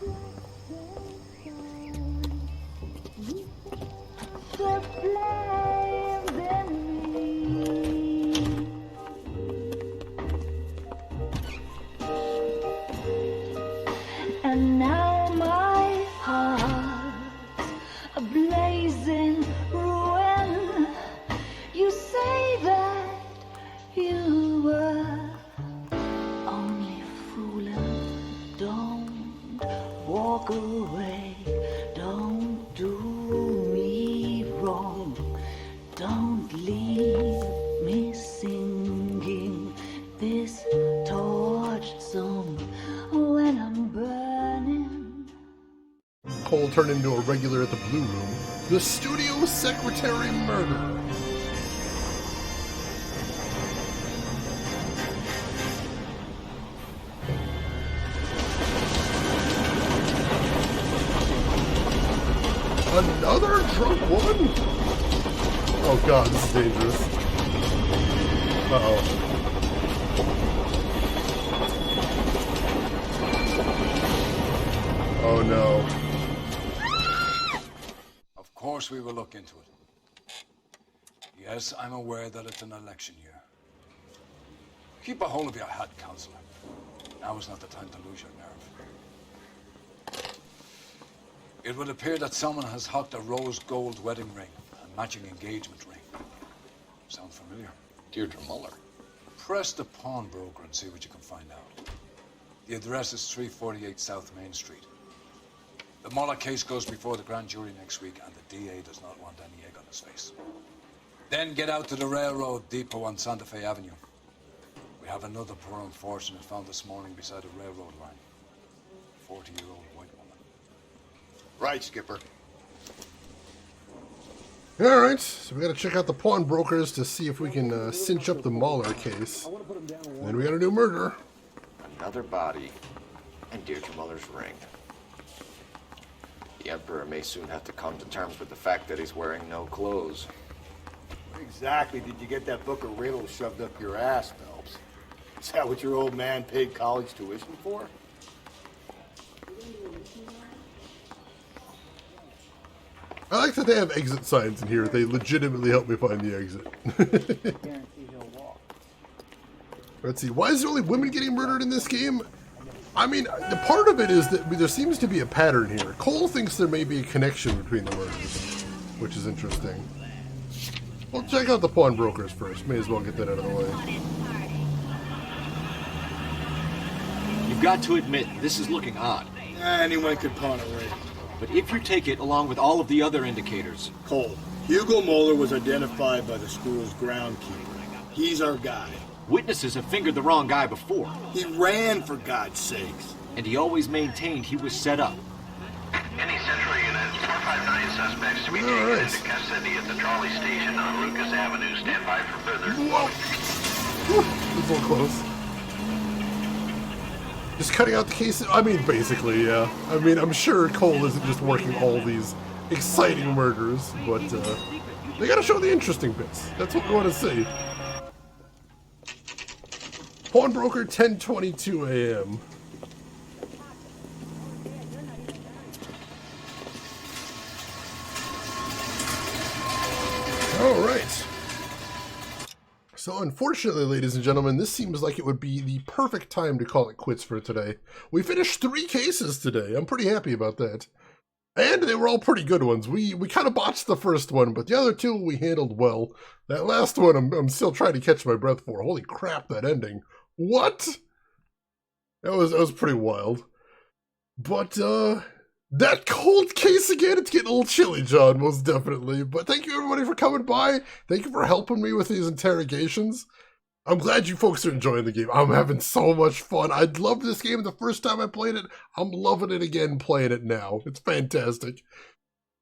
And now my heart's a blazing ruin. You say that you were only fooling. Don't walk away. Don't do me wrong. Don't leave me singing this torched song when I'm burning. Cole turned into a regular at the Blue Room. The studio secretary murder. Another drunk woman? Oh god, this is dangerous. Uh-oh. Oh no. Of course we will look into it. Yes, I'm aware that it's an election year. Keep a hold of your hat, Counselor. Now is not the time to lose your nerve. It would appear that someone has hocked a rose gold wedding ring and matching engagement ring. Sound familiar? Deirdre Muller. Press the pawnbroker and see what you can find out. The address is 348 South Main Street. The Muller case goes before the grand jury next week, and the DA does not want any egg on his face. Then get out to the railroad depot on Santa Fe Avenue. We have another poor unfortunate found this morning beside a railroad line. 40-year-old white woman. Right, Skipper. Alright, so we gotta check out the pawnbrokers to see if we can cinch up the Mahler case. And then we gotta do murder. Another body and Deirdre Muller's ring. The Emperor may soon have to come to terms with the fact that he's wearing no clothes. Where exactly did you get that book of riddles shoved up your ass, Phelps? Is that what your old man paid college tuition for? I like that they have exit signs in here. They legitimately help me find the exit. Guarantee he'll walk. Let's see. Why is there only women getting murdered in this game? I mean, the part of it is that there seems to be a pattern here. Cole thinks there may be a connection between the murders, which is interesting. Well, check out the pawnbrokers first. May as well get that out of the way. You've got to admit, this is looking odd. Anyone could pawn a ring. But if you take it along with all of the other indicators... Cole, Hugo Moeller was identified by the school's groundkeeper. He's our guy. Witnesses have fingered the wrong guy before. He ran, for God's sakes. And he always maintained he was set up. Any Central Unit, 459 suspects to be taken into custody at the trolley station on Lucas Avenue. Stand by for further. Whoa! This was close. Just cutting out the cases. I mean, basically, yeah. I mean, I'm sure Cole isn't just working all these exciting murders, but they gotta show the interesting bits. That's what we want to see. Pawnbroker, 10:22 a.m. All right. So unfortunately, ladies and gentlemen, this seems like it would be the perfect time to call it quits for today. We finished 3 cases today. I'm pretty happy about that. And they were all pretty good ones. We kind of botched the first one, but the other 2 we handled well. That last one, I'm still trying to catch my breath for. Holy crap, that ending. What? That was pretty wild. But, that cold case again, it's getting a little chilly, John, most definitely. But thank you, everybody, for coming by. Thank you for helping me with these interrogations. I'm glad you folks are enjoying the game. I'm having so much fun. I loved this game the first time I played it. I'm loving it again playing it now. It's fantastic.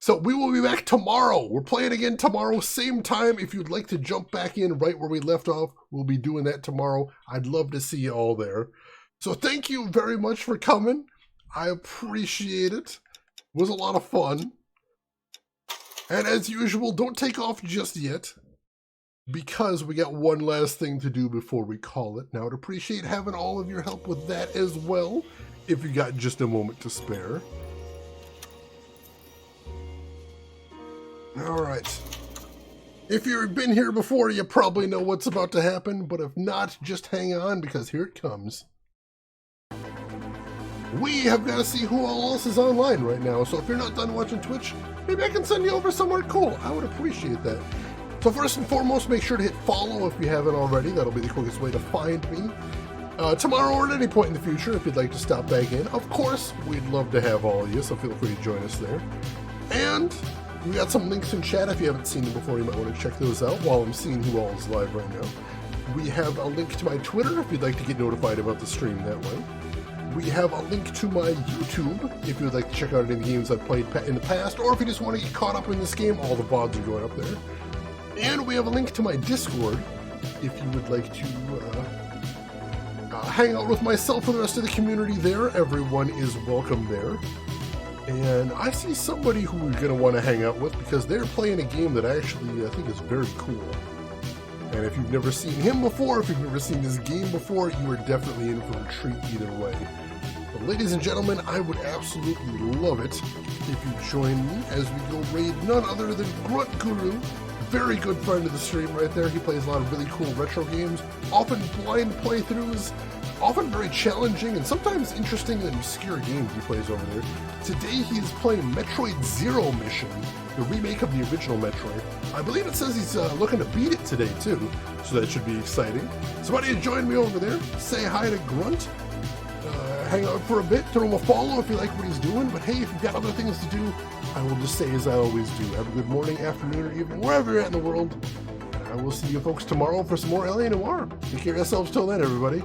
So we will be back tomorrow. We're playing again tomorrow, same time. If you'd like to jump back in right where we left off, we'll be doing that tomorrow. I'd love to see you all there. So thank you very much for coming. I appreciate it. It was a lot of fun. And as usual, don't take off just yet, because we got one last thing to do before we call it. Now, I'd appreciate having all of your help with that as well, if you got just a moment to spare. All right. If you've been here before, you probably know what's about to happen, but if not, just hang on, because here it comes. We have got to see who all else is online right now, so if you're not done watching Twitch, maybe I can send you over somewhere cool. I would appreciate that. So first and foremost, make sure to hit follow if you haven't already. That'll be the quickest way to find me. Tomorrow or at any point in the future, if you'd like to stop back in. Of course, we'd love to have all of you, so feel free to join us there. And we got some links in chat. If you haven't seen them before, you might want to check those out while I'm seeing who all is live right now. We have a link to my Twitter if you'd like to get notified about the stream that way. We have a link to my YouTube if you would like to check out any of the games I've played in the past, or if you just want to get caught up in this game, all the VODs are going up there. And we have a link to my Discord if you would like to hang out with myself and the rest of the community there. Everyone is welcome there. And I see somebody who we're going to want to hang out with because they're playing a game that actually I think is very cool. And if you've never seen him before, if you've never seen this game before, you are definitely in for a treat either way. But ladies and gentlemen, I would absolutely love it if you join me as we go raid none other than Grunt Guru. Very good friend of the stream right there. He plays a lot of really cool retro games, often blind playthroughs, often very challenging and sometimes interesting and obscure games he plays over there. Today he is playing Metroid Zero Mission, the remake of the original Metroid. I believe it says he's looking to beat it today too, so that should be exciting. So why don't you join me over there, say hi to Grunt, hang out for a bit, throw him a follow if you like what he's doing, but hey, if you've got other things to do, I will just say as I always do, have a good morning, afternoon, or evening, wherever you're at in the world. I will see you folks tomorrow for some more LA Noire. Take care of yourselves till then, everybody.